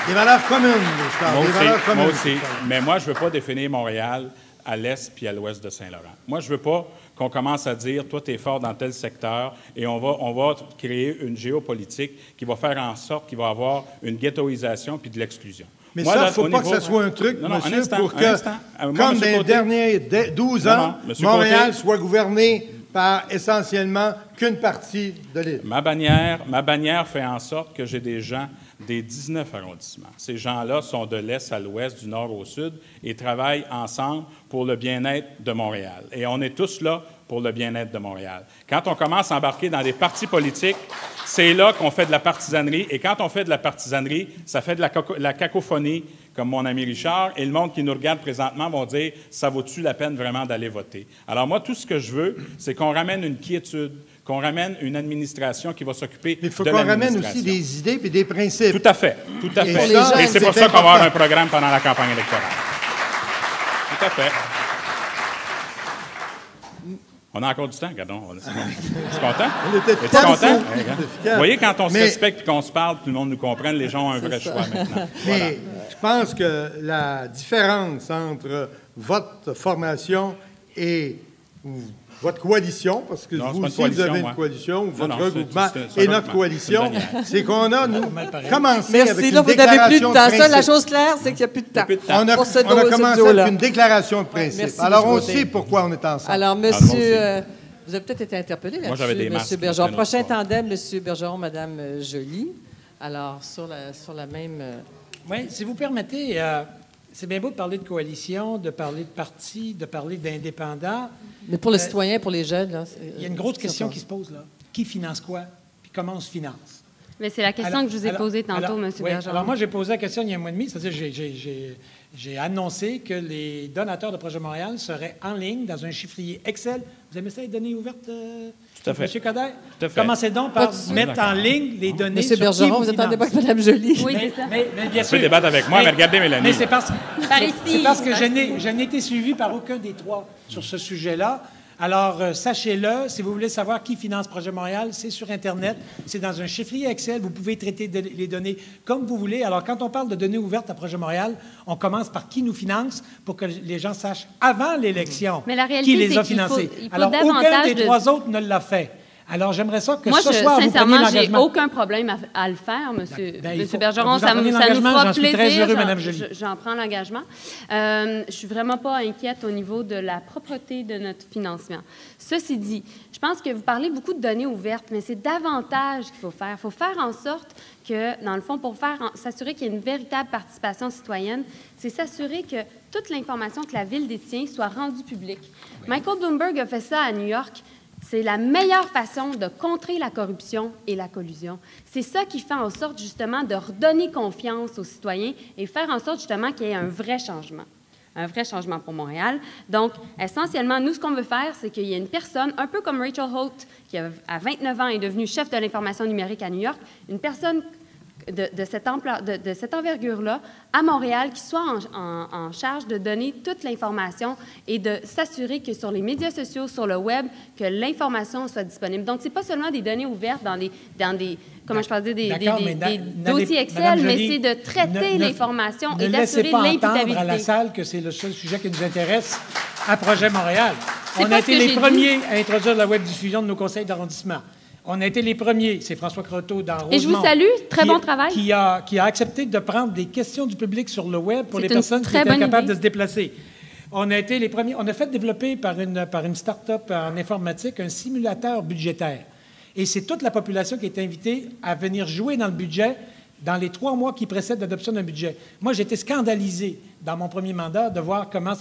des valeurs communes, je parle. Moi aussi. Mais moi, je ne veux pas définir Montréal à l'est puis à l'ouest de Saint-Laurent. Moi, je ne veux pas qu'on commence à dire, toi, tu es fort dans tel secteur, et on va créer une géopolitique qui va faire en sorte qu'il va y avoir une ghettoisation puis de l'exclusion. Mais moi, ça, il là, ne faut au pas niveau... que ça soit un truc, Non, non, monsieur, un instant, pour un que, instant. Moi, comme monsieur les Côté... derniers 12 ans, monsieur Montréal Côté... soit gouverné par essentiellement qu'une partie de l'île. Ma bannière fait en sorte que j'ai des gens des 19 arrondissements. Ces gens-là sont de l'est à l'ouest, du nord au sud, et travaillent ensemble pour le bien-être de Montréal. Et on est tous là pour le bien-être de Montréal. Quand on commence à embarquer dans des partis politiques, c'est là qu'on fait de la partisanerie. Et quand on fait de la partisanerie, ça fait de la cacophonie comme mon ami Richard, et le monde qui nous regarde présentement vont dire « ça vaut-tu la peine vraiment d'aller voter? » Alors moi, tout ce que je veux, c'est qu'on ramène une quiétude, qu'on ramène une administration qui va s'occuper de Il faut qu'on ramène aussi des idées et des principes. Tout à fait, tout à fait. Ça, et c'est pour ça qu'on va avoir un programme pendant la campagne électorale. Tout à fait. On a encore du temps, regardons. Es-tu content? On était Es-tu content? Vous voyez, quand on se respecte et qu'on se parle, tout le monde nous comprend, les gens ont un vrai choix maintenant. Voilà. Mais je pense que la différence entre votre formation et votre coalition, parce que vous aussi, vous avez une coalition, ou votre regroupement et notre coalition, c'est qu'on a, nous, commencé avec une déclaration de principe. Merci, là, vous n'avez plus de temps. Ça, la chose claire, c'est qu'il n'y a plus de temps. On a commencé avec une déclaration de principe. Merci, alors, on sait pourquoi on est ensemble. Alors, monsieur, vous avez peut-être été interpellé là-dessus, moi, j'avais des masques, monsieur Bergeron. Prochain tandem, monsieur Bergeron, madame Joly. Alors, sur la même... Oui, si vous permettez, c'est bien beau de parler de coalition, de parler de parti, de parler d'indépendants. Mais pour les citoyens, pour les jeunes, là... Il y a une grosse question qui se pose, là. Qui finance quoi? Puis comment on se finance? Mais c'est la question que je vous ai posée tantôt, M. Bergeron. Alors, moi, j'ai posé la question il y a un mois et demi, c'est-à-dire j'ai annoncé que les donateurs de Projet Montréal seraient en ligne dans un chiffrier Excel. Vous aimez ça, les données ouvertes, Tout à fait. M. Coderre? Tout à fait. Commencez donc par mettre en ligne les données Monsieur Bergeron, vous êtes en débat avec mme Joly. Oui, c'est ça. Mais bien Vous sûr. pouvez débattre avec moi, mais regardez Mélanie. Mais c'est parce, Par ici. c'est parce que je n'ai été suivi par aucun des trois sur ce sujet-là. Alors, sachez-le, si vous voulez savoir qui finance Projet Montréal, c'est sur Internet, c'est dans un chiffrier Excel, vous pouvez traiter les données comme vous voulez. Alors, quand on parle de données ouvertes à Projet Montréal, on commence par qui nous finance pour que les gens sachent avant l'élection Mais la réalité, qui les a c'est qu'il faut- financés. il faut Alors, aucun davantage des trois autres ne l'a fait. Alors, j'aimerais ça que Moi, ce soir, vous preniez sincèrement, j'ai l'engagement. aucun problème à le faire, monsieur il faut- Bergeron. vous en Ça prenez nous l'engagement, fera j'en suis plaisir. très heureux, Madame Joly. J'en prends l'engagement. Je suis vraiment pas inquiète au niveau de la propreté de notre financement. Ceci dit, je pense que vous parlez beaucoup de données ouvertes, mais c'est davantage qu'il faut faire. Il faut faire en sorte que, dans le fond, pour s'assurer qu'il y ait une véritable participation citoyenne, c'est s'assurer que toute l'information que la Ville détient soit rendue publique. Michael Bloomberg a fait ça à New York. C'est la meilleure façon de contrer la corruption et la collusion. C'est ça qui fait en sorte, justement, de redonner confiance aux citoyens et faire en sorte, justement, qu'il y ait un vrai changement pour Montréal. Donc, essentiellement, nous, ce qu'on veut faire, c'est qu'il y ait une personne, un peu comme Rachel Holt, qui, à 29 ans, est devenue chef de l'information numérique à New York, une personne de cette envergure-là, à Montréal, qui soit en charge de donner toute l'information et de s'assurer que sur les médias sociaux, sur le web, que l'information soit disponible. Donc, c'est pas seulement des données ouvertes dans des comment je peux dire, des dossiers Excel, mais c'est de traiter l'information et d'assurer l'imputabilité. Ne laissez pas l'imputabilité. entendre à la salle que c'est le seul sujet qui nous intéresse à Projet Montréal. C'est On pas a ce été que les j'ai premiers à introduire la web-diffusion de nos conseils d'arrondissement. On a été les premiers, c'est François Croteau dans Rosemont. Et je vous salue, très bon travail. Qui a accepté de prendre des questions du public sur le web pour les personnes qui étaient bonne incapables idée. de se déplacer. On a été les premiers. On a fait développer par une start-up en informatique un simulateur budgétaire. Et c'est toute la population qui est invitée à venir jouer dans le budget dans les 3 mois qui précèdent l'adoption d'un budget. Moi, j'ai été scandalisé dans mon premier mandat de voir comment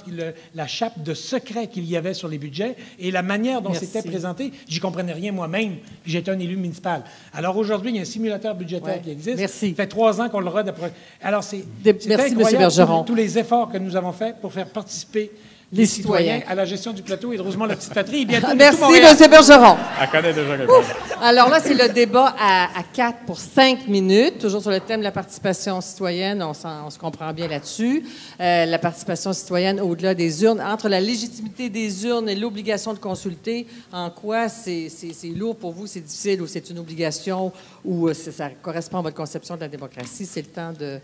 la chape de secret qu'il y avait sur les budgets et la manière dont c'était présenté. J'y comprenais rien moi-même, puis j'étais un élu municipal. Alors aujourd'hui, il y a un simulateur budgétaire qui existe. Merci. Ça fait 3 ans qu'on le rôde. Alors c'est Merci, incroyable M. Bergeron. tous les efforts que nous avons faits pour faire participer les citoyens à la gestion du plateau et de Rosemont-la-Petite-Patrie. Et bientôt, Merci, tout Montréal. M. Bergeron. Elle connaît déjà réponse. Alors là, c'est le débat à 4 pour 5 minutes, toujours sur le thème de la participation citoyenne. On se comprend bien là-dessus. La participation citoyenne au-delà des urnes, entre la légitimité des urnes et l'obligation de consulter, en quoi c'est lourd pour vous, c'est difficile, ou c'est une obligation, ou ça correspond à votre conception de la démocracie. C'est le temps de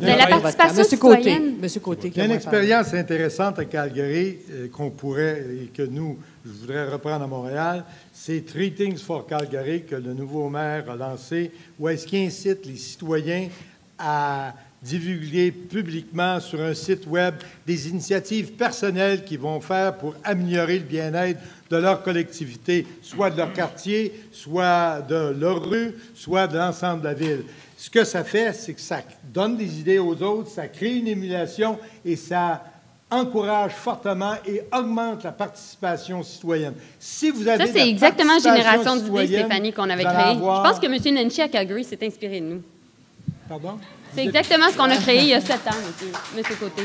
Mais la participation citoyenne... Monsieur Côté, il y a une expérience intéressante à Calgary qu'on pourrait et que je voudrais reprendre à Montréal, c'est Three Things for Calgary que le nouveau maire a lancé, où est-ce qu'il incite les citoyens à divulguer publiquement sur un site web des initiatives personnelles qu'ils vont faire pour améliorer le bien-être de leur collectivité, soit de leur quartier, soit de leur rue, soit de l'ensemble de la ville. Ce que ça fait, c'est que ça donne des idées aux autres, ça crée une émulation et ça encourage fortement et augmente la participation citoyenne. Si vous avez Ça, c'est exactement Génération d'idées, citoyenne, Stéphanie, qu'on avait vous allez créée. avoir... Je pense que M. Nenshi à Calgary s'est inspiré de nous. Pardon? C'est exactement ce qu'on a créé il y a 7 ans, monsieur Côté.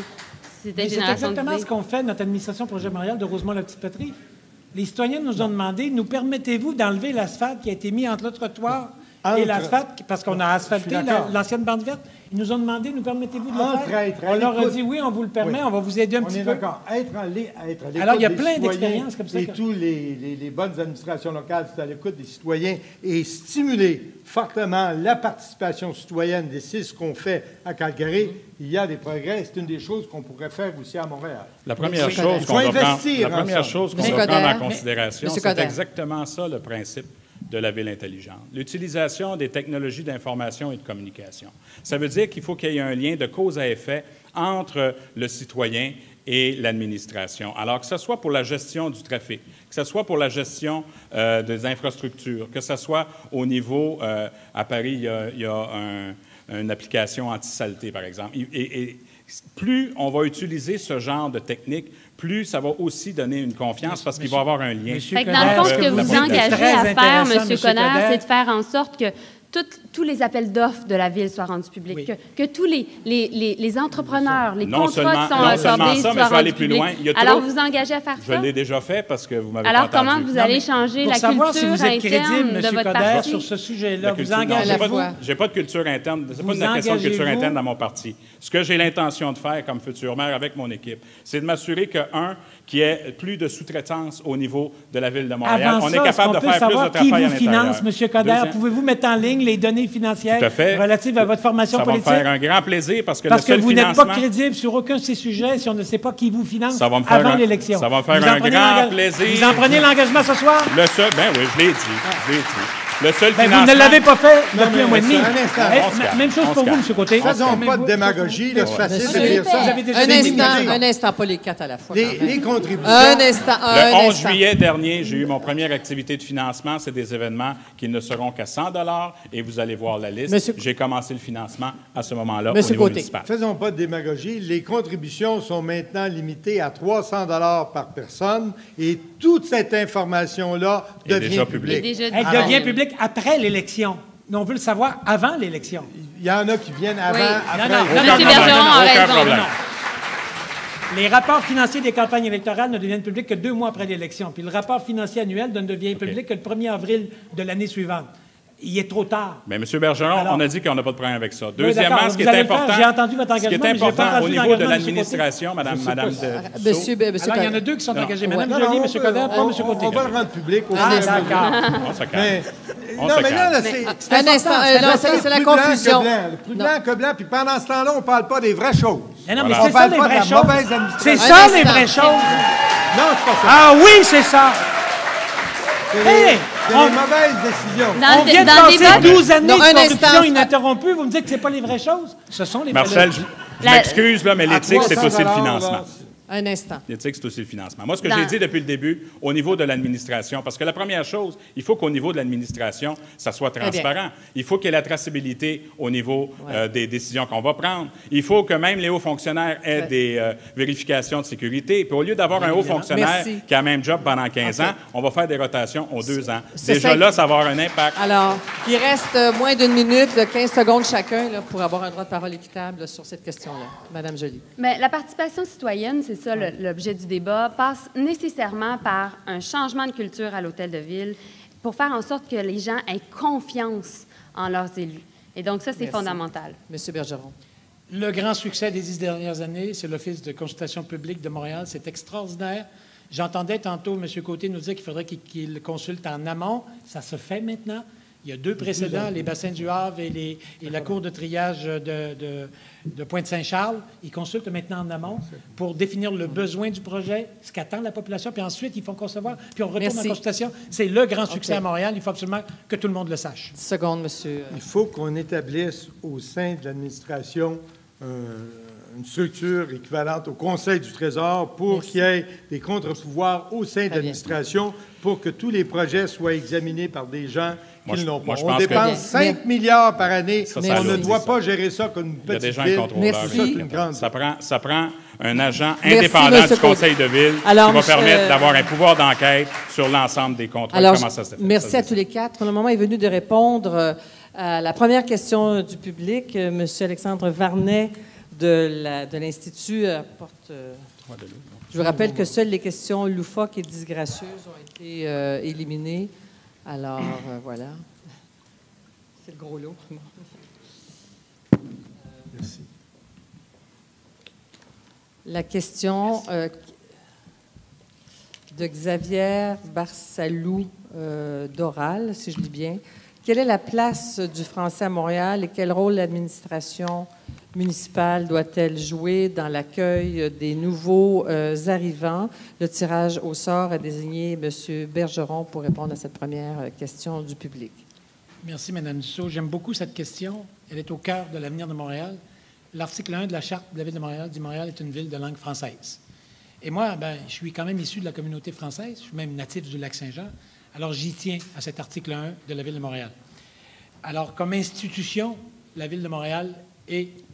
C'était Mais c'est Génération exactement d'idées. ce qu'on fait, notre administration Projet Montréal de Rosemont-la-Petite-Patrie. Les citoyens nous ont demandé, nous permettez-vous d'enlever l'asphalte qui a été mis entre le trottoir et l'asphalte, parce qu'on a asphalté l'ancienne bande verte. Ils nous ont demandé, nous permettez-vous de le faire? On leur a dit, oui, on vous le permet, on va vous aider un petit peu. On est d'accord. Être à l'écoute Alors, il y a des plein citoyens d'expériences comme ça. et tous les bonnes administrations locales, c'est à l'écoute des citoyens et stimuler fortement la participation citoyenne. C'est ce qu'on fait à Calgary. Il y a des progrès. C'est une des choses qu'on pourrait faire aussi à Montréal. La première chose qu'on doit prendre en considération, c'est exactement ça le principe de la ville intelligente. L'utilisation des technologies d'information et de communication. Ça veut dire qu'il faut qu'il y ait un lien de cause à effet entre le citoyen et l'administration. Alors, que ce soit pour la gestion du trafic, que ce soit pour la gestion des infrastructures, que ce soit au niveau, à Paris, il y a une application anti-saleté, par exemple. Et plus on va utiliser ce genre de technique, plus ça va aussi donner une confiance parce qu'il va y avoir un lien. Fait que dans le fond, ce que vous engagez à faire, M. Connard, c'est de faire en sorte que tous les appels d'offres de la Ville soient rendus publics, que tous les entrepreneurs, les contrats qui sont accordés soient rendus publics. Alors, vous vous engagez à faire ça? Je l'ai déjà fait parce que vous m'avez Alors, comment vous allez changer la culture interne de votre parti? Sur ce sujet-là, vous engagez à la fois. J'ai pas de culture interne. C'est pas une question de culture interne dans mon parti. Ce que j'ai l'intention de faire comme futur maire avec mon équipe, c'est de m'assurer qu'il y ait plus de sous-traitance au niveau de la Ville de Montréal. On est capable de faire plus de travail à l'intérieur. Qui vous finance, M. Coderre? Pouvez-vous mettre en ligne les données financières relatives à votre formation politique? Ça va me faire un grand plaisir parce que vous n'êtes pas crédible sur aucun de ces sujets si on ne sait pas qui vous finance avant l'élection. Ça va me faire un grand plaisir. Vous en prenez l'engagement ce soir? Ben oui, je l'ai dit. Le seul financement... Vous ne l'avez pas fait depuis un mois et demi. Même chose pour vous, M. Côté. Faisons pas de démagogie, c'est facile de dire ça. Un instant, pas les 4 à la fois. Les contributions. Le 11 juillet dernier, j'ai eu mon première activité de financement. C'est des événements qui ne seront qu'à 100 $ et vous allez voir la liste. J'ai commencé le financement à ce moment-là au niveau municipal. Faisons pas de démagogie. Les contributions sont maintenant limitées à 300 $ par personne et toute cette information-là devient publique. Elle devient publique après l'élection. Mais on veut le savoir avant l'élection. Il y en a qui viennent avant, après. M. Bergeron a raison. Les rapports financiers des campagnes électorales ne deviennent publics que 2 mois après l'élection. Puis le rapport financier annuel ne devient public que le 1er avril de l'année suivante. Il est trop tard. Mais M. Bergeron, on a dit qu'on n'a pas de problème avec ça. Deuxièmement, ce qui est important, j'ai entendu votre engagement, ce qui est important au niveau de l'administration, Madame Monsieur, alors, il y en a 2 qui sont engagés. Madame Joly, M. Coderre, pas M. Côté. On va le rendre public. D'accord. On se calme. Non, mais là, c'est un instant, c'est la confusion. Plus blanc que blanc, puis pendant ce temps-là, on ne parle pas des vraies choses. Non, mais c'est ça les vraies choses. C'est ça les vraies choses. Non, c'est pas ça. Ah oui, c'est ça. C'est les mauvaises décisions. On vient de passer 12 années de corruption ininterrompue. Vous me dites que ce n'est pas les vraies choses? Ce sont les vraies choses. Marcel, je m'excuse, mais l'éthique, c'est aussi le financement. Un instant. L'éthique, c'est aussi le financement. Moi, ce que j'ai dit depuis le début, au niveau de l'administration, parce que la première chose, il faut qu'au niveau de l'administration, ça soit transparent. Il faut qu'il y ait la traçabilité au niveau des décisions qu'on va prendre. Il faut que même les hauts fonctionnaires aient des vérifications de sécurité. Puis au lieu d'avoir un haut fonctionnaire qui a le même job pendant 15 ans, on va faire des rotations aux 2 ans. Déjà là, ça va avoir un impact. Alors, il reste moins d'1 minute, 15 secondes chacun là, pour avoir un droit de parole équitable sur cette question-là. Madame Joly. Mais la participation citoyenne, c'est ça l'objet du débat, passe nécessairement par un changement de culture à l'hôtel de ville pour faire en sorte que les gens aient confiance en leurs élus. Et donc, ça, c'est fondamental. Monsieur Bergeron. Le grand succès des 10 dernières années, c'est l'Office de consultation publique de Montréal. C'est extraordinaire. J'entendais tantôt M. Côté nous dire qu'il faudrait qu'il consulte en amont. Ça se fait maintenant. Il y a 2 précédents, les bassins du Havre et la cour de triage de Pointe-Saint-Charles. Ils consultent maintenant en amont pour définir le besoin du projet, ce qu'attend la population, puis ensuite, ils font concevoir, puis on retourne en consultation. C'est le grand succès à Montréal. Il faut absolument que tout le monde le sache. 10 secondes, monsieur. Il faut qu'on établisse au sein de l'administration une structure équivalente au Conseil du Trésor pour qu'il y ait des contre-pouvoirs au sein de l'administration pour que tous les projets soient examinés par des gens qui n'ont pas. On dépense 5 milliards par année. On ne doit pas gérer ça comme une petite ville. Il y a des gens contrôleurs. Merci. Ça prend un agent indépendant du Conseil de ville qui va permettre d'avoir un pouvoir d'enquête sur l'ensemble des contrats. Alors, comment ça se fait? Merci à tous les 4. Le moment est venu de répondre La première question du public, M. Alexandre Varnet de l'Institut apporte... je vous rappelle que seules les questions loufoques et disgracieuses ont été éliminées. Alors, voilà. C'est le gros lot. Merci. La question de Xavier Barsalou d'Oral, si je lis bien. Quelle est la place du français à Montréal et quel rôle l'administration municipale doit-elle jouer dans l'accueil des nouveaux arrivants? Le tirage au sort a désigné M. Bergeron pour répondre à cette première question du public. Merci, Mme Dussault. J'aime beaucoup cette question. Elle est au cœur de l'avenir de Montréal. L'article 1 de la Charte de la Ville de Montréal dit « Montréal est une ville de langue française ». Et moi, je suis quand même issu de la communauté française. Je suis même natif du Lac-Saint-Jean. Alors, j'y tiens à cet article 1 de la Ville de Montréal. Alors, comme institution, la Ville de Montréal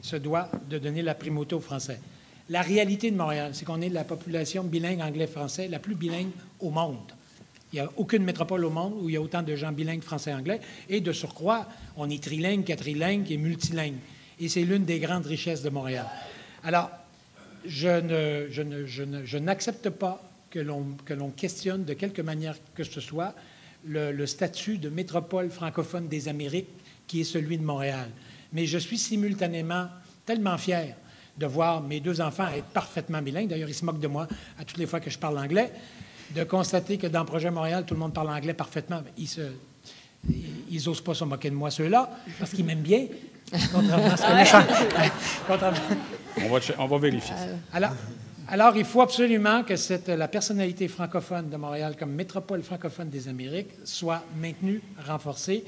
se doit de donner la primauté aux Français. La réalité de Montréal, c'est qu'on est la population bilingue anglais-français la plus bilingue au monde. Il n'y a aucune métropole au monde où il y a autant de gens bilingues français-anglais. Et de surcroît, on est trilingue, quadrilingue et multilingue. Et c'est l'une des grandes richesses de Montréal. Alors, je n'accepte pas que l'on questionne de quelque manière que ce soit le statut de métropole francophone des Amériques qui est celui de Montréal. Mais je suis simultanément tellement fier de voir mes deux enfants être parfaitement bilingues. D'ailleurs, ils se moquent de moi à toutes les fois que je parle anglais. De constater que dans le projet Montréal, tout le monde parle anglais parfaitement. Ils n'osent pas se moquer de moi, ceux-là, parce qu'ils m'aiment bien. Contrairement à ce que On va vérifier ça. Alors, il faut absolument que la personnalité francophone de Montréal comme métropole francophone des Amériques soit maintenue, renforcée.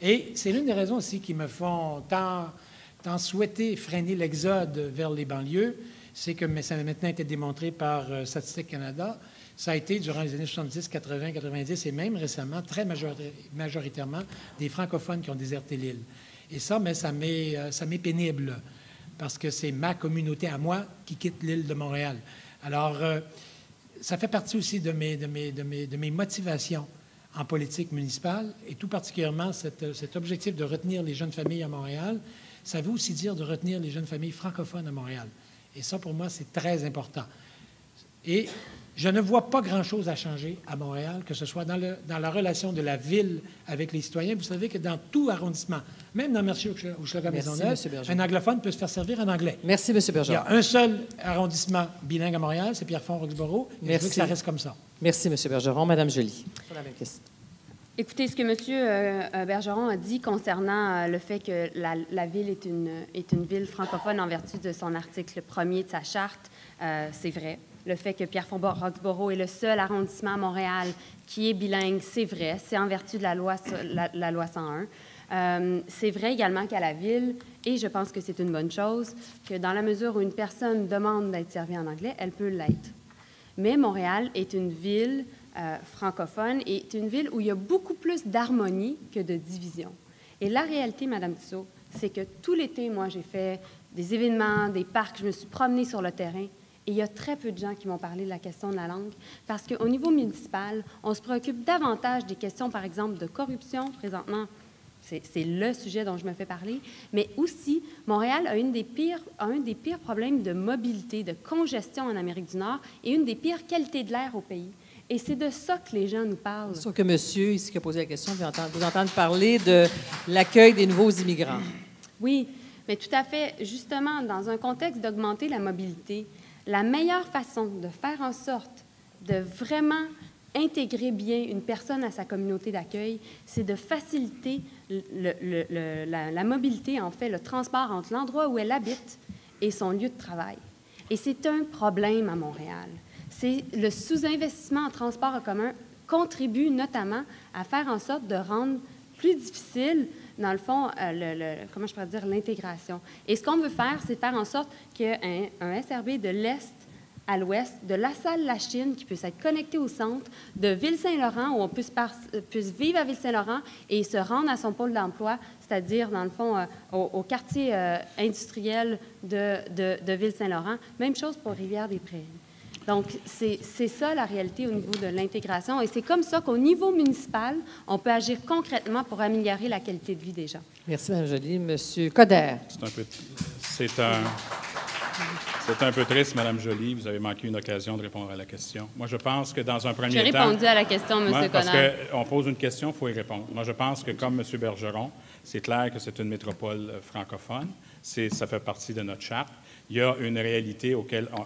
Et c'est l'une des raisons aussi qui me font tant souhaiter freiner l'exode vers les banlieues. C'est que ça a maintenant été démontré par Statistique Canada. Ça a été, durant les années 70, 80, 90 et même récemment, très majoritairement, des francophones qui ont déserté l'île. Et ça, mais ça m'est pénible, parce que c'est ma communauté à moi qui quitte l'île de Montréal. Alors, ça fait partie aussi de mes motivations en politique municipale, et tout particulièrement cet objectif de retenir les jeunes familles à Montréal. Ça veut aussi dire de retenir les jeunes familles francophones à Montréal. Et ça, pour moi, c'est très important. Et je ne vois pas grand-chose à changer à Montréal, que ce soit dans la relation de la ville avec les citoyens. Vous savez que dans tout arrondissement, même dans Mercier-Hochelaga-Maisonneuve, un anglophone peut se faire servir en anglais. Merci, M. Bergeron. Il y a un seul arrondissement bilingue à Montréal, c'est Pierrefonds-Roxborough. Et je veux que ça reste comme ça. Merci, M. Bergeron. Mme Joly. Sur la même question. Écoutez, ce que M. Bergeron a dit concernant le fait que la ville est une ville francophone en vertu de son article 1er de sa charte, c'est vrai. Le fait que Pierrefonds-Roxborough est le seul arrondissement à Montréal qui est bilingue, c'est vrai. C'est en vertu de la loi 101. C'est vrai également qu'à la ville, et je pense que c'est une bonne chose, que dans la mesure où une personne demande d'être servie en anglais, elle peut l'être. Mais Montréal est une ville francophone et est une ville où il y a beaucoup plus d'harmonie que de division. Et la réalité, Mme Tissot, c'est que tout l'été, moi, j'ai fait des événements, des parcs, je me suis promenée sur le terrain. Et il y a très peu de gens qui m'ont parlé de la question de la langue parce qu'au niveau municipal, on se préoccupe davantage des questions, par exemple, de corruption. Présentement, c'est le sujet dont je me fais parler. Mais aussi, Montréal a un des pires problèmes de mobilité, de congestion en Amérique du Nord et une des pires qualités de l'air au pays. Et c'est de ça que les gens nous parlent. C'est sûr que monsieur, ici, qui a posé la question, vous entendre parler de l'accueil des nouveaux immigrants. Oui, mais tout à fait. Justement, dans un contexte d'augmenter la mobilité, la meilleure façon de faire en sorte de vraiment intégrer bien une personne à sa communauté d'accueil, c'est de faciliter la mobilité, en fait, le transport entre l'endroit où elle habite et son lieu de travail. Et c'est un problème à Montréal. C'est le sous-investissement en transport en commun contribue notamment à faire en sorte de rendre plus difficile, dans le fond, comment je pourrais dire, l'intégration. Et ce qu'on veut faire, c'est faire en sorte qu'un SRB de l'Est à l'Ouest, de La Salle-la-Chine, qui puisse être connecté au centre, de Ville-Saint-Laurent, où on puisse vivre à Ville-Saint-Laurent et se rendre à son pôle d'emploi, c'est-à-dire, dans le fond, au quartier industriel de Ville-Saint-Laurent. Même chose pour Rivière-des-Prairies. Donc, c'est ça la réalité au niveau de l'intégration. Et c'est comme ça qu'au niveau municipal, on peut agir concrètement pour améliorer la qualité de vie des gens. Merci, Mme Joly. Monsieur Coderre. C'est un peu triste, Mme Joly. Vous avez manqué une occasion de répondre à la question. Moi, je pense que dans un premier temps... J'ai répondu à la question, M. Coderre. Parce qu'on pose une question, il faut y répondre. Moi, je pense que, comme M. Bergeron, c'est clair que c'est une métropole francophone. Ça fait partie de notre charte. Il y a une réalité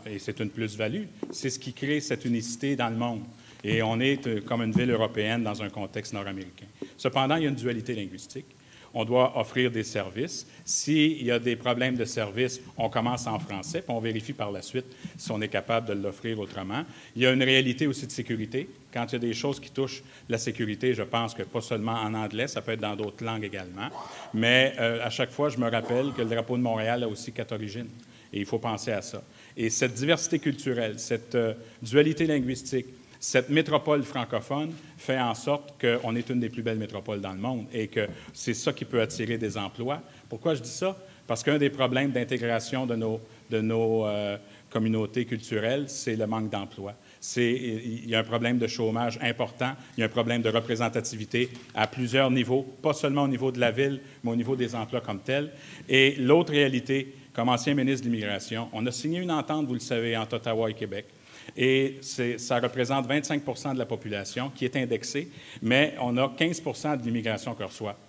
et c'est une plus-value. C'est ce qui crée cette unicité dans le monde. Et on est comme une ville européenne dans un contexte nord-américain. Cependant, il y a une dualité linguistique. On doit offrir des services. S'il y a des problèmes de service, on commence en français, puis on vérifie par la suite si on est capable de l'offrir autrement. Il y a une réalité aussi de sécurité. Quand il y a des choses qui touchent la sécurité, je pense que pas seulement en anglais, ça peut être dans d'autres langues également. Mais à chaque fois, je me rappelle que le drapeau de Montréal a aussi 4 origines. Et il faut penser à ça. Et cette diversité culturelle, cette dualité linguistique, cette métropole francophone fait en sorte qu'on est une des plus belles métropoles dans le monde et que c'est ça qui peut attirer des emplois. Pourquoi je dis ça? Parce qu'un des problèmes d'intégration de nos communautés culturelles, c'est le manque d'emploi. Il y a un problème de chômage important, il y a un problème de représentativité à plusieurs niveaux, pas seulement au niveau de la ville, mais au niveau des emplois comme tels. Et l'autre réalité, comme ancien ministre de l'Immigration, on a signé une entente, vous le savez, entre Ottawa et Québec. Et ça représente 25 de la population qui est indexée, mais on a 15 de l'immigration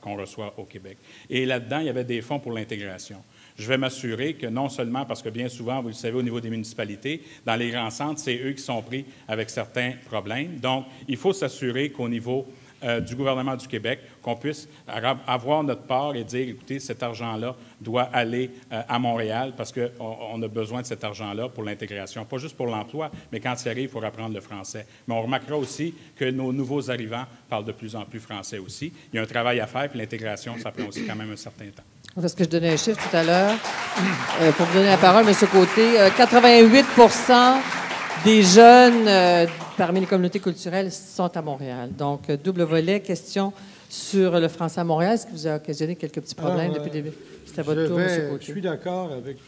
qu'on reçoit au Québec. Et là-dedans, il y avait des fonds pour l'intégration. Je vais m'assurer que non seulement, parce que bien souvent, vous le savez, au niveau des municipalités, dans les grands centres, c'est eux qui sont pris avec certains problèmes. Donc, il faut s'assurer qu'au niveau du gouvernement du Québec, qu'on puisse avoir notre part et dire, écoutez, cet argent-là doit aller à Montréal parce qu'on a besoin de cet argent-là pour l'intégration, pas juste pour l'emploi, mais quand il arrive, il faut apprendre le français. Mais on remarquera aussi que nos nouveaux arrivants parlent de plus en plus français aussi. Il y a un travail à faire, puis l'intégration, ça prend aussi quand même un certain temps. Parce que je donnais un chiffre tout à l'heure. Pour vous donner la parole, M. Côté, 88 des jeunes parmi les communautés culturelles sont à Montréal. Donc, double volet, question sur le français à Montréal. Est-ce que vous a occasionné quelques petits problèmes depuis le début? C'est à votre tour, M. Côté. Je suis d'accord avec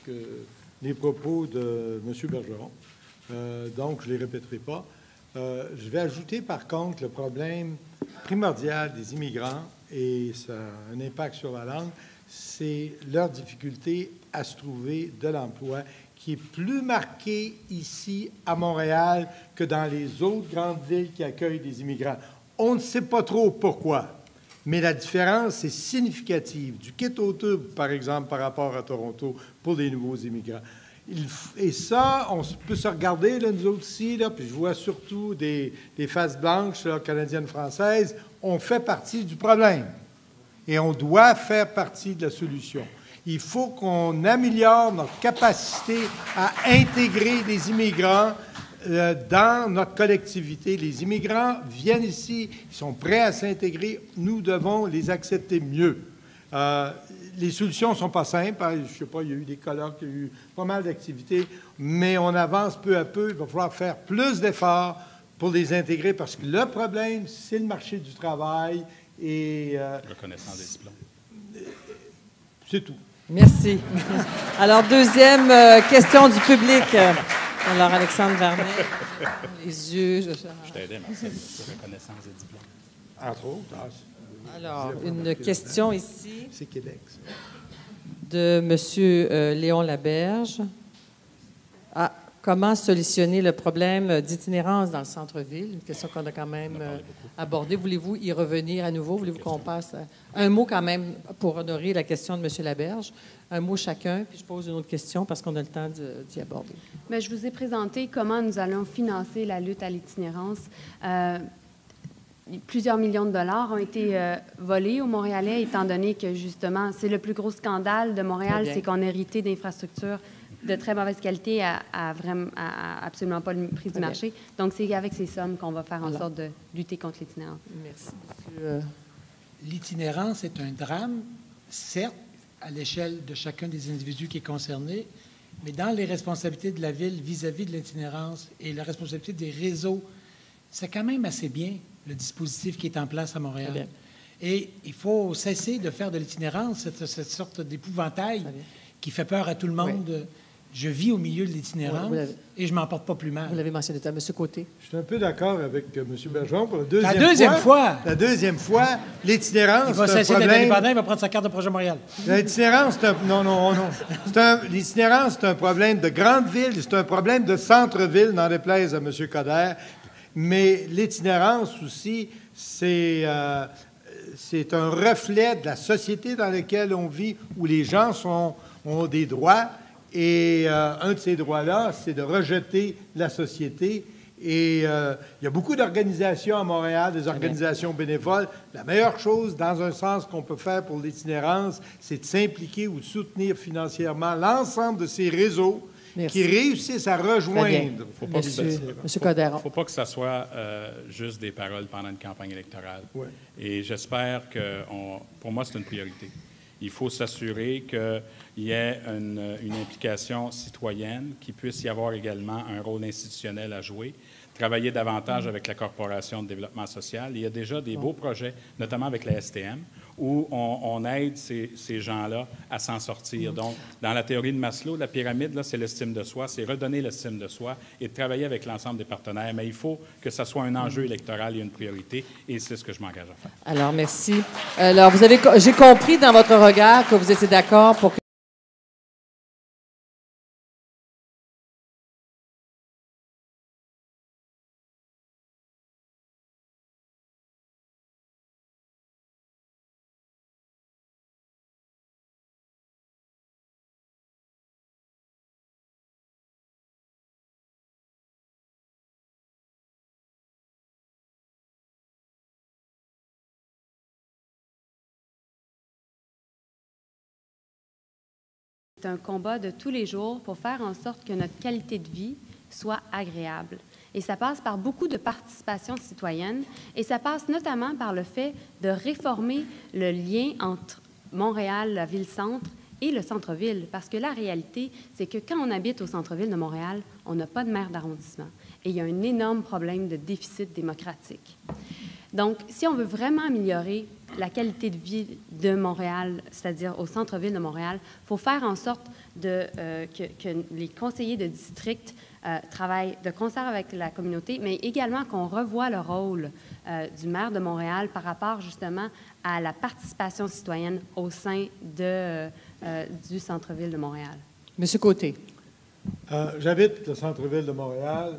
les propos de M. Bergeron. Donc, je ne les répéterai pas. Je vais ajouter, par contre, le problème primordial des immigrants, et ça a un impact sur la langue, c'est leur difficulté à se trouver de l'emploi, qui est plus marqué ici à Montréal que dans les autres grandes villes qui accueillent des immigrants. On ne sait pas trop pourquoi, mais la différence est significative. Du Kitauto, par exemple, par rapport à Toronto, pour les nouveaux immigrants. Et ça, on peut se regarder, là, nous autres ici, là, puis je vois surtout des faces blanches, là, canadiennes, françaises. On fait partie du problème et on doit faire partie de la solution. Il faut qu'on améliore notre capacité à intégrer les immigrants dans notre collectivité. Les immigrants viennent ici, ils sont prêts à s'intégrer. Nous devons les accepter mieux. Les solutions ne sont pas simples. Je ne sais pas, il y a eu des colloques, il y a eu pas mal d'activités, mais on avance peu à peu. Il va falloir faire plus d'efforts pour les intégrer parce que le problème, c'est le marché du travail et... reconnaissance des diplômes. C'est tout. Merci. Alors, deuxième question du public. Alors, Alexandre Vernet, les yeux... Je t'aidais, Marcel, sur reconnaissance des diplômes. Entre autres. Alors, une question ici. C'est Québec, ça. De M. Léon Laberge. Comment solutionner le problème d'itinérance dans le centre-ville? Une question qu'on a quand même abordée. Voulez-vous y revenir à nouveau? Voulez-vous qu'on passe un mot quand même pour honorer la question de M. Laberge? Un mot chacun, puis je pose une autre question parce qu'on a le temps d'y aborder. Bien, je vous ai présenté comment nous allons financer la lutte à l'itinérance. Plusieurs millions de dollars ont été volés aux Montréalais, étant donné que, justement, c'est le plus gros scandale de Montréal, c'est qu'on a hérité d'infrastructures de très mauvaise qualité à absolument pas le prix du marché. Donc, c'est avec ces sommes qu'on va faire en sorte de lutter contre l'itinérance. Merci. L'itinérance est un drame, certes, à l'échelle de chacun des individus qui est concerné, mais dans les responsabilités de la Ville vis-à-vis de l'itinérance et la responsabilité des réseaux, c'est quand même assez bien le dispositif qui est en place à Montréal. Et il faut cesser de faire de l'itinérance cette sorte d'épouvantail qui fait peur à tout le monde. Je vis au milieu de Ouais, l'itinérance vous l'avez- et je m'en porte pas plus mal. Vous l'avez mentionné tout à l'heure. Monsieur Côté. Je suis un peu d'accord avec M. Bergeron pour La deuxième fois! La deuxième fois, l'itinérance, Il va c'est un cesser d'être problème. indépendant, il va prendre sa carte de Projet Montréal. L'itinérance, c'est un... Non, non, non. L'itinérance, c'est un problème de grande ville, c'est un problème de centre-ville, n'en déplaise à M. Coderre. Mais l'itinérance aussi, c'est un reflet de la société dans laquelle on vit, où les gens ont des droits. Et un de ces droits-là, c'est de rejeter la société. Et il y a beaucoup d'organisations à Montréal, des organisations bénévoles. La meilleure chose, dans un sens, qu'on peut faire pour l'itinérance, c'est de s'impliquer ou de soutenir financièrement l'ensemble de ces réseaux Merci. qui réussissent à Très bien. rejoindre. Monsieur Coderre. Il ne faut pas que ça soit juste des paroles pendant une campagne électorale. Ouais. Et j'espère que, pour moi, c'est une priorité. Il faut s'assurer qu'il y ait une implication citoyenne, qu'il puisse y avoir également un rôle institutionnel à jouer, travailler davantage avec la Corporation de développement social. Il y a déjà des beaux projets, notamment avec la STM, où on aide ces gens-là à s'en sortir. Donc, dans la théorie de Maslow, la pyramide, là, c'est l'estime de soi, c'est redonner l'estime de soi et de travailler avec l'ensemble des partenaires. Mais il faut que ça soit un enjeu électoral et une priorité, et c'est ce que je m'engage à faire. Alors, merci. Alors, j'ai compris dans votre regard que vous étiez d'accord pour que C'est un combat de tous les jours pour faire en sorte que notre qualité de vie soit agréable. Et ça passe par beaucoup de participation citoyenne et ça passe notamment par le fait de réformer le lien entre Montréal, la ville-centre, et le centre-ville. Parce que la réalité, c'est que quand on habite au centre-ville de Montréal, on n'a pas de maire d'arrondissement. Et il y a un énorme problème de déficit démocratique. Donc, si on veut vraiment améliorer la qualité de vie de Montréal, c'est-à-dire au centre-ville de Montréal, il faut faire en sorte que les conseillers de district travaillent de concert avec la communauté, mais également qu'on revoie le rôle du maire de Montréal par rapport justement à la participation citoyenne au sein du centre-ville de Montréal. Monsieur Côté. J'habite le centre-ville de Montréal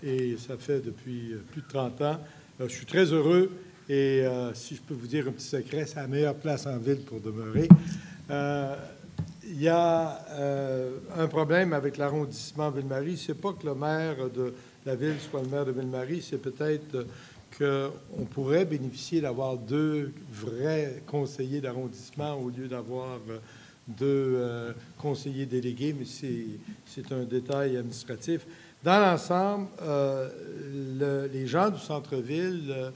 et ça fait depuis plus de 30 ans. Je suis très heureux et si je peux vous dire un petit secret, c'est la meilleure place en ville pour demeurer. Il y a un problème avec l'arrondissement Ville-Marie. Ce n'est pas que le maire de la ville soit le maire de Ville-Marie, c'est peut-être qu'on pourrait bénéficier d'avoir 2 vrais conseillers d'arrondissement au lieu d'avoir 2 conseillers délégués, mais c'est un détail administratif. Dans l'ensemble, les gens du centre-ville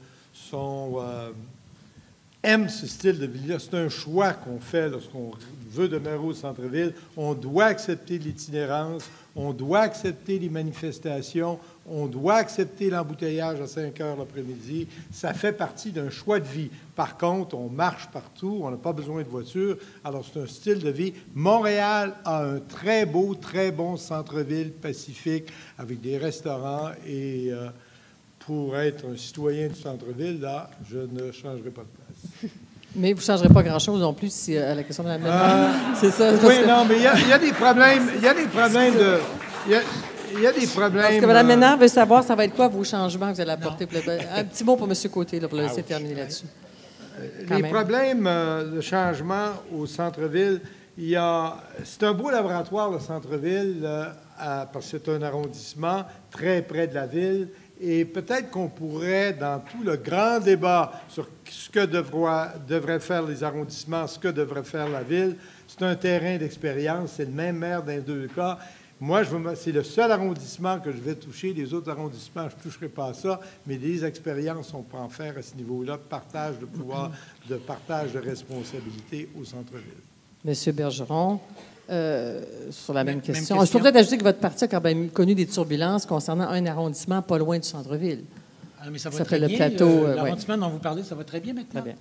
aiment ce style de vie-là. C'est un choix qu'on fait lorsqu'on veut demeurer au centre-ville. On doit accepter l'itinérance, on doit accepter les manifestations, on doit accepter l'embouteillage à 5 heures l'après-midi. Ça fait partie d'un choix de vie. Par contre, on marche partout, on n'a pas besoin de voiture. Alors, c'est un style de vie. Montréal a un très beau, très bon centre-ville pacifique avec des restaurants et pour être un citoyen du centre-ville, là, je ne changerai pas de place. Mais vous ne changerez pas grand-chose non plus si, à la question de la mémoire. C'est ça. Oui, non, mais il y a des problèmes. Il y a des problèmes de... Il y a des problèmes... Parce que Mme Ménard veut savoir, ça va être quoi vos changements que vous allez apporter. Un petit mot pour M. Côté, là, pour le laisser terminer là-dessus. Les problèmes de changement au centre-ville, c'est un beau laboratoire, le centre-ville, parce que c'est un arrondissement très près de la ville. Et peut-être qu'on pourrait, dans tout le grand débat sur ce que devraient faire les arrondissements, ce que devrait faire la ville, c'est un terrain d'expérience, c'est le même maire dans les 2 cas. Moi, c'est le seul arrondissement que je vais toucher. Les autres arrondissements, je ne toucherai pas à ça, mais des expériences, on peut en faire à ce niveau-là, de partage de pouvoir, de partage de responsabilité au centre-ville. Monsieur Bergeron. Sur la même question. Je peux peut-être ajouter que votre parti a quand même connu des turbulences concernant un arrondissement pas loin du centre-ville. Ah, mais ça va très bien. Le plateau. L'arrondissement dont vous parlez, ça va très bien maintenant. Très bien.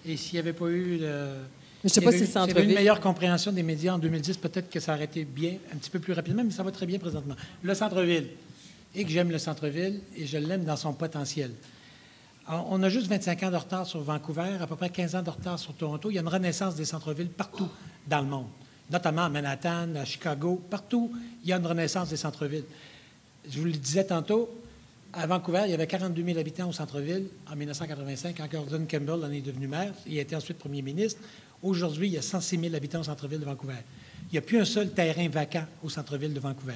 Et s'il n'y avait pas eu Je ne sais pas si le centre-ville... S'il y avait une meilleure compréhension des médias en 2010, peut-être que ça aurait été bien, un petit peu plus rapidement, mais ça va très bien présentement. Le centre-ville. Et que j'aime le centre-ville, et je l'aime dans son potentiel. Alors, on a juste 25 ans de retard sur Vancouver, à peu près 15 ans de retard sur Toronto. Il y a une renaissance des centres-villes partout dans le monde, notamment à Manhattan, à Chicago, partout, il y a une renaissance des centres-villes. Je vous le disais tantôt, à Vancouver, il y avait 42 000 habitants au centre-ville en 1985, quand Gordon Campbell en est devenu maire. Il a été ensuite premier ministre. Aujourd'hui, il y a 106 000 habitants au centre-ville de Vancouver. Il n'y a plus un seul terrain vacant au centre-ville de Vancouver.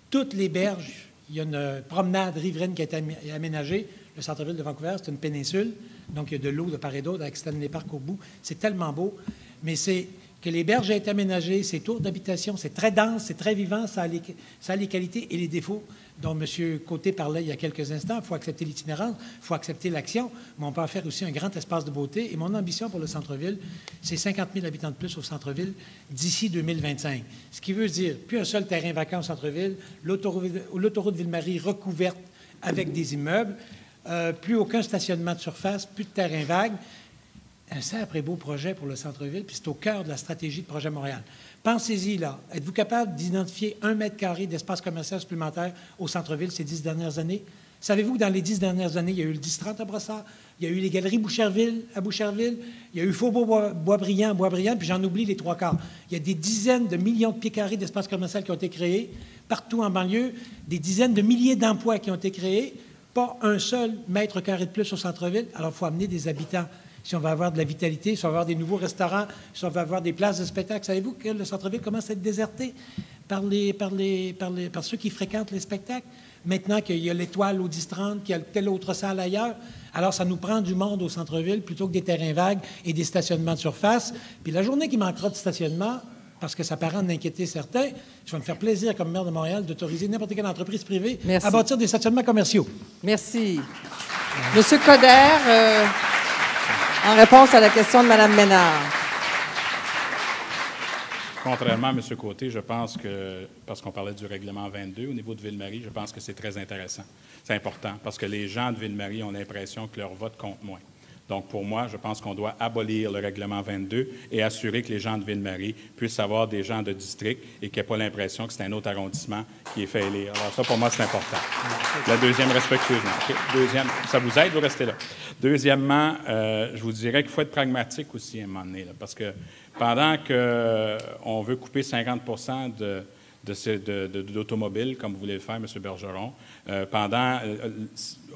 Toutes les berges, il y a une promenade riveraine qui a été aménagée. Le centre-ville de Vancouver, c'est une péninsule, donc il y a de l'eau de part et d'autre avec Stanley Park au bout. C'est tellement beau, mais c'est que les berges aient été aménagées, ces tours d'habitation, c'est très dense, c'est très vivant, ça a les qualités et les défauts dont M. Côté parlait il y a quelques instants. Il faut accepter l'itinérance, il faut accepter l'action, mais on peut en faire aussi un grand espace de beauté. Et mon ambition pour le centre-ville, c'est 50 000 habitants de plus au centre-ville d'ici 2025. Ce qui veut dire plus un seul terrain vacant au centre-ville, l'autoroute Ville-Marie recouverte avec des immeubles, plus aucun stationnement de surface, plus de terrain vague. Un sacré beau projet pour le centre-ville, puis c'est au cœur de la stratégie de Projet Montréal. Pensez-y, là. Êtes-vous capable d'identifier 1 mètre carré d'espace commercial supplémentaire au centre-ville ces 10 dernières années? Savez-vous que dans les 10 dernières années, il y a eu le 10-30 à Brossard, il y a eu les Galeries Boucherville à Boucherville, il y a eu Faubourg Boisbriand à Boisbriand, puis j'en oublie les 3 quarts. Il y a des dizaines de millions de pieds carrés d'espace commercial qui ont été créés partout en banlieue, des dizaines de milliers d'emplois qui ont été créés, pas un seul mètre carré de plus au centre-ville. Alors, il faut amener des habitants. Si on va avoir de la vitalité, si on va avoir des nouveaux restaurants, si on va avoir des places de spectacle. Savez-vous que le centre-ville commence à être déserté par ceux qui fréquentent les spectacles? Maintenant qu'il y a l'Étoile au 10-30, qu'il y a telle autre salle ailleurs, alors ça nous prend du monde au centre-ville plutôt que des terrains vagues et des stationnements de surface. Puis la journée qui manquera de stationnement, parce que ça paraît en inquiéter certains, je vais me faire plaisir comme maire de Montréal d'autoriser n'importe quelle entreprise privée à bâtir des stationnements commerciaux. Merci. Monsieur Coderre, en réponse à la question de Mme Ménard. Contrairement à M. Côté, je pense que, parce qu'on parlait du règlement 22 au niveau de Ville-Marie, je pense que c'est très intéressant. C'est important parce que les gens de Ville-Marie ont l'impression que leur vote compte moins. Donc, pour moi, je pense qu'on doit abolir le règlement 22 et assurer que les gens de Ville-Marie puissent avoir des gens de district et qu'ils n'aient pas l'impression que c'est un autre arrondissement qui est fait élire. Alors, ça, pour moi, c'est important. La deuxième, respectueusement. Okay. Deuxième, ça vous aide, vous restez là. Deuxièmement, je vous dirais qu'il faut être pragmatique aussi à un moment donné, là, parce que pendant qu'on veut couper 50 d'automobiles, comme vous voulez le faire, M. Bergeron,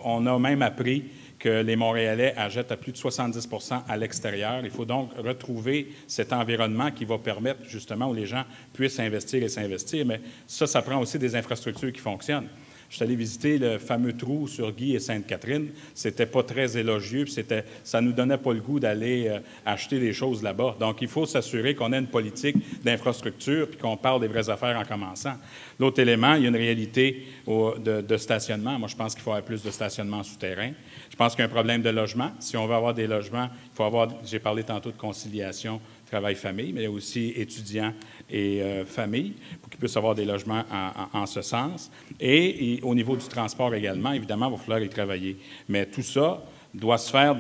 on a même appris que les Montréalais achètent à plus de 70 % à l'extérieur. Il faut donc retrouver cet environnement qui va permettre justement où les gens puissent investir et s'investir. Mais ça prend aussi des infrastructures qui fonctionnent. Je suis allé visiter le fameux trou sur Guy et Sainte-Catherine. C'était pas très élogieux, puis ça nous donnait pas le goût d'aller acheter des choses là-bas. Donc, il faut s'assurer qu'on ait une politique d'infrastructure puis qu'on parle des vraies affaires en commençant. L'autre élément, il y a une réalité de stationnement. Moi, je pense qu'il faut avoir plus de stationnement souterrain. Je pense qu'il y a un problème de logement. Si on veut avoir des logements, il faut avoir, j'ai parlé tantôt de conciliation travail-famille, mais aussi étudiants et familles, pour qu'ils puissent avoir des logements en ce sens. Et au niveau du transport également, évidemment, il va falloir y travailler. Mais tout ça doit se faire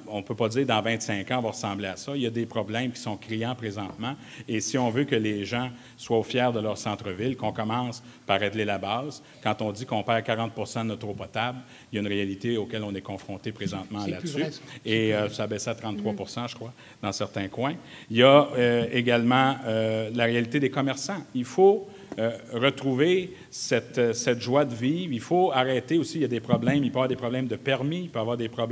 on ne peut pas dire dans 25 ans, on va ressembler à ça. Il y a des problèmes qui sont criants présentement. Et si on veut que les gens soient fiers de leur centre-ville, qu'on commence par régler la base, quand on dit qu'on perd 40 % de notre eau potable, il y a une réalité auquel on est confronté présentement là-dessus. Et ça baisse à 33 % je crois, dans certains coins. Il y a également la réalité des commerçants. Il faut retrouver cette joie de vivre. Il faut arrêter aussi, il y a des problèmes, il peut y avoir des problèmes de permis, il peut y avoir des problèmes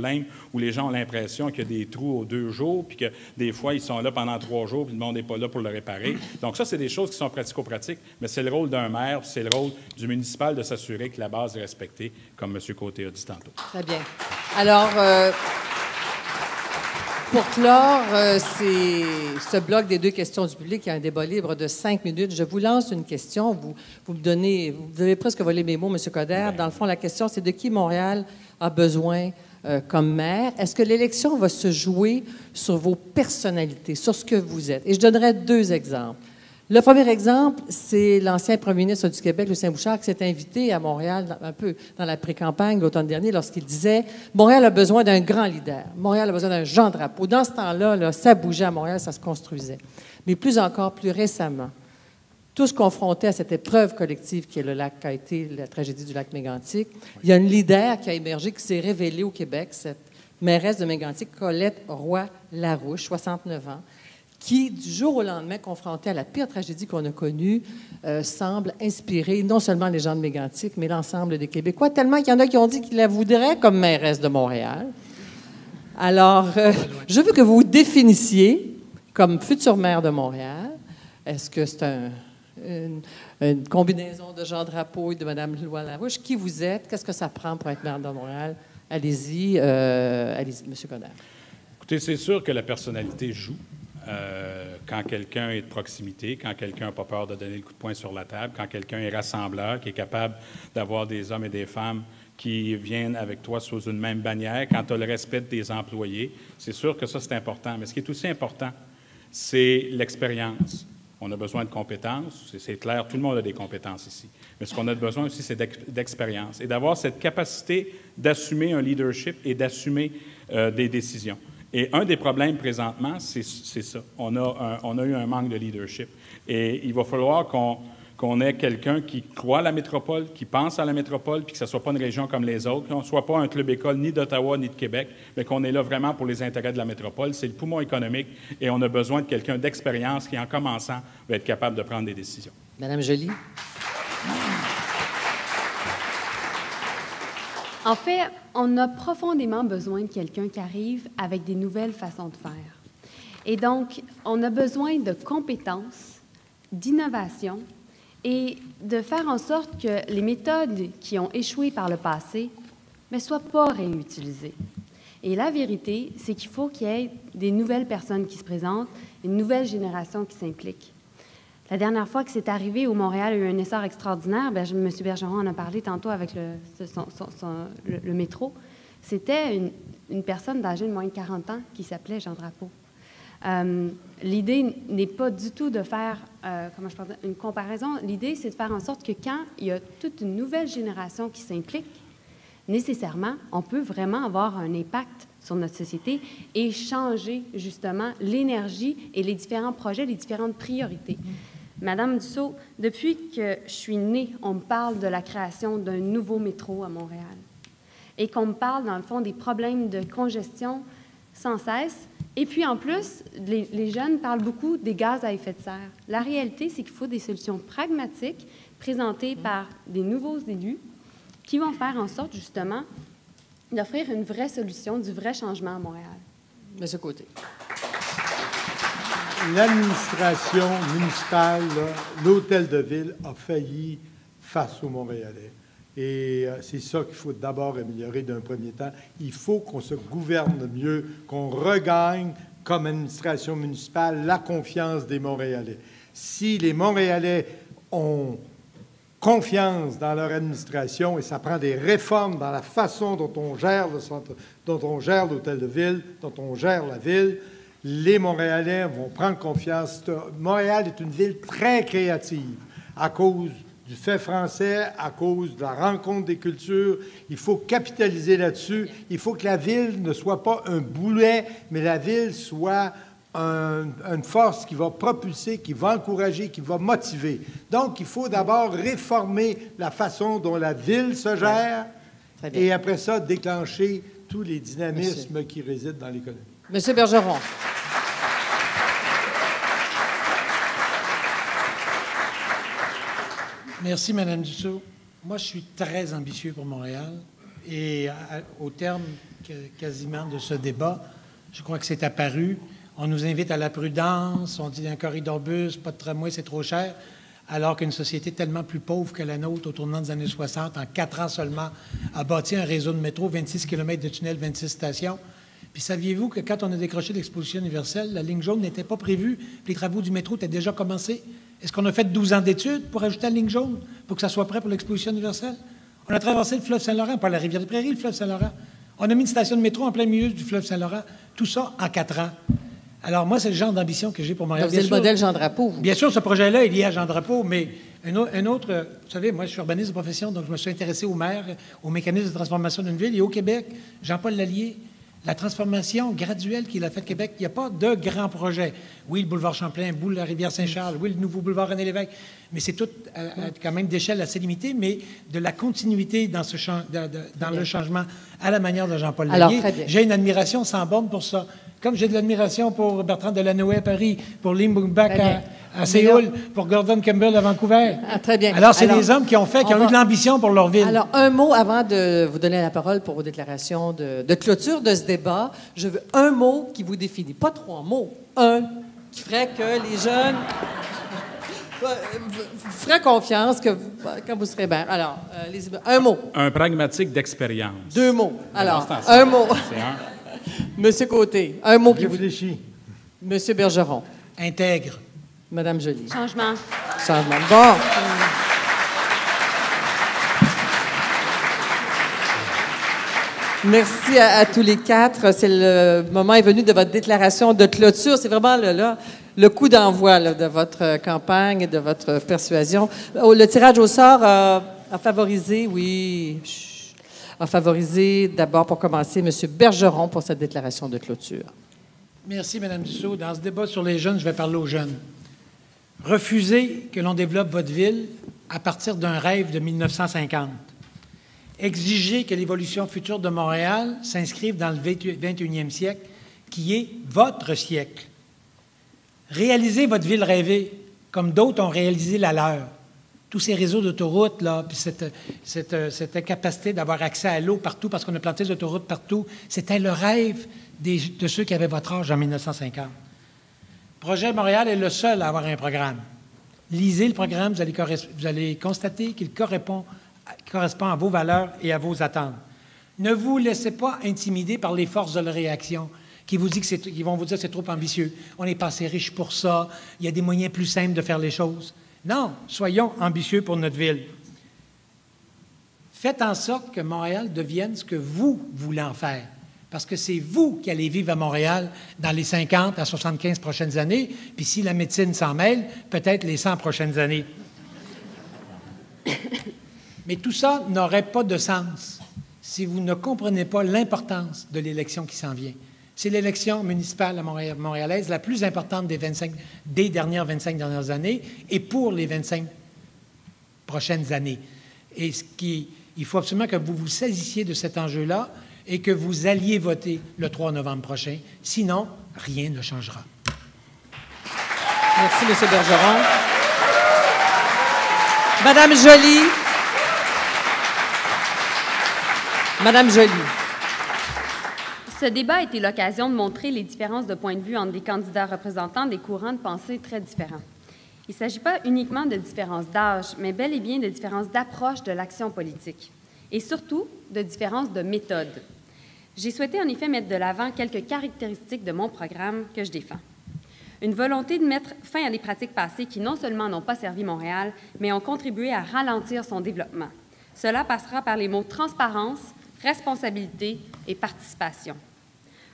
où les gens ont l'impression qu'il y a des trous aux 2 jours, puis que des fois, ils sont là pendant 3 jours, puis le monde n'est pas là pour le réparer. Donc ça, c'est des choses qui sont pratico-pratiques, mais c'est le rôle d'un maire, puis c'est le rôle du municipal de s'assurer que la base est respectée, comme M. Côté a dit tantôt. Très bien. Alors, pour clore ce bloc des 2 questions du public, il y a un débat libre de 5 minutes. Je vous lance une question. Vous avez presque volé mes mots, M. Coderre. Dans le fond, la question, c'est de qui Montréal a besoin comme maire. Est-ce que l'élection va se jouer sur vos personnalités, sur ce que vous êtes? Et je donnerai 2 exemples. Le premier exemple, c'est l'ancien premier ministre du Québec, Lucien Bouchard, qui s'est invité à Montréal, un peu dans la pré-campagne l'automne dernier, lorsqu'il disait « Montréal a besoin d'un grand leader. Montréal a besoin d'un Jean Drapeau. » Dans ce temps-là, là, ça bougeait à Montréal, ça se construisait. Mais plus encore, plus récemment, tous confrontés à cette épreuve collective qui est le lac, qui a été la tragédie du lac Mégantic, il y a une leader qui a émergé, qui s'est révélée au Québec, cette mairesse de Mégantic, Colette Roy-Larouche, 69 ans, qui, du jour au lendemain, confrontée à la pire tragédie qu'on a connue, semble inspirer non seulement les gens de Mégantic, mais l'ensemble des Québécois, tellement qu'il y en a qui ont dit qu'ils la voudraient comme mairesse de Montréal. Alors, je veux que vous vous définissiez comme future maire de Montréal. Est-ce que c'est une combinaison de Jean Drapeau et de Mme Roy-Larouche? Qui vous êtes? Qu'est-ce que ça prend pour être maire de Montréal? Allez-y, allez-y, M. Coderre. Écoutez, c'est sûr que la personnalité joue. Quand quelqu'un est de proximité, quand quelqu'un n'a pas peur de donner le coup de poing sur la table, quand quelqu'un est rassembleur, qui est capable d'avoir des hommes et des femmes qui viennent avec toi sous une même bannière, quand tu as le respect des employés, c'est sûr que ça, c'est important. Mais ce qui est aussi important, c'est l'expérience. On a besoin de compétences, c'est clair, tout le monde a des compétences ici. Mais ce qu'on a besoin aussi, c'est d'expérience et d'avoir cette capacité d'assumer un leadership et d'assumer des décisions. Et un des problèmes présentement, c'est ça. On a eu un manque de leadership. Et il va falloir qu'on ait quelqu'un qui croit à la métropole, qui pense à la métropole, puis que ce ne soit pas une région comme les autres, qu'on ne soit pas un club école ni d'Ottawa ni de Québec, mais qu'on est là vraiment pour les intérêts de la métropole. C'est le poumon économique et on a besoin de quelqu'un d'expérience qui, en commençant, va être capable de prendre des décisions. Madame Joly. En fait, on a profondément besoin de quelqu'un qui arrive avec des nouvelles façons de faire. Et donc, on a besoin de compétences, d'innovation et de faire en sorte que les méthodes qui ont échoué par le passé ne soient pas réutilisées. Et la vérité, c'est qu'il faut qu'il y ait des nouvelles personnes qui se présentent, une nouvelle génération qui s'implique. La dernière fois que c'est arrivé, où Montréal a eu un essor extraordinaire, bien, M. Bergeron en a parlé tantôt avec le métro, c'était une personne d'âge de moins de 40 ans qui s'appelait Jean Drapeau. L'idée n'est pas du tout de faire une comparaison. L'idée, c'est de faire en sorte que quand il y a toute une nouvelle génération qui s'implique, nécessairement, on peut vraiment avoir un impact sur notre société et changer justement l'énergie et les différents projets, les différentes priorités. Madame Dussault, depuis que je suis née, on me parle de la création d'un nouveau métro à Montréal et qu'on me parle, dans le fond, des problèmes de congestion sans cesse. Et puis, en plus, les jeunes parlent beaucoup des gaz à effet de serre. La réalité, c'est qu'il faut des solutions pragmatiques présentées par des nouveaux élus qui vont faire en sorte, justement, d'offrir une vraie solution, du vrai changement à Montréal. Monsieur Côté. L'administration municipale, l'hôtel de ville a failli face aux Montréalais. Et c'est ça qu'il faut d'abord améliorer d'un premier temps. Il faut qu'on se gouverne mieux, qu'on regagne comme administration municipale la confiance des Montréalais. Si les Montréalais ont confiance dans leur administration, et ça prend des réformes dans la façon dont on gère le centre, dont on gère l'hôtel de ville, dont on gère la ville, les Montréalais vont prendre confiance. Montréal est une ville très créative à cause du fait français, à cause de la rencontre des cultures. Il faut capitaliser là-dessus. Il faut que la ville ne soit pas un boulet, mais la ville soit une force qui va propulser, qui va encourager, qui va motiver. Donc, il faut d'abord réformer la façon dont la ville se gère et après ça, déclencher tous les dynamismes qui résident dans l'économie. Monsieur Bergeron. Merci, Mme Dussault. Moi, je suis très ambitieux pour Montréal. Et au terme quasiment de ce débat, je crois que c'est apparu. On nous invite à la prudence, on dit un corridor bus, pas de tramway, c'est trop cher, alors qu'une société tellement plus pauvre que la nôtre au tournant des années 60, en 4 ans seulement, a bâti un réseau de métro, 26 km de tunnels, 26 stations. Puis saviez-vous que quand on a décroché l'exposition universelle, la ligne jaune n'était pas prévue, puis les travaux du métro étaient déjà commencés? Est-ce qu'on a fait 12 ans d'études pour ajouter la ligne jaune, pour que ça soit prêt pour l'exposition universelle? On a traversé le fleuve Saint-Laurent, pas la rivière des Prairies, le fleuve Saint-Laurent. On a mis une station de métro en plein milieu du fleuve Saint-Laurent. Tout ça en 4 ans. Alors, moi, c'est le genre d'ambition que j'ai pour Montréal. Donc, vous êtes le modèle Jean Drapeau. Bien sûr, ce projet-là est lié à Jean Drapeau, mais un autre, vous savez, moi, je suis urbaniste de profession, donc je me suis intéressé aux maires, aux mécanismes de transformation d'une ville. Et au Québec, Jean-Paul Lallier, la transformation graduelle qu'il a faite au Québec, il n'y a pas de grands projets. Oui, le boulevard Champlain, la rivière Saint-Charles, oui, le nouveau boulevard René-Lévesque, mais c'est tout quand même d'échelle assez limitée, mais de la continuité dans, dans le changement à la manière de Jean-Paul Lallier. J'ai une admiration sans borne pour ça. Comme j'ai de l'admiration pour Bertrand Delanoë à Paris, pour Lim Bung-Bak à Séoul, pour Gordon Campbell à Vancouver. Ah, très bien. Alors, c'est des hommes qui ont eu de l'ambition pour leur ville. Alors, un mot avant de vous donner la parole pour vos déclarations de clôture de ce débat. Je veux un mot qui vous définit. Pas 3 mots. Un qui ferait que les jeunes vous feraient confiance quand vous serez bien. Alors, un mot. Un pragmatique d'expérience. 2 mots. Alors, un mot. C'est un. Monsieur Côté, un mot qui vous... Réfléchis. Monsieur Bergeron. Intègre. Madame Joly. Changement. Changement. Bon. Merci à tous les 4. C'est le moment est venu de votre déclaration de clôture. C'est vraiment le coup d'envoi de votre campagne et de votre persuasion. Le tirage au sort a favorisé, a favorisé d'abord, pour commencer, M. Bergeron pour cette déclaration de clôture. Merci, Mme Dussault. Dans ce débat sur les jeunes, je vais parler aux jeunes. Refusez que l'on développe votre ville à partir d'un rêve de 1950. Exigez que l'évolution future de Montréal s'inscrive dans le 21e siècle, qui est votre siècle. Réalisez votre ville rêvée, comme d'autres ont réalisé la leur. Tous ces réseaux d'autoroutes, là, puis cette incapacité d'avoir accès à l'eau partout parce qu'on a planté des autoroutes partout, c'était le rêve de ceux qui avaient votre âge en 1950. Projet Montréal est le seul à avoir un programme. Lisez le programme, vous allez constater qu'il correspond à vos valeurs et à vos attentes. Ne vous laissez pas intimider par les forces de la réaction qui vont vous dire que c'est trop ambitieux. On n'est pas assez riche pour ça. Il y a des moyens plus simples de faire les choses. Non, soyons ambitieux pour notre ville. Faites en sorte que Montréal devienne ce que vous voulez en faire. Parce que c'est vous qui allez vivre à Montréal dans les 50 à 75 prochaines années, puis si la médecine s'en mêle, peut-être les 100 prochaines années. Mais tout ça n'aurait pas de sens si vous ne comprenez pas l'importance de l'élection qui s'en vient. C'est l'élection municipale montréalaise la plus importante des dernières 25 dernières années et pour les 25 prochaines années. Et il faut absolument que vous vous saisissiez de cet enjeu-là et que vous alliez voter le 3 novembre prochain. Sinon, rien ne changera. Merci, M. Bergeron. Madame Joly. Madame Joly. Ce débat a été l'occasion de montrer les différences de point de vue entre des candidats représentant des courants de pensée très différents. Il ne s'agit pas uniquement de différences d'âge, mais bel et bien de différences d'approche de l'action politique, et surtout de différences de méthode. J'ai souhaité en effet mettre de l'avant quelques caractéristiques de mon programme que je défends. Une volonté de mettre fin à des pratiques passées qui non seulement n'ont pas servi Montréal, mais ont contribué à ralentir son développement. Cela passera par les mots transparence, responsabilité et participation.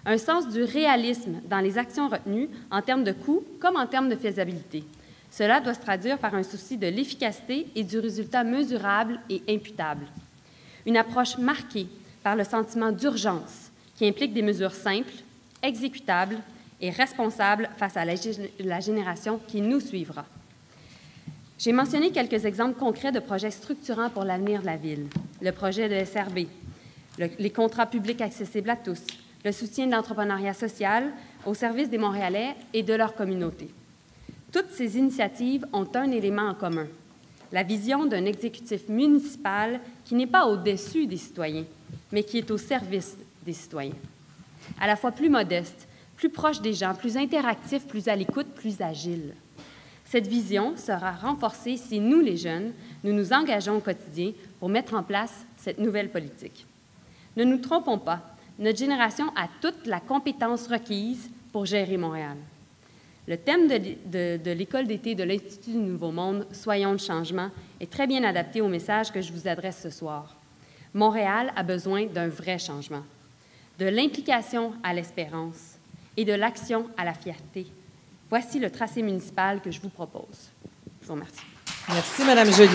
Un sens du réalisme dans les actions retenues en termes de coûts comme en termes de faisabilité. Cela doit se traduire par un souci de l'efficacité et du résultat mesurable et imputable. Une approche marquée par le sentiment d'urgence qui implique des mesures simples, exécutables et responsables face à la génération qui nous suivra. J'ai mentionné quelques exemples concrets de projets structurants pour l'avenir de la ville. Le projet de SRB, les contrats publics accessibles à tous, le soutien de l'entrepreneuriat social au service des Montréalais et de leur communauté. Toutes ces initiatives ont un élément en commun, la vision d'un exécutif municipal qui n'est pas au-dessus des citoyens, mais qui est au service des citoyens. À la fois plus modeste, plus proche des gens, plus interactif, plus à l'écoute, plus agile. Cette vision sera renforcée si nous, les jeunes, nous nous engageons au quotidien pour mettre en place cette nouvelle politique. Ne nous trompons pas, notre génération a toute la compétence requise pour gérer Montréal. Le thème de l'école d'été de l'Institut du Nouveau Monde, Soyons le changement, est très bien adapté au message que je vous adresse ce soir. Montréal a besoin d'un vrai changement, de l'implication à l'espérance et de l'action à la fierté. Voici le tracé municipal que je vous propose. Je vous remercie. Merci, Mme Joly.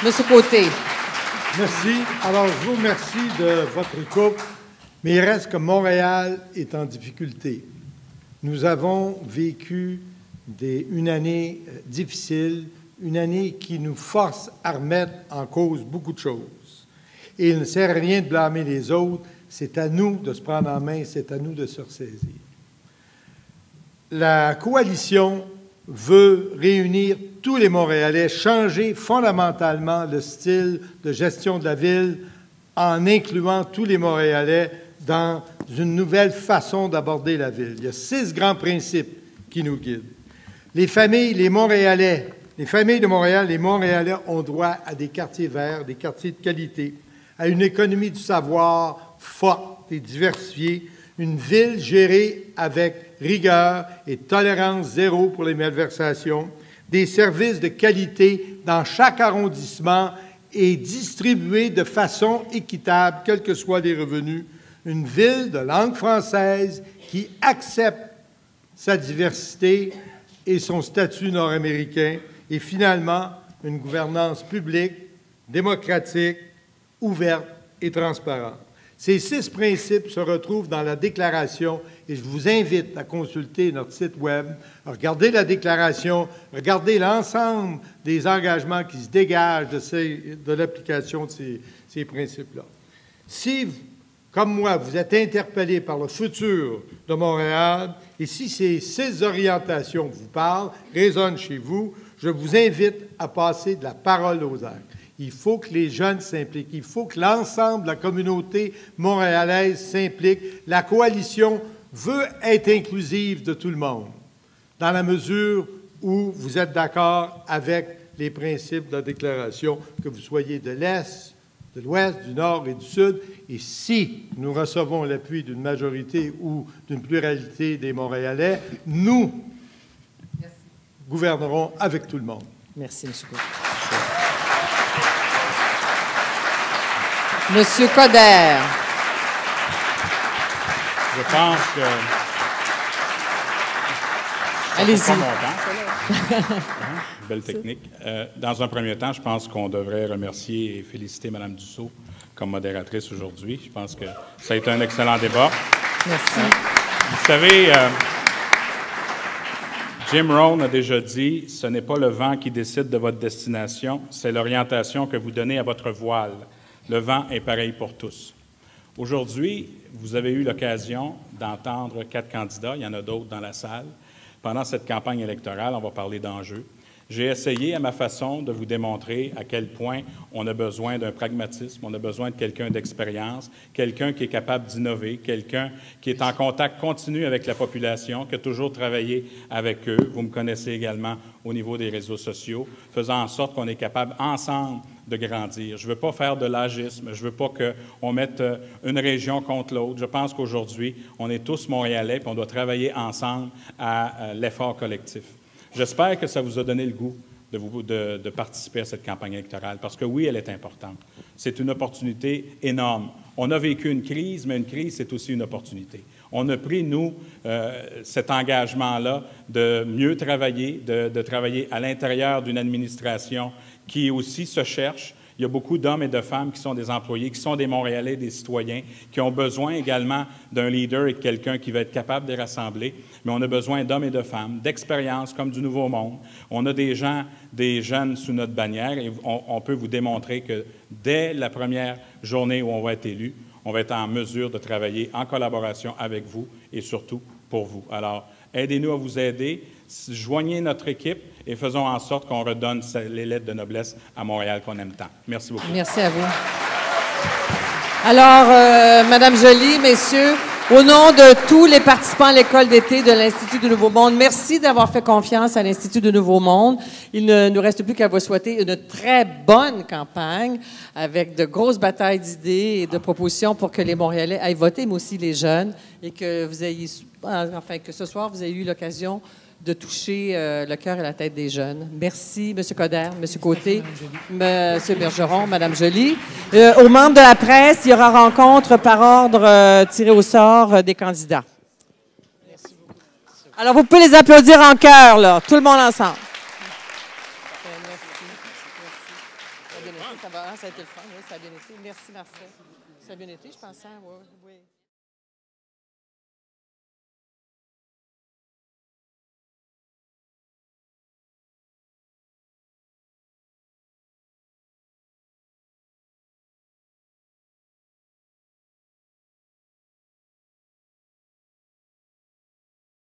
Monsieur Côté. Merci. Alors, je vous remercie de votre coupe, mais il reste que Montréal est en difficulté. Nous avons vécu une année difficile, une année qui nous force à remettre en cause beaucoup de choses. Et il ne sert à rien de blâmer les autres, c'est à nous de se prendre en main, c'est à nous de se ressaisir. La coalition veut réunir tous les Montréalais, changer fondamentalement le style de gestion de la ville en incluant tous les Montréalais dans une nouvelle façon d'aborder la ville. Il y a 6 grands principes qui nous guident. Les familles de Montréal, les Montréalais ont droit à des quartiers verts, des quartiers de qualité, à une économie du savoir forte et diversifiée, une ville gérée avec rigueur et tolérance zéro pour les malversations, des services de qualité dans chaque arrondissement et distribués de façon équitable, quels que soient les revenus, une ville de langue française qui accepte sa diversité et son statut nord-américain, et finalement, une gouvernance publique, démocratique, ouverte et transparente. Ces 6 principes se retrouvent dans la déclaration et je vous invite à consulter notre site Web, à regarder la déclaration, regarder l'ensemble des engagements qui se dégagent de l'application de ces principes-là. Si, comme moi, vous êtes interpellé par le futur de Montréal et si ces 6 orientations vous parlent, résonnent chez vous, je vous invite à passer de la parole aux actes. Il faut que les jeunes s'impliquent. Il faut que l'ensemble de la communauté montréalaise s'implique. La coalition veut être inclusive de tout le monde, dans la mesure où vous êtes d'accord avec les principes de la déclaration, que vous soyez de l'Est, de l'Ouest, du Nord et du Sud. Et si nous recevons l'appui d'une majorité ou d'une pluralité des Montréalais, nous gouvernerons avec tout le monde. Merci, M. Côté. Monsieur Coderre. Je pense que... Allez-y. Belle technique. Dans un premier temps, je pense qu'on devrait remercier et féliciter Mme Dussault comme modératrice aujourd'hui. Je pense que ça a été un excellent débat. Merci. Vous savez, Jim Rohn a déjà dit, ce n'est pas le vent qui décide de votre destination, c'est l'orientation que vous donnez à votre voile. Le vent est pareil pour tous. Aujourd'hui, vous avez eu l'occasion d'entendre 4 candidats, il y en a d'autres dans la salle. Pendant cette campagne électorale, on va parler d'enjeux. J'ai essayé à ma façon de vous démontrer à quel point on a besoin d'un pragmatisme, on a besoin de quelqu'un d'expérience, quelqu'un qui est capable d'innover, quelqu'un qui est en contact continu avec la population, qui a toujours travaillé avec eux. Vous me connaissez également au niveau des réseaux sociaux, faisant en sorte qu'on est capable ensemble de grandir. Je ne veux pas faire de l'agisme, je ne veux pas qu'on mette une région contre l'autre. Je pense qu'aujourd'hui, on est tous Montréalais et on doit travailler ensemble à l'effort collectif. J'espère que ça vous a donné le goût de participer à cette campagne électorale, parce que oui, elle est importante. C'est une opportunité énorme. On a vécu une crise, mais une crise, c'est aussi une opportunité. On a pris, nous, cet engagement-là de mieux travailler, de travailler à l'intérieur d'une administration qui aussi se cherche. Il y a beaucoup d'hommes et de femmes qui sont des employés, qui sont des Montréalais, des citoyens, qui ont besoin également d'un leader et de quelqu'un qui va être capable de les rassembler. Mais on a besoin d'hommes et de femmes, d'expérience comme du Nouveau Monde. On a des gens, des jeunes sous notre bannière et on peut vous démontrer que dès la première journée où on va être élu, on va être en mesure de travailler en collaboration avec vous et surtout pour vous. Alors, aidez-nous à vous aider, joignez notre équipe et faisons en sorte qu'on redonne les lettres de noblesse à Montréal qu'on aime tant. Merci beaucoup. Merci à vous. Alors, Madame Joly, messieurs, au nom de tous les participants à l'école d'été de l'Institut du Nouveau Monde, merci d'avoir fait confiance à l'Institut du Nouveau Monde. Il ne nous reste plus qu'à vous souhaiter une très bonne campagne avec de grosses batailles d'idées et de propositions pour que les Montréalais aillent voter, mais aussi les jeunes, et que vous ayez, enfin, que ce soir, vous ayez eu l'occasion de toucher le cœur et la tête des jeunes. Merci, M. Coderre, M. Côté, M. Bergeron, Mme Joly. Aux membres de la presse, il y aura rencontre par ordre tiré au sort des candidats. Alors, vous pouvez les applaudir en chœur, là, tout le monde ensemble. Merci. Ça a bien été, ça va, hein? Ça a été le fun, oui, ça a bien été. Merci, Marcel. Ça a bien été, je pense, hein? Oui, oui.